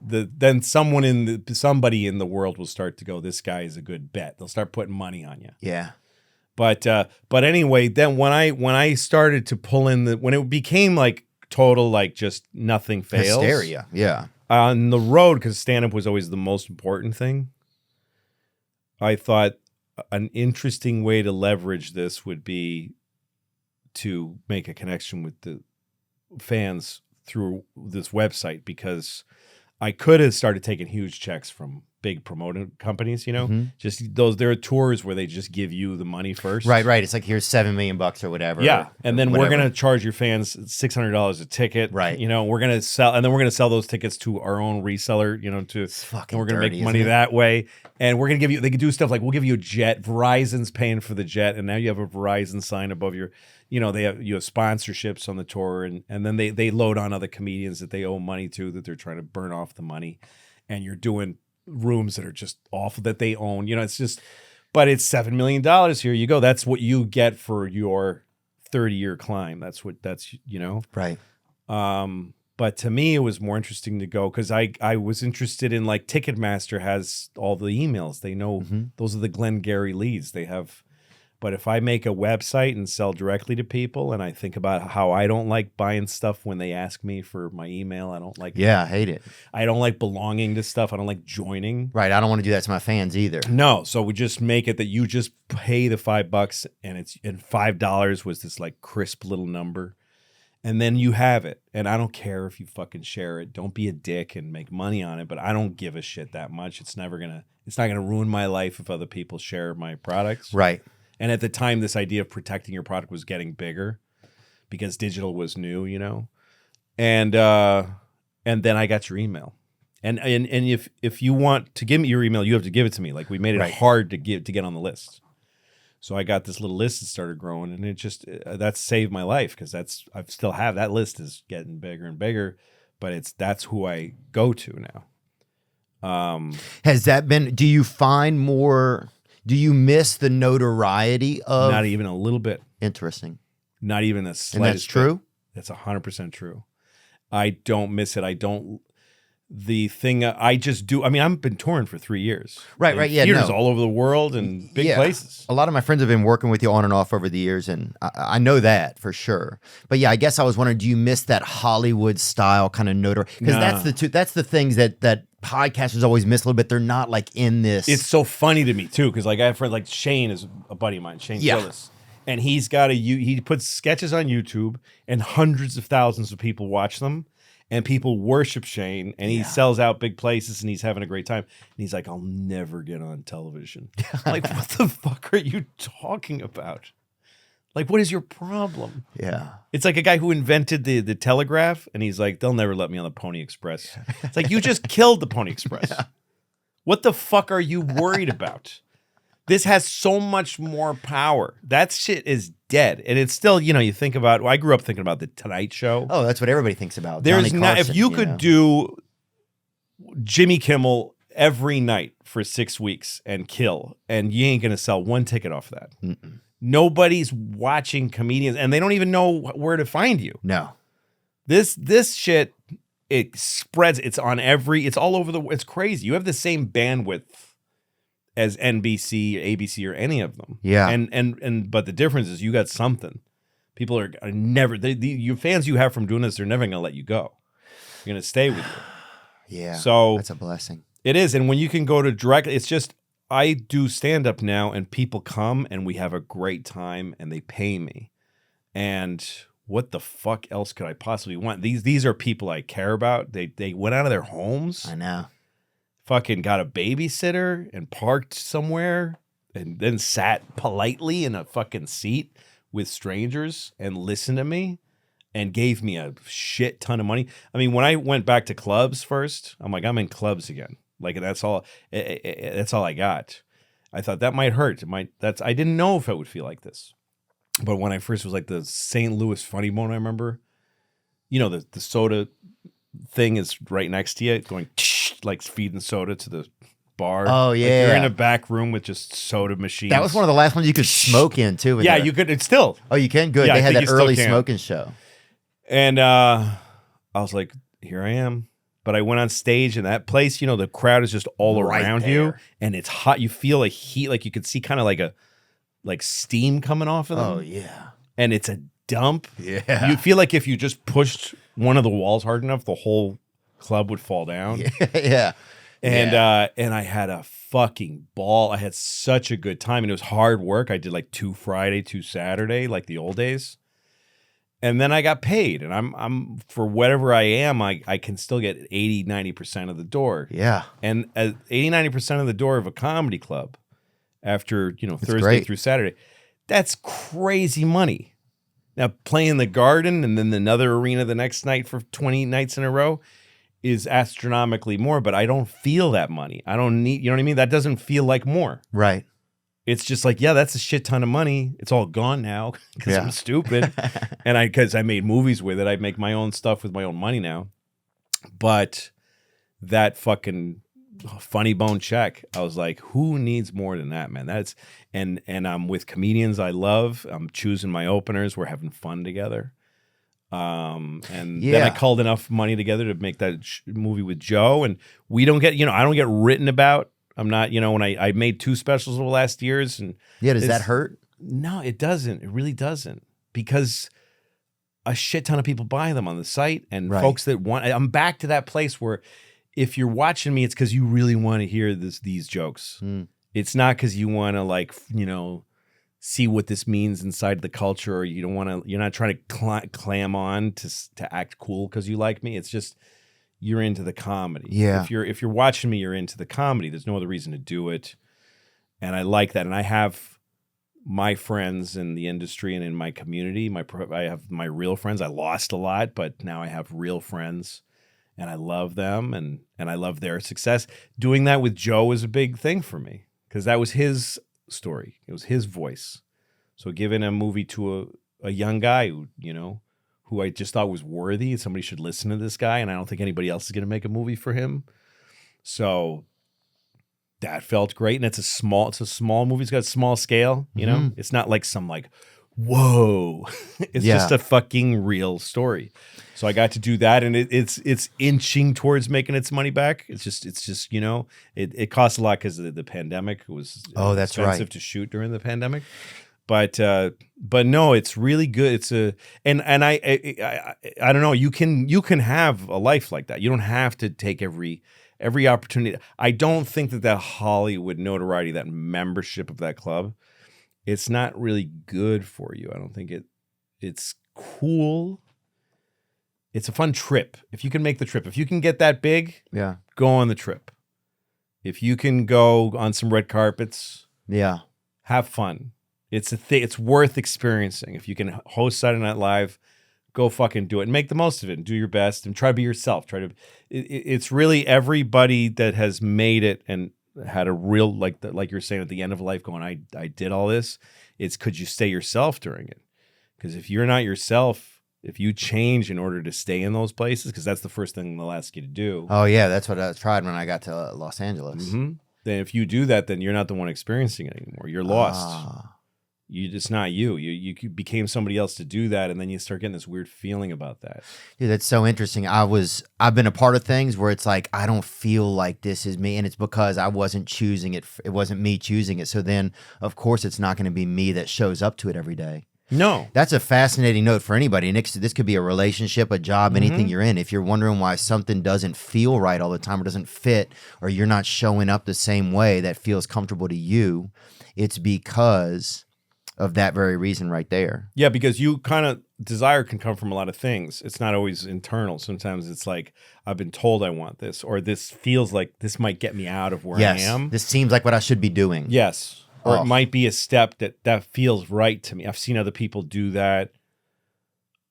somebody in the world will start to go, this guy is a good bet. They'll start putting money on you. Yeah. But anyway, then when I started to pull in when it became like total like just nothing fails. Hysteria. Yeah. On the road, because stand-up was always the most important thing, I thought an interesting way to leverage this would be to make a connection with the fans through this website, because I could have started taking huge checks from big promoting companies, just there are tours where they just give you the money first. Right. It's like, here's $7 million or whatever. Yeah. And then we're whatever. going to charge your fans $600 a ticket. Right. We're going to sell those tickets to our own reseller, fucking and we're going to dirty, make money isn't it? that way. And we're going to give you, they can do stuff like, we'll give you a jet. Verizon's paying for the jet. And now you have a Verizon sign above your, you have sponsorships on the tour. And then they load on other comedians that they owe money to, that they're trying to burn off the money. And you're doing rooms that are just awful that they own. It's just, but it's $7 million. Here you go. That's what you get for your 30-year climb. That's. Right. But to me, it was more interesting to go because I was interested in, like, Ticketmaster has all the emails. They know those are the Glengarry leads they have. But if I make a website and sell directly to people, and I think about how I don't like buying stuff when they ask me for my email, I don't like. Yeah, I hate it. I don't like belonging to stuff. I don't like joining. Right. I don't want to do that to my fans either. No. So we just make it that you just pay the $5 and $5 was this like crisp little number. And then you have it. And I don't care if you fucking share it. Don't be a dick and make money on it. But I don't give a shit that much. It's not going to ruin my life if other people share my products. Right. And at the time, this idea of protecting your product was getting bigger because digital was new, And then I got your email. And if you want to give me your email, you have to give it to me. Like, we made it hard to get on the list. So I got this little list that started growing, and it just that saved my life, because I still have that list is getting bigger and bigger, but that's who I go to now. Has that been? Do you find more? Do you miss the notoriety of? Not even a little bit. Interesting. Not even the slightest. And that's true? Bit. That's 100% true. I don't miss it. I don't. The thing I just do. I mean, I've been touring for 3 years. Right. Yeah. Theaters all over the world and big places. A lot of my friends have been working with you on and off over the years, and I know that for sure. But yeah, I guess I was wondering, do you miss that Hollywood style kind of notoriety? Because that's the things that podcasters always miss a little bit. They're not like in this. It's so funny to me too, because like I have friends like Shane is a buddy of mine, Shane Gillis, and he's got he puts sketches on YouTube, and hundreds of thousands of people watch them. And people worship Shane, and he sells out big places, and he's having a great time. And he's like, I'll never get on television. Like, what the fuck are you talking about? Like, what is your problem? Yeah. It's like a guy who invented the telegraph, and he's like, they'll never let me on the Pony Express. It's like, you just killed the Pony Express. Yeah. What the fuck are you worried about? This has so much more power. That shit is dead. And it's still, you think about, I grew up thinking about the Tonight Show. Oh, that's what everybody thinks about. There's Johnny not, Carson, if you could do Jimmy Kimmel every night for 6 weeks and kill, and you ain't going to sell one ticket off that. Mm-mm. Nobody's watching comedians, and they don't even know where to find you. No. This shit, it spreads. It's all over it's crazy. You have the same bandwidth as NBC, ABC, or any of them. Yeah. But the difference is you got something. People are never, your fans you have from doing this, they're never going to let you go. You're going to stay with you. Yeah. So that's a blessing. It is. And when you can go to directly, it's just, I do stand up now, and people come and we have a great time and they pay me. And what the fuck else could I possibly want? These are people I care about. They went out of their homes. I know. Fucking got a babysitter and parked somewhere and then sat politely in a fucking seat with strangers and listened to me and gave me a shit ton of money. I mean, when I went back to clubs first, I'm like, I'm in clubs again. Like, that's all I got. I thought that might hurt. I didn't know if it would feel like this. But when I first was like the St. Louis Funny Bone, I remember, the soda thing is right next to you going like feeding soda to the bar. Oh yeah, like you're in a back room with just soda machines. That was one of the last ones you could smoke in too. Yeah, you could. It's still. Oh, you can. Good. Yeah, they had that early can. smoking show. And I was like, here I am. But I went on stage, and that place, the crowd is just all Right around there. you, and it's hot. You feel a heat, like you could see kind of like steam coming off of them. Oh yeah. And it's a dump. Yeah. You feel like if you just pushed one of the walls hard enough, the whole club would fall down. Yeah. And I had a fucking ball. I had such a good time, and it was hard work. I did like 2 Friday, 2 Saturday, like the old days. And then I got paid, and I'm for whatever I am, I can still get 80, 90% of the door. Yeah. And 80, 90% of the door of a comedy club after, Thursday great. through Saturday, that's crazy money. Now, playing the Garden and then another arena the next night for 20 nights in a row is astronomically more, but I don't feel that money. I don't need, you know what I mean? That doesn't feel like more. Right. It's just like, yeah, that's a shit ton of money. It's all gone now because I'm stupid. And because I made movies with it, I make my own stuff with my own money now. But that fucking funny bone check, I was like, who needs more than that, man? That's and I'm with comedians I love. I'm choosing my openers. We're having fun together. And then I called enough money together to make that movie with Joe. And we don't get, I don't get written about. I'm not, when I made 2 specials over the last years. And does that hurt? No, it doesn't. It really doesn't. Because a shit ton of people buy them on the site, and folks that want, I'm back to that place where if you're watching me, it's because you really want to hear these jokes. It's not because you want to see what this means inside the culture, or you're not trying to clam on to act cool because you like me. It's just, you're into the comedy. Yeah. If you're watching me, you're into the comedy. There's no other reason to do it. And I like that. And I have my friends in the industry and in my community. I have my real friends. I lost a lot, but now I have real friends, and I love them, and I love their success. Doing that with Joe was a big thing for me because that was his story. It was his voice. So giving a movie to a young guy who I just thought was worthy. Somebody should listen to this guy, and I don't think anybody else is going to make a movie for him. So that felt great, and it's a small movie. It's got a small scale, It's not like some whoa. It's just a fucking real story. So I got to do that, and it's inching towards making its money back. It's just it costs a lot because of the pandemic. It was that's expensive to shoot during the pandemic. But no, it's really good. It's and I don't know. You can have a life like that. You don't have to take every opportunity. I don't think that Hollywood notoriety, that membership of that club, it's not really good for you. I don't think it's cool. It's a fun trip. If you can make the trip, if you can get that big, go on the trip. If you can go on some red carpets, have fun. It's a thing. It's worth experiencing. If you can host Saturday Night Live, go fucking do it and make the most of it and do your best and try to be yourself. It's really everybody that has made it and had a real, like you're saying at the end of life going, I did all this. It's could you stay yourself during it? Because if you're not yourself, if you change in order to stay in those places, because that's the first thing they'll ask you to do. Oh yeah, that's what I tried when I got to Los Angeles. Mm-hmm. Then if you do that, then you're not the one experiencing it anymore. You're lost. It's not you. You became somebody else to do that, and then you start getting this weird feeling about that. Dude, that's so interesting. I've been a part of things where it's like I don't feel like this is me, and it's because I wasn't choosing it. It wasn't me choosing it. So then, of course, it's not going to be me that shows up to it every day. No, that's a fascinating note for anybody. And this could be a relationship, a job, anything you're in. If you're wondering why something doesn't feel right all the time or doesn't fit, or you're not showing up the same way that feels comfortable to you, it's because of that very reason right there. Yeah, because you desire can come from a lot of things. It's not always internal. Sometimes it's like, I've been told I want this, or this feels like this might get me out of where I am. This seems like what I should be doing. Yes. Or it might be a step that feels right to me. I've seen other people do that.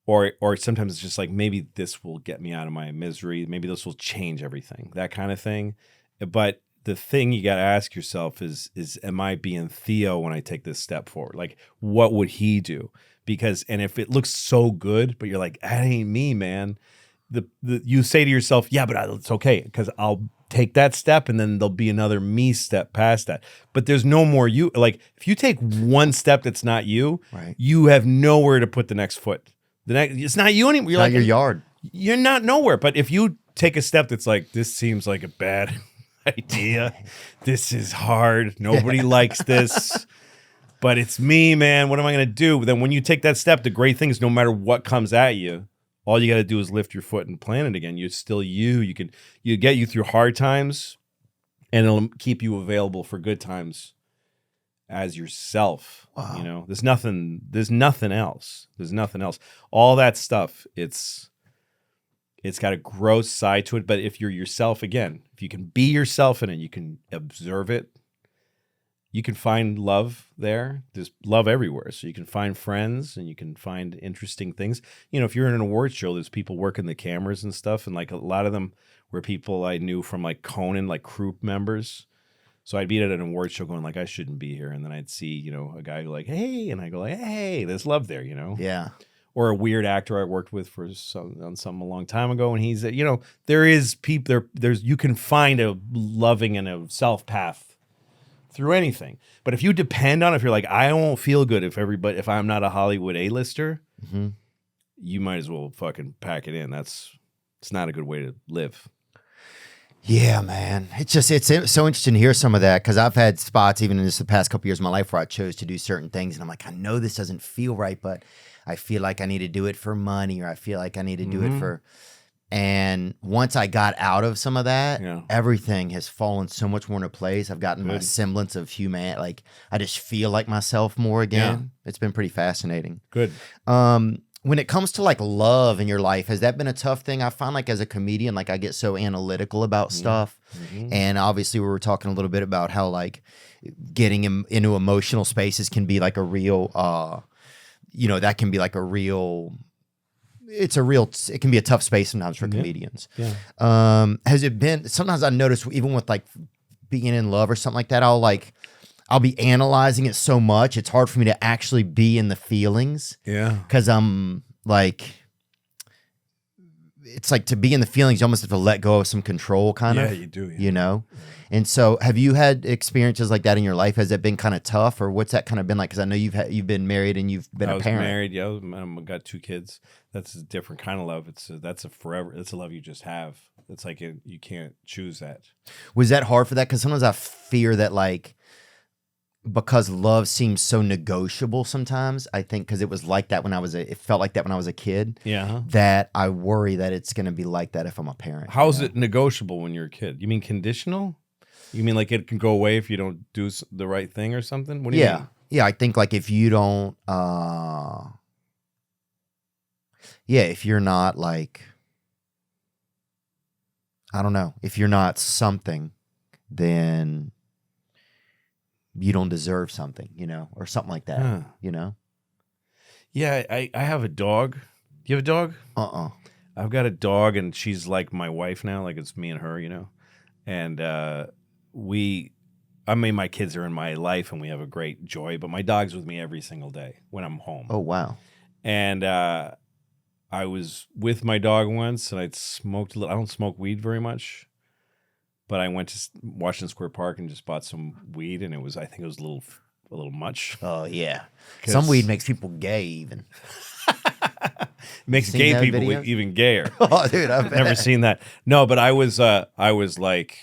Or sometimes it's just like, maybe this will get me out of my misery. Maybe this will change everything. That kind of thing. But the thing you got to ask yourself is am I being Theo when I take this step forward? Like, what would he do? And if it looks so good, but you're like, that ain't me, man. You say to yourself, yeah, but it's okay because I'll take that step and then there'll be another me step past that. But there's no more you. Like, if you take one step that's not you, you have nowhere to put the next foot. It's not you anymore. You're not your yard. You're not nowhere. But if you take a step that's like, this seems like a bad idea. This is hard. Nobody likes this. But it's me, man. What am I going to do? Then when you take that step, the great thing is no matter what comes at you, all you got to do is lift your foot and plant it again. You're still you. You get you through hard times, and it'll keep you available for good times. as yourself. Wow. You know, there's nothing else. There's nothing else. All that stuff, it's got a gross side to it. But if you're yourself, again, if you can be yourself in it, you can observe it. You can find love there. There's love everywhere. So you can find friends and you can find interesting things. You know, if you're in an award show, there's people working the cameras and stuff. And like a lot of them were people I knew from like Conan, like crew members. So I'd be at an award show going like, I shouldn't be here. And then I'd see, you know, a guy go like, hey, and I go like, hey, there's love there, you know? Yeah. Or a weird actor I worked with on something a long time ago. And he's, you know, there is people there's, you can find a loving and a self path through anything. But if you depend on, if you're like, I won't feel good if I'm not a Hollywood A-lister, you might as well fucking pack it in. It's not a good way to live. Yeah, man. It's so interesting to hear some of that because I've had spots even in just the past couple years of my life where I chose to do certain things and I'm like, I know this doesn't feel right, but I feel like I need to do it for money or I feel like I need to do it for. And once I got out of some of that, everything has fallen so much more into place. I've gotten my semblance of human. Like I just feel like myself more again. Yeah. It's been pretty fascinating. Good. When it comes to like love in your life, has that been a tough thing? I find like as a comedian, like I get so analytical about stuff. And obviously we were talking a little bit about how like getting into emotional spaces can be like a real, you know, that can be like a real, it can be a tough space sometimes for comedians. Yeah. Has it been, sometimes I notice even with like being in love or something like that, I'll be analyzing it so much. It's hard for me to actually be in the feelings. Yeah. Because I'm like, it's like to be in the feelings, you almost have to let go of some control kind of. Yeah, you do. Yeah. You know? And so have you had experiences like that in your life? Has it been kind of tough or what's that kind of been like? Because I know you've been married and you've been a parent. Married, yeah. I got 2 kids. That's a different kind of love. That's a love you just have. It's like you can't choose that. Was that hard for that? Because sometimes I fear that like, because love seems so negotiable sometimes, I think because it was like that it felt like that when I was a kid. Yeah. That I worry that it's going to be like that if I'm a parent. How's it negotiable when you're a kid? You mean conditional? You mean like it can go away if you don't do the right thing or something? What do you mean? Yeah, I think like if you don't, if you're not like, I don't know, if you're not something, then you don't deserve something, you know, or something like that, you know? Yeah, I have a dog. Do you have a dog? I've got a dog, and she's like my wife now. Like it's me and her, you know? And my kids are in my life, and we have a great joy, but my dog's with me every single day when I'm home. Oh, wow. And I was with my dog once, and I'd smoked a little. I don't smoke weed very much. But I went to Washington Square Park and just bought some weed, and I think it was a little much. Oh yeah, some weed makes people gay even. Makes gay people even gayer. Oh, dude, I've never seen that. No, but I was like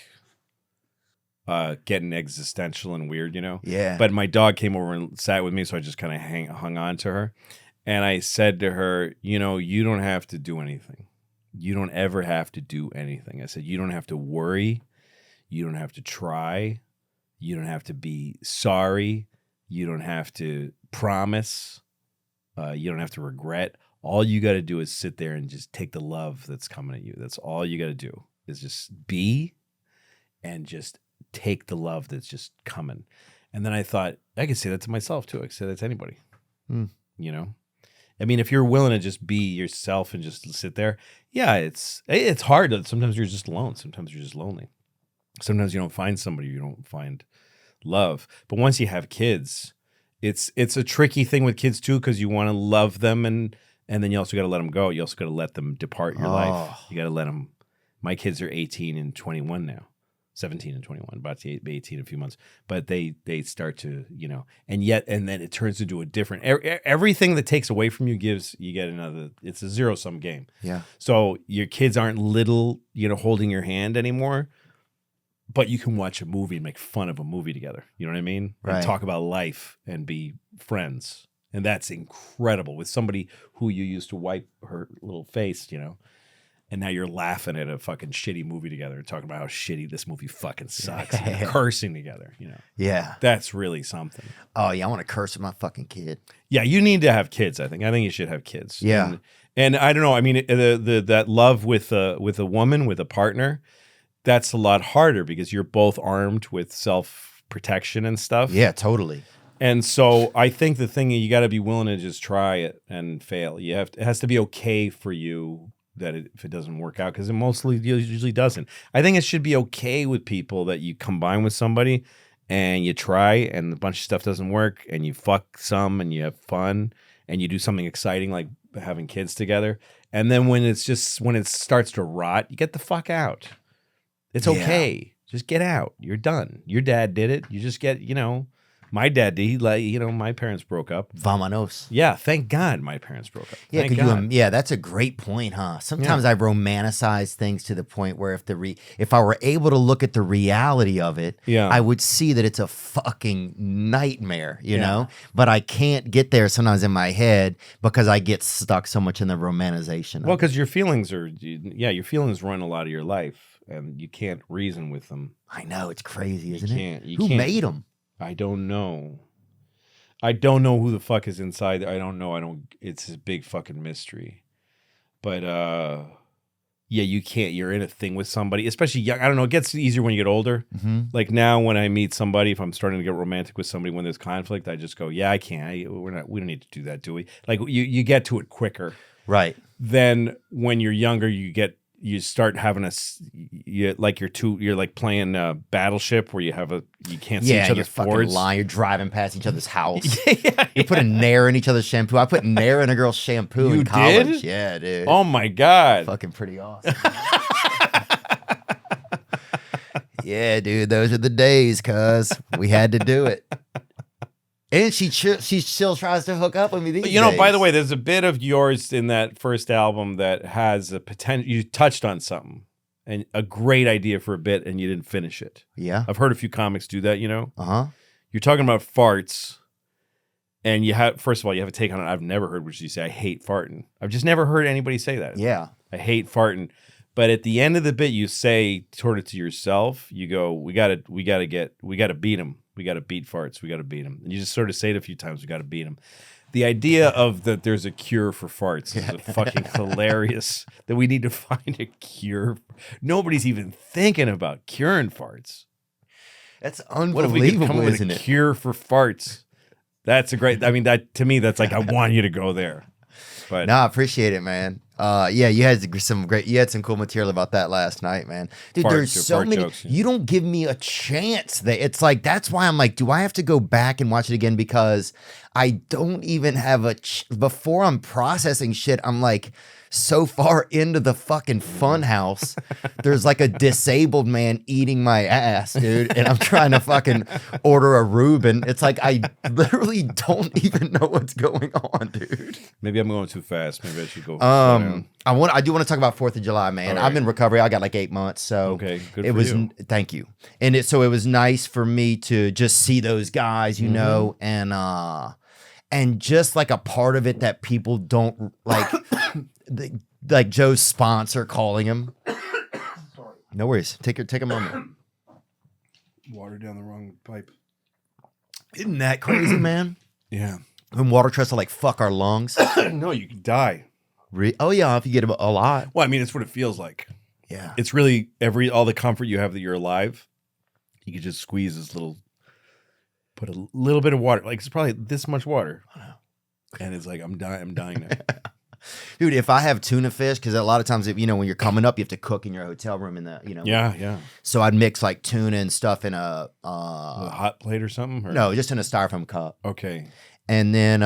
getting existential and weird, you know. Yeah. But my dog came over and sat with me, so I just kind of hung on to her, and I said to her, you know, you don't have to do anything. You don't ever have to do anything. I said, you don't have to worry. You don't have to try. You don't have to be sorry. You don't have to promise. You don't have to regret. All you got to do is sit there and just take the love that's coming at you. That's all you got to do is just be and just take the love that's just coming. And then I thought, I could say that to myself too. I could say that to anybody, you know? I mean, if you're willing to just be yourself and just sit there, yeah, it's hard. Sometimes you're just alone. Sometimes you're just lonely. Sometimes you don't find somebody. You don't find love. But once you have kids, it's a tricky thing with kids too, because you want to love them and then you also got to let them go. You also got to let them depart your life. You got to let them. My kids are 18 and 21 now. 17 and 21, about to be 18 in a few months. But they start to, you know, and then it turns into a different, everything that takes away from you get another, it's a zero-sum game. Yeah. So your kids aren't little, you know, holding your hand anymore, but you can watch a movie and make fun of a movie together. You know what I mean? Right. And talk about life and be friends. And that's incredible with somebody who you used to wipe her little face, you know. And now you're laughing at a fucking shitty movie together and talking about how shitty this movie fucking sucks. And you're cursing together, you know. Yeah. That's really something. Oh yeah, I want to curse with my fucking kid. Yeah, you need to have kids, I think. I think you should have kids. Yeah. And I don't know, I mean, that love with a woman, with a partner, that's a lot harder because you're both armed with self-protection and stuff. Yeah, totally. And so I think the thing, you got to be willing to just try it and fail. It has to be okay for you that if it doesn't work out, because it mostly usually doesn't. I think it should be okay with people that you combine with somebody and you try and a bunch of stuff doesn't work and you fuck some and you have fun and you do something exciting like having kids together. And then when it starts to rot, you get the fuck out. It's okay. Just get out. You're done. Your dad did it. You just get, my dad did. My parents broke up. Vamonos. Yeah, thank God my parents broke up. Yeah, Thank God. that's a great point, huh? Sometimes I romanticize things to the point where if I were able to look at the reality of it, I would see that it's a fucking nightmare, you know? But I can't get there sometimes in my head because I get stuck so much in the romanticization. Well, because your feelings your feelings run a lot of your life and you can't reason with them. I know, it's crazy, isn't it? Who made them? I don't know. I don't know who the fuck is inside. I don't know. It's a big fucking mystery. But you can't. You're in a thing with somebody, especially young. I don't know. It gets easier when you get older. Mm-hmm. Like now, when I meet somebody, if I'm starting to get romantic with somebody when there's conflict, I just go, "Yeah, I can't. We don't need to do that, do we?" Like you get to it quicker, right? Then when you're younger, you start having you're like playing Battleship where you can't see each other's boards. You're driving past each other's house. You put a Nair in each other's shampoo. I put Nair in a girl's shampoo in college. Did? Yeah, dude. Oh my God. Fucking pretty awesome. Yeah, dude. Those are the days, cuz we had to do it. And she still tries to hook up with me these days. By the way, there's a bit of yours in that first album that has a potential. You touched on something and a great idea for a bit, and you didn't finish it. Yeah, I've heard a few comics do that. Uh-huh. You're talking about farts, and first of all, you have a take on it I've never heard, which is you say, "I hate farting." I've just never heard anybody say that. Yeah, I hate farting. But at the end of the bit, you say toward it to yourself. You go, "We gotta beat him. We got to beat farts. We got to beat them." And you just sort of say it a few times. We got to beat them. The idea of that there's a cure for farts is fucking hilarious. That we need to find a cure. Nobody's even thinking about curing farts. That's What if we could unbelievable, come up with isn't a it? cure for farts? That's a great. I mean, that to me, that's like I want you to go there. But No, I appreciate it, man. You had some cool material about that last night, man. Dude, there's so many. Jokes, You don't give me a chance. It's like that's why I'm like, do I have to go back and watch it again because I don't even have before I'm processing shit. I'm like so far into the fucking fun house. There's like a disabled man eating my ass, dude, and I'm trying to fucking order a Reuben. It's like I literally don't even know what's going on, dude. maybe I'm going too fast. Maybe I should go. I do want to talk about 4th of July, man. Right. I'm in recovery. I got like 8 months, so Okay, good it for was. you. Thank you. And it was nice for me to just see those guys, you know, and just like a part of it that people don't like, like Joe's sponsor calling him. Sorry. No worries. Take a moment. Water down the wrong pipe. Isn't that crazy, man? Yeah. When water tries to like fuck our lungs. No, you can die. Oh yeah, if you get a lot. Well, I mean, it's what it feels like. Yeah. It's really all the comfort you have that you're alive. You can just squeeze put a little bit of water. Like it's probably this much water. And it's like, I'm dying now. Dude, if I have tuna fish, because a lot of times, when you're coming up, you have to cook in your hotel room Yeah. So I'd mix like tuna and stuff in a hot plate or something? Or? no, just in a styrofoam cup. Okay. And then,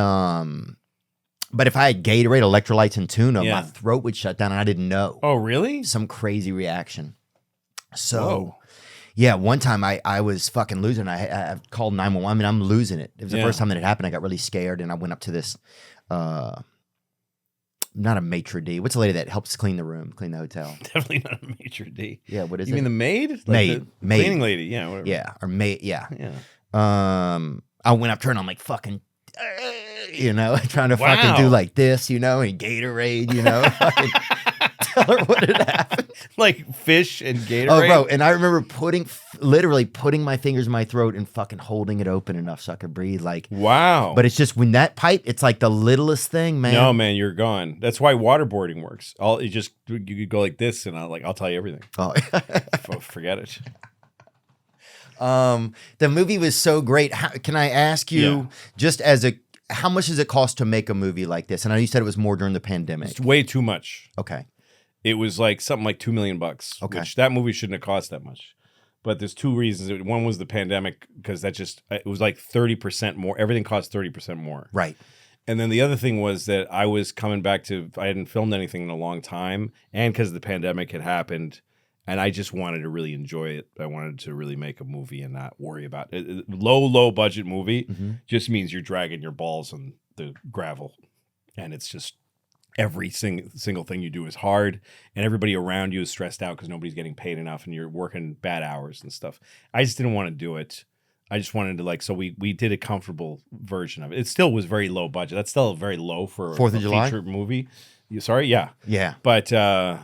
but if I had Gatorade, electrolytes, and tuna, Yeah. my throat would shut down and I didn't know. Oh, really? Some crazy reaction. So, Whoa. yeah, one time I was fucking losing it. I called 911. I mean, I'm losing it. It was the first time that it happened. I got really scared and I went up to this, not a maitre d'. What's the lady that helps clean the hotel? Definitely not a maitre d'. Yeah, what is You it? mean the maid? Like Maid. the Maid. Cleaning lady. Yeah, whatever. Yeah, or maid. Yeah. Yeah. I went up to her and I'm like fucking, trying to fucking do like this, and Gatorade, fucking tell her what had happened. Like fish and Gatorade. Oh, bro. And I remember literally putting my fingers in my throat and fucking holding it open enough so I could breathe. Like, wow. but it's just when that pipe, it's like the littlest thing, man. No, man, you're gone. That's why waterboarding works. You could go like this, and I'll tell you everything. Oh. Forget it. The movie was so great. Can I ask you, just as how much does it cost to make a movie like this? And I know you said it was more during the pandemic. It's way too much. Okay. It was like something like $2 million. Okay. Which that movie shouldn't have cost that much. But there's two reasons. One was the pandemic, because it was like 30% more. Everything cost 30% more. Right. And then the other thing was that I was coming back I hadn't filmed anything in a long time. And because the pandemic had happened, and I just wanted to really enjoy it. I wanted to really make a movie and not worry about it. Low budget movie just means you're dragging your balls on the gravel. And it's just every single thing you do is hard. And everybody around you is stressed out because nobody's getting paid enough and you're working bad hours and stuff. I just didn't want to do it. I just wanted to so we did a comfortable version of it. It still was very low budget. That's still very low for 4th of July feature movie. Sorry? Yeah. Yeah. But and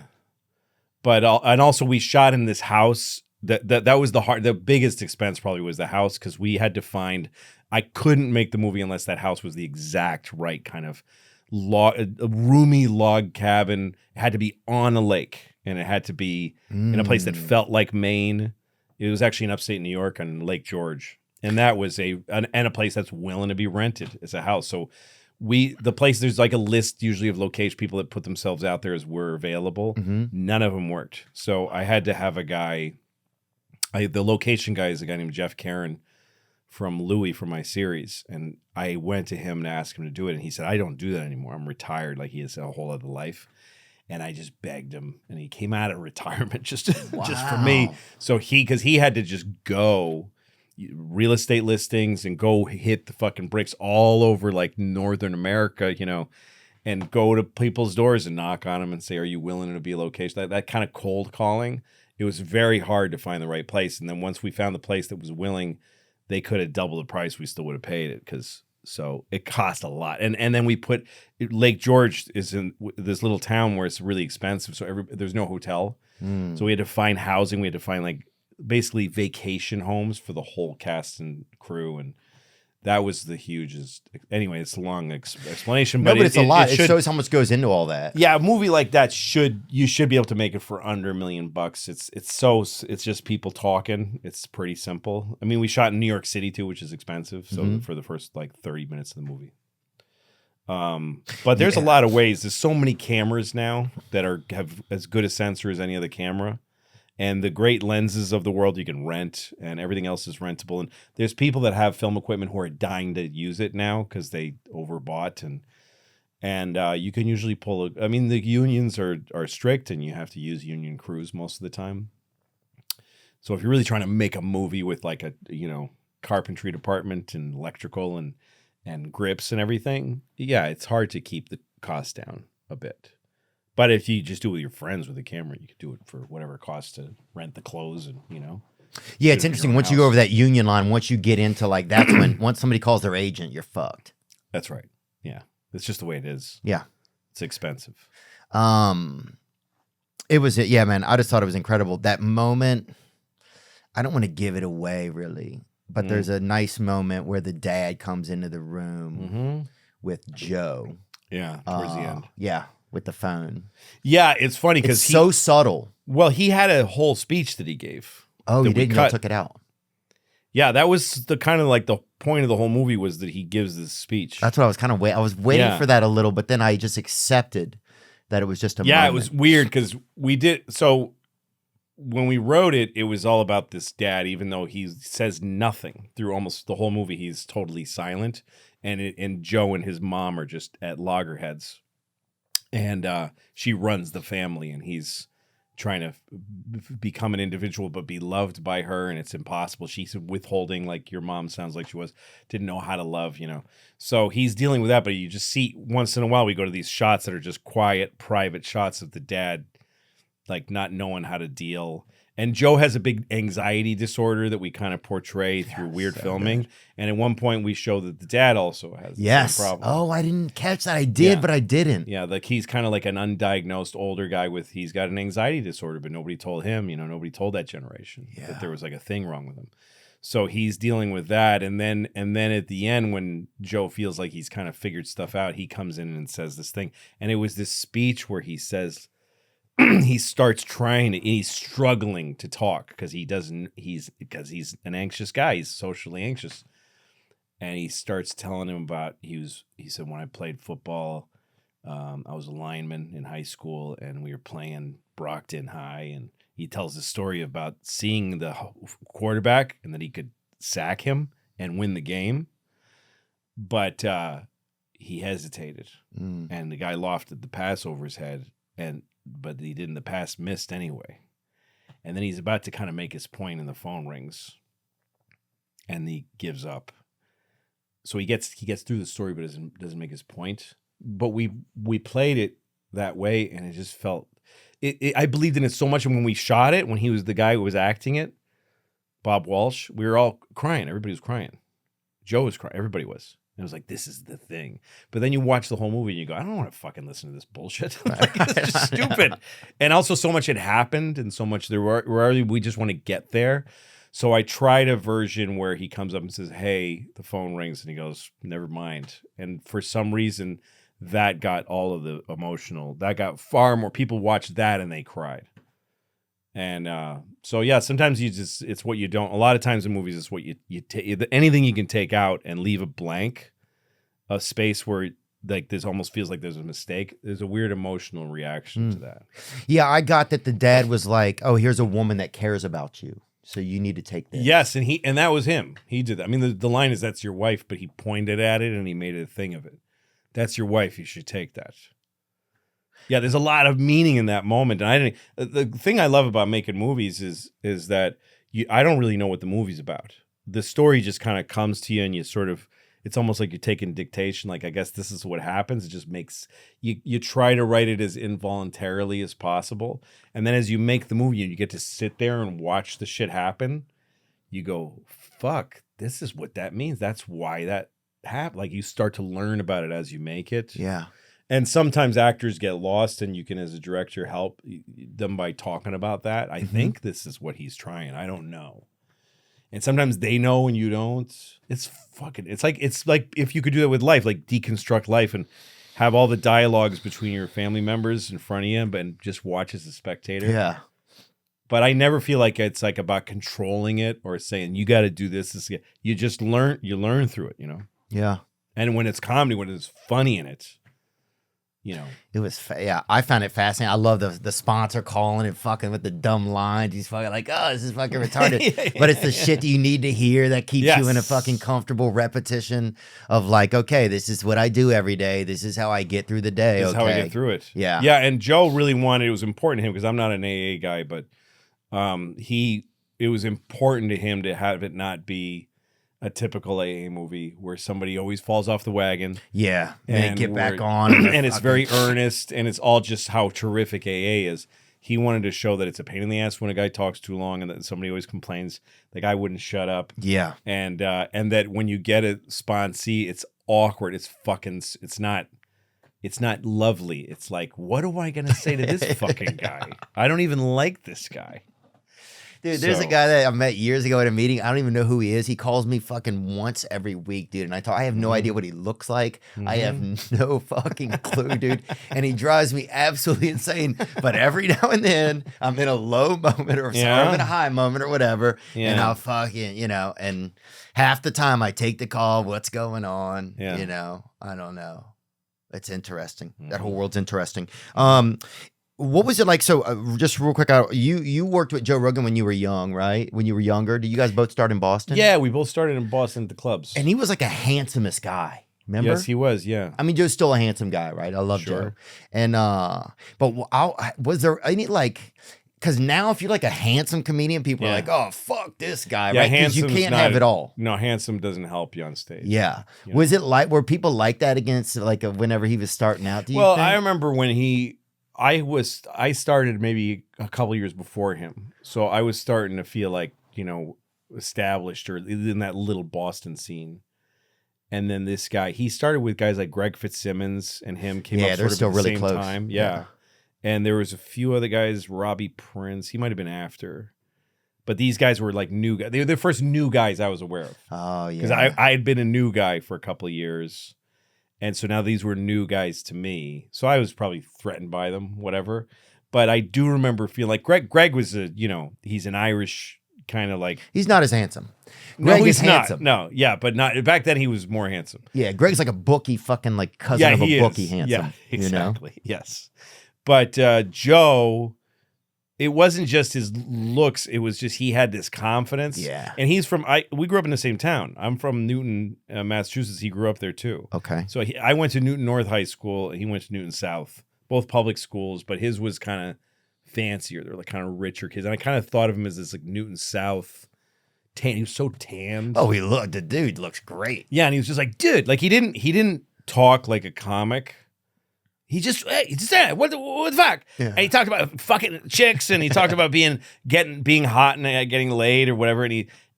also we shot in this house that was the biggest expense probably was the house, because we had to find, I couldn't make the movie unless that house was the exact right kind of a roomy log cabin. It had to be on a lake, and it had to be in a place that felt like Maine. It was actually in upstate New York on Lake George, and that was a place that's willing to be rented as a house. So there's like a list usually of location people that put themselves out there as were available. None of them worked. So I had to have a guy, the location guy is a guy named Jeff Karen from Louie from my series. And I went to him to ask him to do it. And he said, I don't do that anymore. I'm retired. Like, he has a whole other life. And I just begged him, and he came out of retirement just for me. So because he had to just go real estate listings and go hit the fucking bricks all over like Northern America, and go to people's doors and knock on them and say, are you willing to be a location? That kind of cold calling. It was very hard to find the right place. And then once we found the place that was willing, they could have doubled the price. We still would have paid it, so it cost a lot. And then we put Lake George is in this little town where it's really expensive. So there's no hotel. So we had to find housing. We had to find like basically vacation homes for the whole cast and crew. And that was the hugest. Anyway, it's a long explanation. But it's a lot. It shows how much goes into all that. Yeah, a movie like that you should be able to make it for under $1 million. It's just people talking. It's pretty simple. I mean, we shot in New York City too, which is expensive. So for the first like 30 minutes of the movie. But there's a lot of ways. There's so many cameras now that have as good a sensor as any other camera. And the great lenses of the world you can rent, and everything else is rentable. And there's people that have film equipment who are dying to use it now because they overbought, and you can usually the unions are strict, and you have to use union crews most of the time. So if you're really trying to make a movie with like a carpentry department and electrical and grips and everything, it's hard to keep the cost down a bit. But if you just do it with your friends with a camera, you could do it for whatever it costs to rent the clothes and, Yeah, it's interesting. Once you go over that union line, once you get into like, that's when, once somebody calls their agent, you're fucked. That's right. Yeah. It's just the way it is. Yeah. It's expensive. It was, man, I just thought it was incredible. That moment, I don't want to give it away really, but there's a nice moment where the dad comes into the room with Joe. Yeah. Towards the end. Yeah. With the phone. Yeah, it's funny because it's so subtle. Well, he had a whole speech that he gave. Oh, he didn't? You took it out. Yeah, that was the kind of like the point of the whole movie was that he gives this speech. That's what I was kind of waiting. I was waiting for that a little, but then I just accepted that it was just a moment. It was weird because we did. So when we wrote it, it was all about this dad, even though he says nothing through almost the whole movie. He's totally silent. And Joe and his mom are just at loggerheads. And she runs the family, and he's trying to become an individual but be loved by her, and it's impossible. She's withholding, like your mom sounds like she didn't know how to love, So he's dealing with that, but you just see once in a while we go to these shots that are just quiet, private shots of the dad like not knowing how to deal. And Joe has a big anxiety disorder that we kind of portray through weird filming. Good. And at one point we show that the dad also has the same problem. Oh, I didn't catch that. I did, but I didn't. Yeah, like he's kind of like an undiagnosed older guy he's got an anxiety disorder, but nobody told him, nobody told that generation that there was like a thing wrong with him. So he's dealing with that. And then at the end, when Joe feels like he's kind of figured stuff out, he comes in and says this thing. And it was this speech where he says, he starts he's struggling to talk because he's an anxious guy. He's socially anxious. And he starts telling him about, he said, when I played football, I was a lineman in high school and we were playing Brockton High. And he tells the story about seeing the quarterback and that he could sack him and win the game. But he hesitated and the guy lofted the pass over his head but he didn't. The pass missed anyway. And then he's about to kind of make his point and the phone rings and he gives up. So he gets through the story, but doesn't make his point. But we played it that way and it just felt, I believed in it so much. And when we shot it, when he was the guy who was acting it, Bob Walsh, we were all crying. Everybody was crying. Joe was crying. Everybody was. And it was like, this is the thing. But then you watch the whole movie and you go, I don't want to fucking listen to this bullshit. Like, it's just stupid. And also so much had happened and so much we just want to get there. So I tried a version where he comes up and says, hey, the phone rings. And he goes, never mind. And for some reason, that got all of the emotional. That got far more. People watched that and they cried. And so, yeah, sometimes it's what you don't. A lot of times in movies, it's what you take. Anything you can take out and leave a blank, a space where like this almost feels like there's a mistake. There's a weird emotional reaction to that. Yeah, I got that the dad was like, oh, here's a woman that cares about you. So you need to take this. Yes, and that was him. He did that. I mean, the line is, that's your wife, but he pointed at it and he made a thing of it. That's your wife. You should take that. Yeah, there's a lot of meaning in that moment. And the thing I love about making movies is that I don't really know what the movie's about. The story just kind of comes to you and you sort of, it's almost like you're taking dictation. Like, I guess this is what happens. It just makes, you try to write it as involuntarily as possible. And then as you make the movie and you get to sit there and watch the shit happen, you go, fuck, this is what that means. That's why that happened. Like, you start to learn about it as you make it. Yeah. And sometimes actors get lost and you can, as a director, help them by talking about that. I think this is what he's trying. I don't know. And sometimes they know and you don't. It's like if you could do that with life, like deconstruct life and have all the dialogues between your family members in front of you, but just watch as a spectator. Yeah. But I never feel like it's like about controlling it or saying, you got to do this. You just learn through it, Yeah. And when it's comedy, when it's funny in it, it was I found it fascinating. I love the sponsor calling and fucking with the dumb lines. He's fucking like, oh, this is fucking retarded. But it's the shit that you need to hear that keeps you in a fucking comfortable repetition of like, okay, this is what I do every day. This is how I get through the day. This is how I get through it. Yeah. Yeah. And Joe really wanted, it was important to him because I'm not an AA guy, but it was important to him to have it not be a typical AA movie where somebody always falls off the wagon. Yeah. And get back on. And it's very earnest and it's all just how terrific AA is. He wanted to show that it's a pain in the ass when a guy talks too long and that somebody always complains the guy wouldn't shut up. Yeah. And that when you get a sponsee, it's awkward. It's not lovely. It's like, what am I going to say to this fucking guy? I don't even like this guy. Dude, there's a guy that I met years ago at a meeting. I don't even know who he is. He calls me fucking once every week, dude. And I have no idea what he looks like. I have no fucking clue, dude. And he drives me absolutely insane. But every now and then, I'm in a low moment or I'm in a high moment or whatever. Yeah. And I'll fucking, and half the time I take the call. What's going on? Yeah. I don't know. It's interesting. That whole world's interesting. What was it like? So just real quick, you worked with Joe Rogan when you were young, right? When you were younger. Did you guys both start in Boston? Yeah, we both started in Boston at the clubs. And he was like a handsomest guy. Remember? Yes, he was. Yeah. I mean, Joe's still a handsome guy, right? I love Joe. And but was there any because now if you're like a handsome comedian, people are like, oh, fuck this guy, right? Because you can't have it all. No, handsome doesn't help you on stage. Yeah. Was it like, were people like that against whenever he was starting out? Do you think? I remember when he I started maybe a couple years before him, so I was starting to feel like, established or in that little Boston scene. And then this guy, he started with guys like Greg Fitzsimmons, and him came up they're sort of still at the really same close. time. Yeah. And there was a few other guys, Robbie Prince, he might have been after. But these guys were like new guys. They were the first new guys I was aware of. Oh, yeah. Because I had been a new guy for a couple of years. And so now these were new guys to me. So I was probably threatened by them, whatever. But I do remember feeling like Greg was he's an Irish kind of like. He's not as handsome. No, Greg he's is not. handsome. No, yeah, but not back then. He was more handsome. Yeah, Greg's like a bookie, fucking like cousin of a bookie handsome. Yeah, exactly. Yes, but Joe, it wasn't just his looks; it was just he had this confidence. Yeah, and he's from. We grew up in the same town. I'm from Newton, Massachusetts. He grew up there too. Okay, so I went to Newton North High School, and he went to Newton South, both public schools, but his was kind of fancier. They're like kind of richer kids, and I kind of thought of him as this like Newton South. Tan. He was so tanned. Oh, the dude looks great. Yeah, and he was just like, dude, like he didn't talk like a comic. He just what the fuck? Yeah. And he talked about fucking chicks, and he talked about being hot and getting laid or whatever.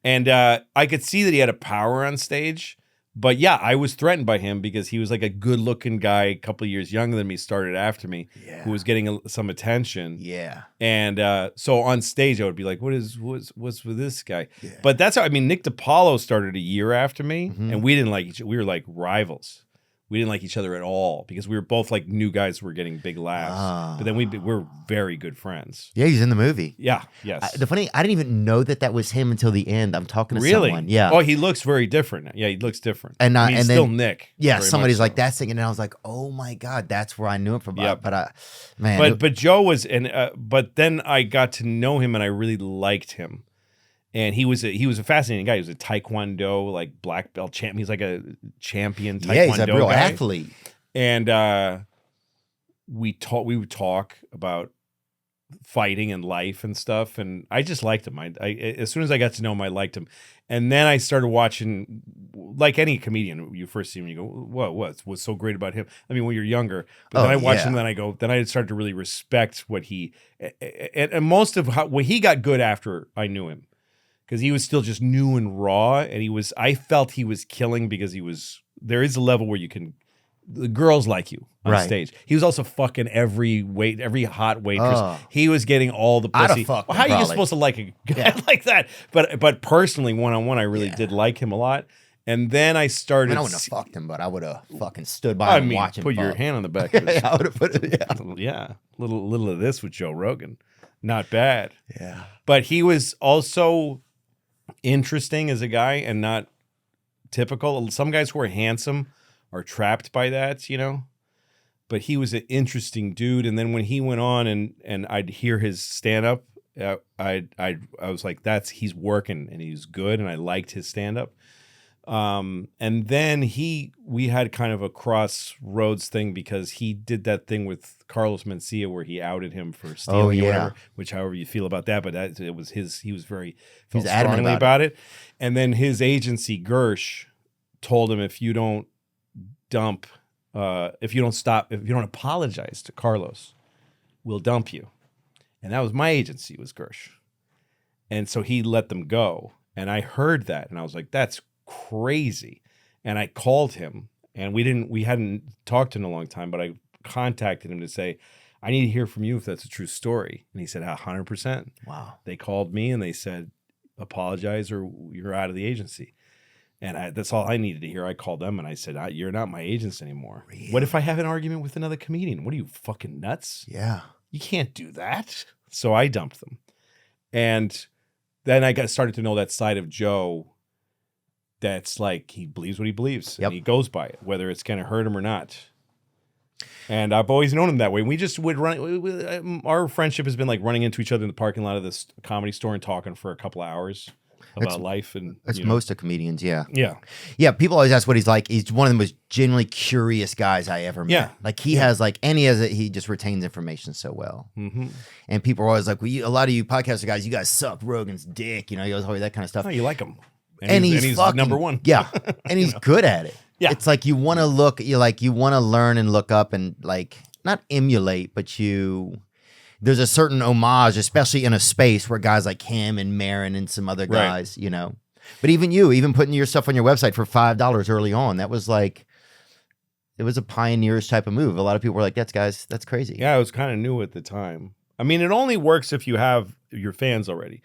And I could see that he had a power on stage. But yeah, I was threatened by him because he was like a good looking guy, a couple of years younger than me, started after me, who was getting some attention. Yeah. And so on stage, I would be like, what's with this guy? Yeah. But that's how, I mean, Nick DiPaolo started a year after me, and we didn't like each other. We were like rivals. We didn't like each other at all because we were both like new guys who were getting big laughs. But then we're very good friends. Yeah, he's in the movie. Yeah, yes. I didn't even know that was him until the end. I'm talking to Really? someone. Yeah. Oh, he looks very different. Yeah, he looks different. And I mean, he's and still then, Nick. Yeah, very somebody's much like so. that's singing, and I was like, oh my god, that's where I knew him from. Yep. But Joe was, but then I got to know him, and I really liked him. And he was a fascinating guy. He was a Taekwondo like black belt champ. He's like a champion Taekwondo yeah, he's a real guy. athlete. And we would talk about fighting and life and stuff, and I just liked him. I as soon as I got to know him, I liked him. And then I started watching, like any comedian, you first see him, you go, what's so great about him? I mean, when you're younger, but then I watched him, then I started to really respect what he, and most of what he got good after I knew him, because he was still just new and raw, and I felt he was killing because there is a level where the girls like you on stage. He was also fucking every hot waitress. He was getting all the pussy. How are you supposed to like a guy like that? But personally, one-on-one, I really did like him a lot. And then I started. I wouldn't have fucked him, but I would have fucking stood by him and watched him. Put your fuck. hand on the back of his I would have put it. Yeah. Yeah. Little of this with Joe Rogan. Not bad. Yeah. But he was also interesting as a guy and not typical. Some guys who are handsome are trapped by that, but he was an interesting dude. And then when he went on and I'd hear his stand up, I was like, he's working and he's good. And I liked his stand up. And then we had kind of a crossroads thing because he did that thing with Carlos Mencia where he outed him for stealing or whatever, which however you feel about that, but it was he was felt strongly about it. And then his agency Gersh told him, if you don't apologize to Carlos, we'll dump you. And that was my agency, was Gersh. And so he let them go. And I heard that and I was like, that's crazy. And I called him, and we hadn't talked in a long time, but I contacted him to say, I need to hear from you if that's a true story. And he said, 100%. Wow. They called me and they said, apologize or you're out of the agency. And that's all I needed to hear. I called them and I said, you're not my agents anymore. Really? What if I have an argument with another comedian? What are you, fucking nuts? Yeah. You can't do that. So I dumped them. And then I started to know that side of Joe that's like, he believes what he believes. Yep. And he goes by it, whether it's going to hurt him or not. And I've always known him that way. We just would run. Our friendship has been like running into each other in the parking lot of this comedy store and talking for a couple of hours about life. And that's most of comedians. Yeah. Yeah. Yeah. People always ask what he's like. He's one of the most genuinely curious guys I ever met. Yeah. Like he has like, and he just retains information so well. Mm-hmm. And people are always like, well, a lot of you podcaster guys, you guys suck Rogan's dick. He goes, that kind of stuff. Oh, you like him. And he's fucking, number one. Yeah. And he's good at it. Yeah. It's like you want to want to learn and look up and like, not emulate, but there's a certain homage, especially in a space where guys like him and Marin and some other guys, you know. But even putting your stuff on your website for $5 early on, that was like, it was a pioneer's type of move. A lot of people were like, that's crazy. Yeah, it was kind of new at the time. I mean, it only works if you have your fans already.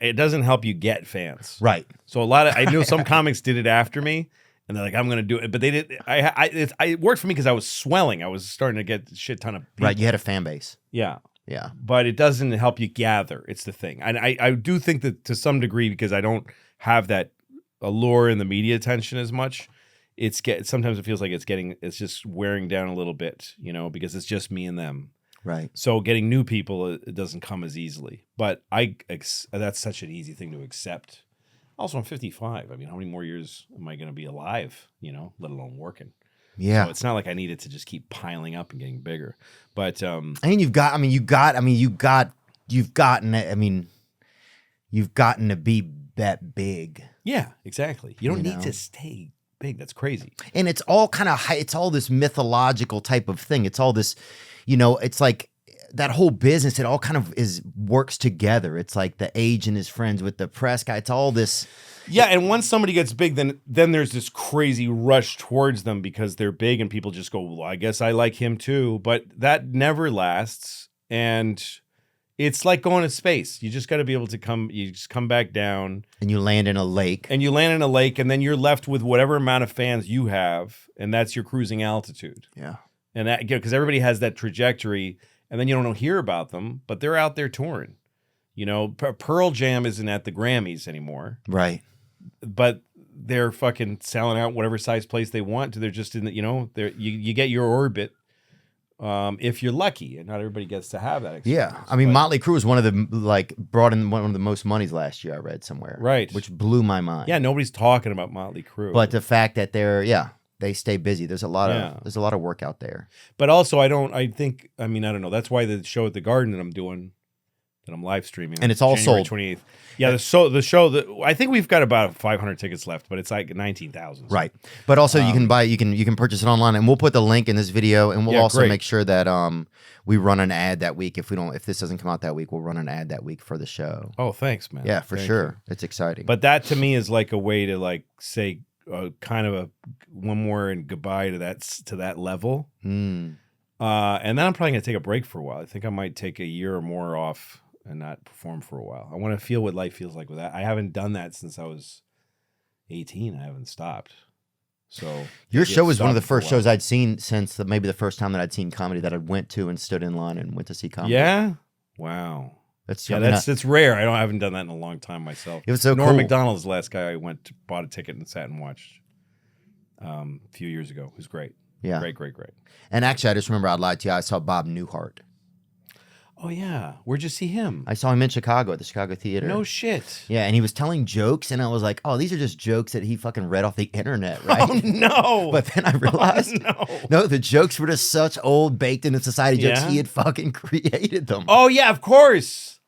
It doesn't help you get fans. Right. So I know some comics did it after me, and they're like, I'm going to do it. But they did. It worked for me because I was swelling. I was starting to get a shit ton of people. Right. You had a fan base. Yeah. Yeah. But it doesn't help you gather. It's the thing. And I do think that to some degree, because I don't have that allure in the media attention as much, sometimes it feels like it's just wearing down a little bit, you know, because it's just me and them. Right. So getting new people, it doesn't come as easily. But that's such an easy thing to accept. Also, I'm 55. I mean, how many more years am I going to be alive, you know, let alone working? Yeah. So it's not like I need it to just keep piling up and getting bigger. But I mean, you've gotten to be that big. Yeah, exactly. You don't need know? to stay big. That's crazy. And it's all it's all this mythological type of thing. It's all this, you know, it's like that whole business, it all kind of works together. It's like the age and his friends with the press guy. It's all this. Yeah, and once somebody gets big, then there's this crazy rush towards them because they're big, and people just go, well, I guess I like him too. But that never lasts, and it's like going to space. You just got to be able to come back down. And you land in a lake. And then you're left with whatever amount of fans you have, and that's your cruising altitude. Yeah. And that, because everybody has that trajectory, and then you don't hear about them, but they're out there touring. You know, Pearl Jam isn't at the Grammys anymore. Right. But they're fucking selling out whatever size place they want to. They're just in the, you know, you get your orbit if you're lucky, and not everybody gets to have that experience. Yeah. I mean, Motley Crue was one of the, brought in one of the most monies last year, I read somewhere. Right. Which blew my mind. Yeah, nobody's talking about Motley Crue. But the fact that they stay busy. There's a lot of work out there. But also, I don't know. That's why the show at the Garden that I'm doing, that I'm live streaming, and it's all January sold. 28th. Yeah, the show. I think we've got about 500 tickets left, but it's like 19,000. Right. But also, you can purchase it online, and we'll put the link in this video, and we'll also make sure that we run an ad that week. If this doesn't come out that week, we'll run an ad that week for the show. Oh, thanks, man. Yeah, for sure. You. It's exciting. But that to me is like a way to say kind of one more and goodbye to that level. And then I'm probably gonna take a break for a while. I think I might take a year or more off and not perform for a while. I want to feel what life feels like with that. I haven't done that since I was 18. I haven't stopped. So your show was one of the first shows I'd seen since maybe the first time that I'd seen comedy that I went to and stood in line and went to see comedy. Yeah. Wow. It's rare. I haven't done that in a long time myself. It was so Norm cool. Macdonald's the last guy I bought a ticket and sat and watched a few years ago. It was great. Yeah. Great. And actually, I just remember I lied to you. I saw Bob Newhart. Oh, yeah. Where'd you see him? I saw him in Chicago at the Chicago Theater. No shit. Yeah, and he was telling jokes, and I was like, oh, these are just jokes that he fucking read off the internet, right? Oh, no. But then I realized, no, the jokes were just such old, baked into society jokes. Yeah? He had fucking created them. Oh, yeah, of course.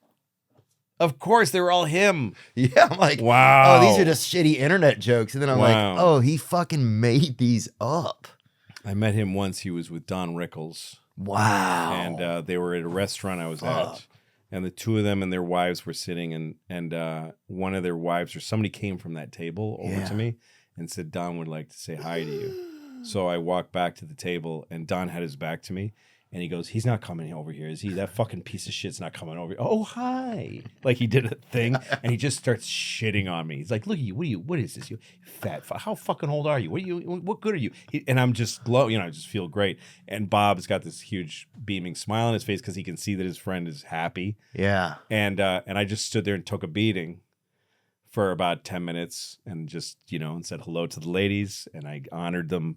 Of course, they were all him. Yeah, I'm like, wow. Oh, these are just shitty internet jokes. And then I'm like, oh, he fucking made these up. I met him once. He was with Don Rickles. Wow. And they were at a restaurant I was at. And the two of them and their wives were sitting, and one of their wives or somebody came from that table over to me and said, Don would like to say hi to you. So I walked back to the table, and Don had his back to me. And he goes, he's not coming over here, is he? That fucking piece of shit's not coming over here. Oh, hi. Like he did a thing, and he just starts shitting on me. He's like, look at you. What is this? You fat how fucking old are you? What good are you? And I'm just I just feel great. And Bob's got this huge beaming smile on his face because he can see that his friend is happy. Yeah. And I just stood there and took a beating for about 10 minutes and just, and said hello to the ladies. And I honored them,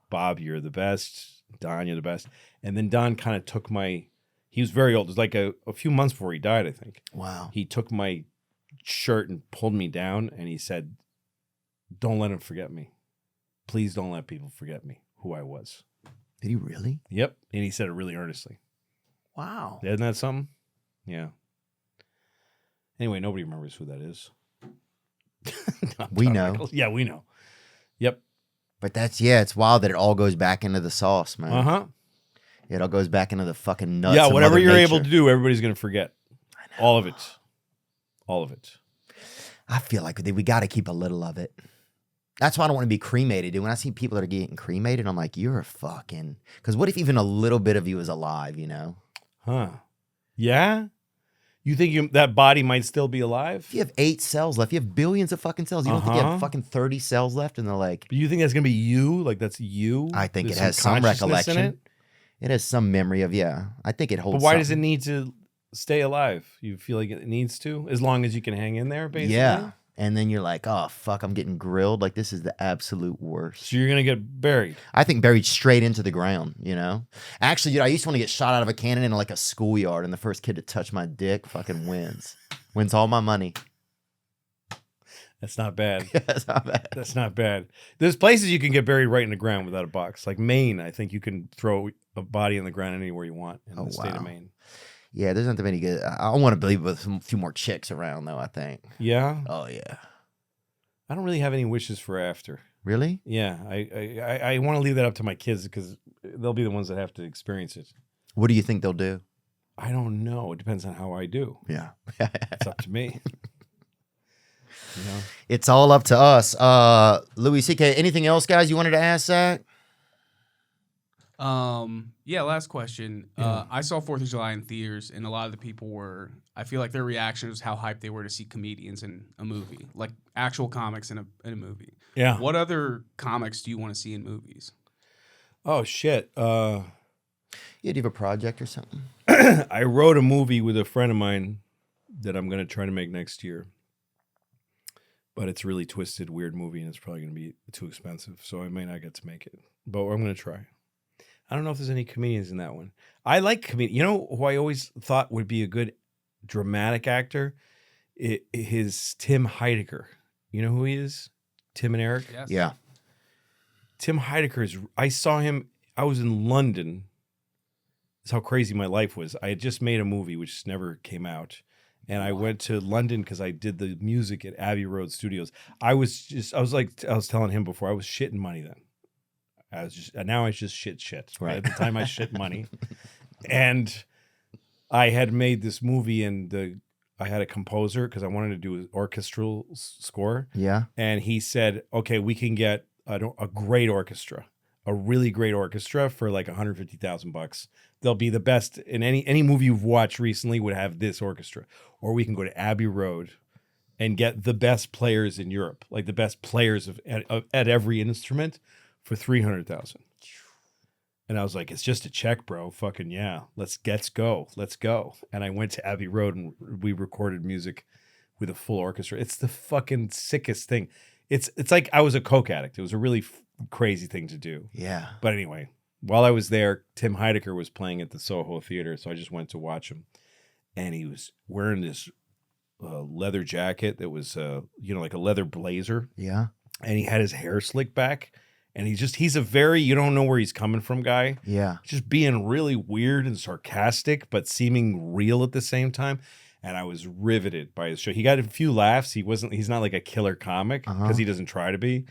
Bob, you're the best. Don, you're the best. And then Don kind of took he was very old. It was like a few months before he died, I think. Wow. He took my shirt and pulled me down, and he said, don't let him forget me. Please don't let people forget me, who I was. Did he really? Yep. And he said it really earnestly. Wow. Isn't that something? Yeah. Anyway, nobody remembers who that is. We know. Michaels. Yeah, we know. Yep. But it's wild that it all goes back into the sauce, man. Uh-huh. It all goes back into the fucking nuts. Yeah, of whatever Mother you're Nature. able to do, everybody's going to forget. All of it. All of it. I feel like we got to keep a little of it. That's why I don't want to be cremated, dude. When I see people that are getting cremated, I'm like, you're a fucking... Because what if even a little bit of you is alive, you know? Huh. Yeah? You think that body might still be alive? If you have 8 cells left, you have billions of fucking cells. You don't think you have fucking 30 cells left? And they're like... But you think that's going to be you? Like, that's you? I think There's it has some consciousness in recollection. It has some memory of, yeah. I think it holds But why does it something. need to stay alive? You feel like it needs to? As long as you can hang in there, basically? Yeah. And then you're like, oh, fuck, I'm getting grilled. Like, this is the absolute worst. So you're going to get buried. I think buried straight into the ground, you know? Actually, dude, I used to want to get shot out of a cannon in like a schoolyard, and the first kid to touch my dick fucking wins. Wins all my money. That's not bad. That's not bad. That's not bad. There's places you can get buried right in the ground without a box. Like Maine, I think you can throw a body in the ground anywhere you want in the state of Maine. Yeah, there's not that many good. I want to believe with a few more chicks around, though, I think. Yeah? Oh, yeah. I don't really have any wishes for after. Really? Yeah, I want to leave that up to my kids because they'll be the ones that have to experience it. What do you think they'll do? I don't know. It depends on how I do. Yeah. It's up to me. You know? It's all up to us. Louie CK, anything else, guys, you wanted to ask, Zach? Yeah, last question. I saw 4th of July in theaters, and a lot of the people were, I feel like their reaction was how hyped they were to see comedians in a movie, like actual comics in a movie. Yeah. What other comics do you want to see in movies? Oh, shit. Yeah, do you have a project or something? I wrote a movie with a friend of mine that I'm going to try to make next year. But it's a really twisted, weird movie, and it's probably going to be too expensive. So I may not get to make it. But I'm going to try. I don't know if there's any comedians in that one. I like comedians. You know who I always thought would be a good dramatic actor? Is Tim Heidecker. You know who he is? Tim and Eric? Yes. Yeah. Tim Heidecker is... I saw him... I was in London. That's how crazy my life was. I had just made a movie, which never came out. And I went to London because I did the music at Abbey Road Studios. I was telling him before, I was shitting money then. Now I just shit. Right. At the time I shit money. And I had made this movie and I had a composer because I wanted to do an orchestral score. Yeah. And he said, okay, we can get a great orchestra, a really great orchestra for like $150,000. They'll be the best in any movie you've watched recently would have this orchestra. Or we can go to Abbey Road and get the best players in Europe, like the best players at every instrument for $300,000. And I was like, it's just a check, bro. Fucking yeah. Let's go. And I went to Abbey Road and we recorded music with a full orchestra. It's the fucking sickest thing. It's like I was a coke addict. It was a really crazy thing to do. Yeah. But anyway, while I was there, Tim Heidecker was playing at the Soho Theater, so I just went to watch him. And he was wearing this leather jacket that was, like a leather blazer. Yeah. And he had his hair slicked back. And he's a very, you don't know where he's coming from guy. Yeah. Just being really weird and sarcastic, but seeming real at the same time. And I was riveted by his show. He got a few laughs. He's not like a killer comic because he doesn't try to be.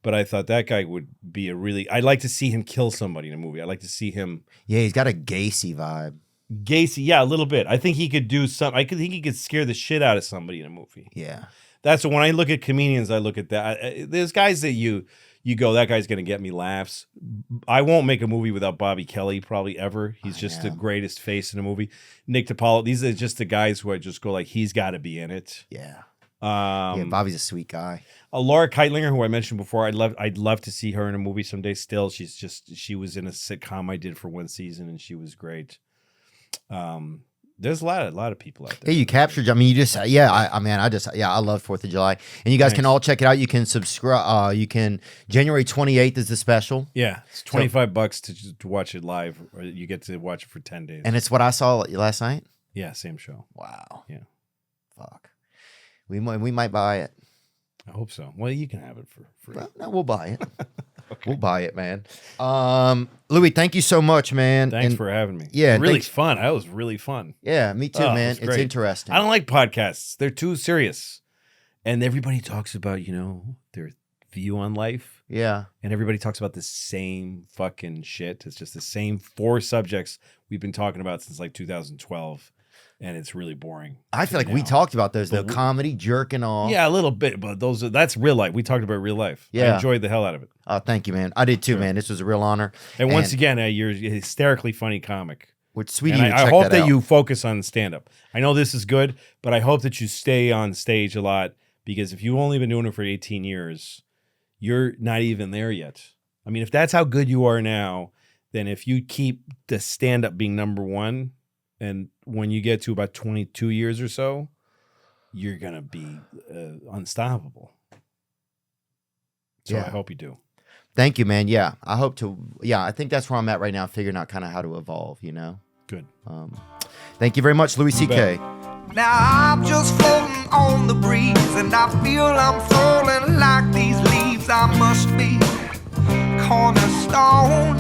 But I thought that guy would be I'd like to see him kill somebody in a movie. I'd like to see him. Yeah, he's got a Gacy vibe. Gacy, yeah, a little bit. I think he could do something. I think he could scare the shit out of somebody in a movie. Yeah. That's when I look at comedians, I look at that. There's guys that you go, that guy's going to get me laughs. I won't make a movie without Bobby Kelly probably ever. He's just the greatest face in a movie. Nick DiPaolo, these are just the guys who I just go like, he's got to be in it. Yeah. Yeah, Bobby's a sweet guy. Laura Keitlinger, who I mentioned before, I'd love to see her in a movie someday still. She was in a sitcom I did for one season and she was great. There's a lot of people out there. Yeah, you captured. I mean, you just. Yeah, I love 4th of July, and you guys can all check it out. You can subscribe. You can. January 28th is the special. Yeah, it's $25 to watch it live, or you get to watch it for 10 days. And it's what I saw last night. Yeah, same show. Wow. Yeah. Fuck. We might buy it. I hope so. Well, you can have it for free. Well, no, we'll buy it. Okay. We'll buy it, man. Louie, thank you so much, man. Thanks for having me. Yeah, really fun. That was really fun. Yeah, me too, man. It's interesting. I don't like podcasts. They're too serious. And everybody talks about, their view on life. Yeah. And everybody talks about the same fucking shit. It's just the same 4 subjects we've been talking about since like 2012. And it's really boring. I feel like we talked about those though. But Comedy, jerking off. Yeah, a little bit, but that's real life. We talked about real life. Yeah. I enjoyed the hell out of it. Oh, thank you, man. I did too, man. This was a real honor. And once again, you're a hysterically funny comic. Which sweet of And you to I check hope that that out. you focus on stand-up. I know this is good, but I hope that you stay on stage a lot, because if you've only been doing it for 18 years, you're not even there yet. I mean, if that's how good you are now, then if you keep the stand-up being number 1, and when you get to about 22 years or so, you're going to be unstoppable. So Yeah. I hope you do. Thank you, man. Yeah. I hope to. Yeah, I think that's where I'm at right now, figuring out kind of how to evolve, you know? Good. Thank you very much, Louie You bet. CK. Now I'm just floating on the breeze, and I feel I'm falling like these leaves. I must be cornerstone.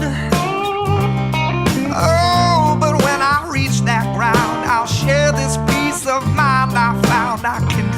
Oh, but when I reach that ground, I'll share this peace of mind I found. I can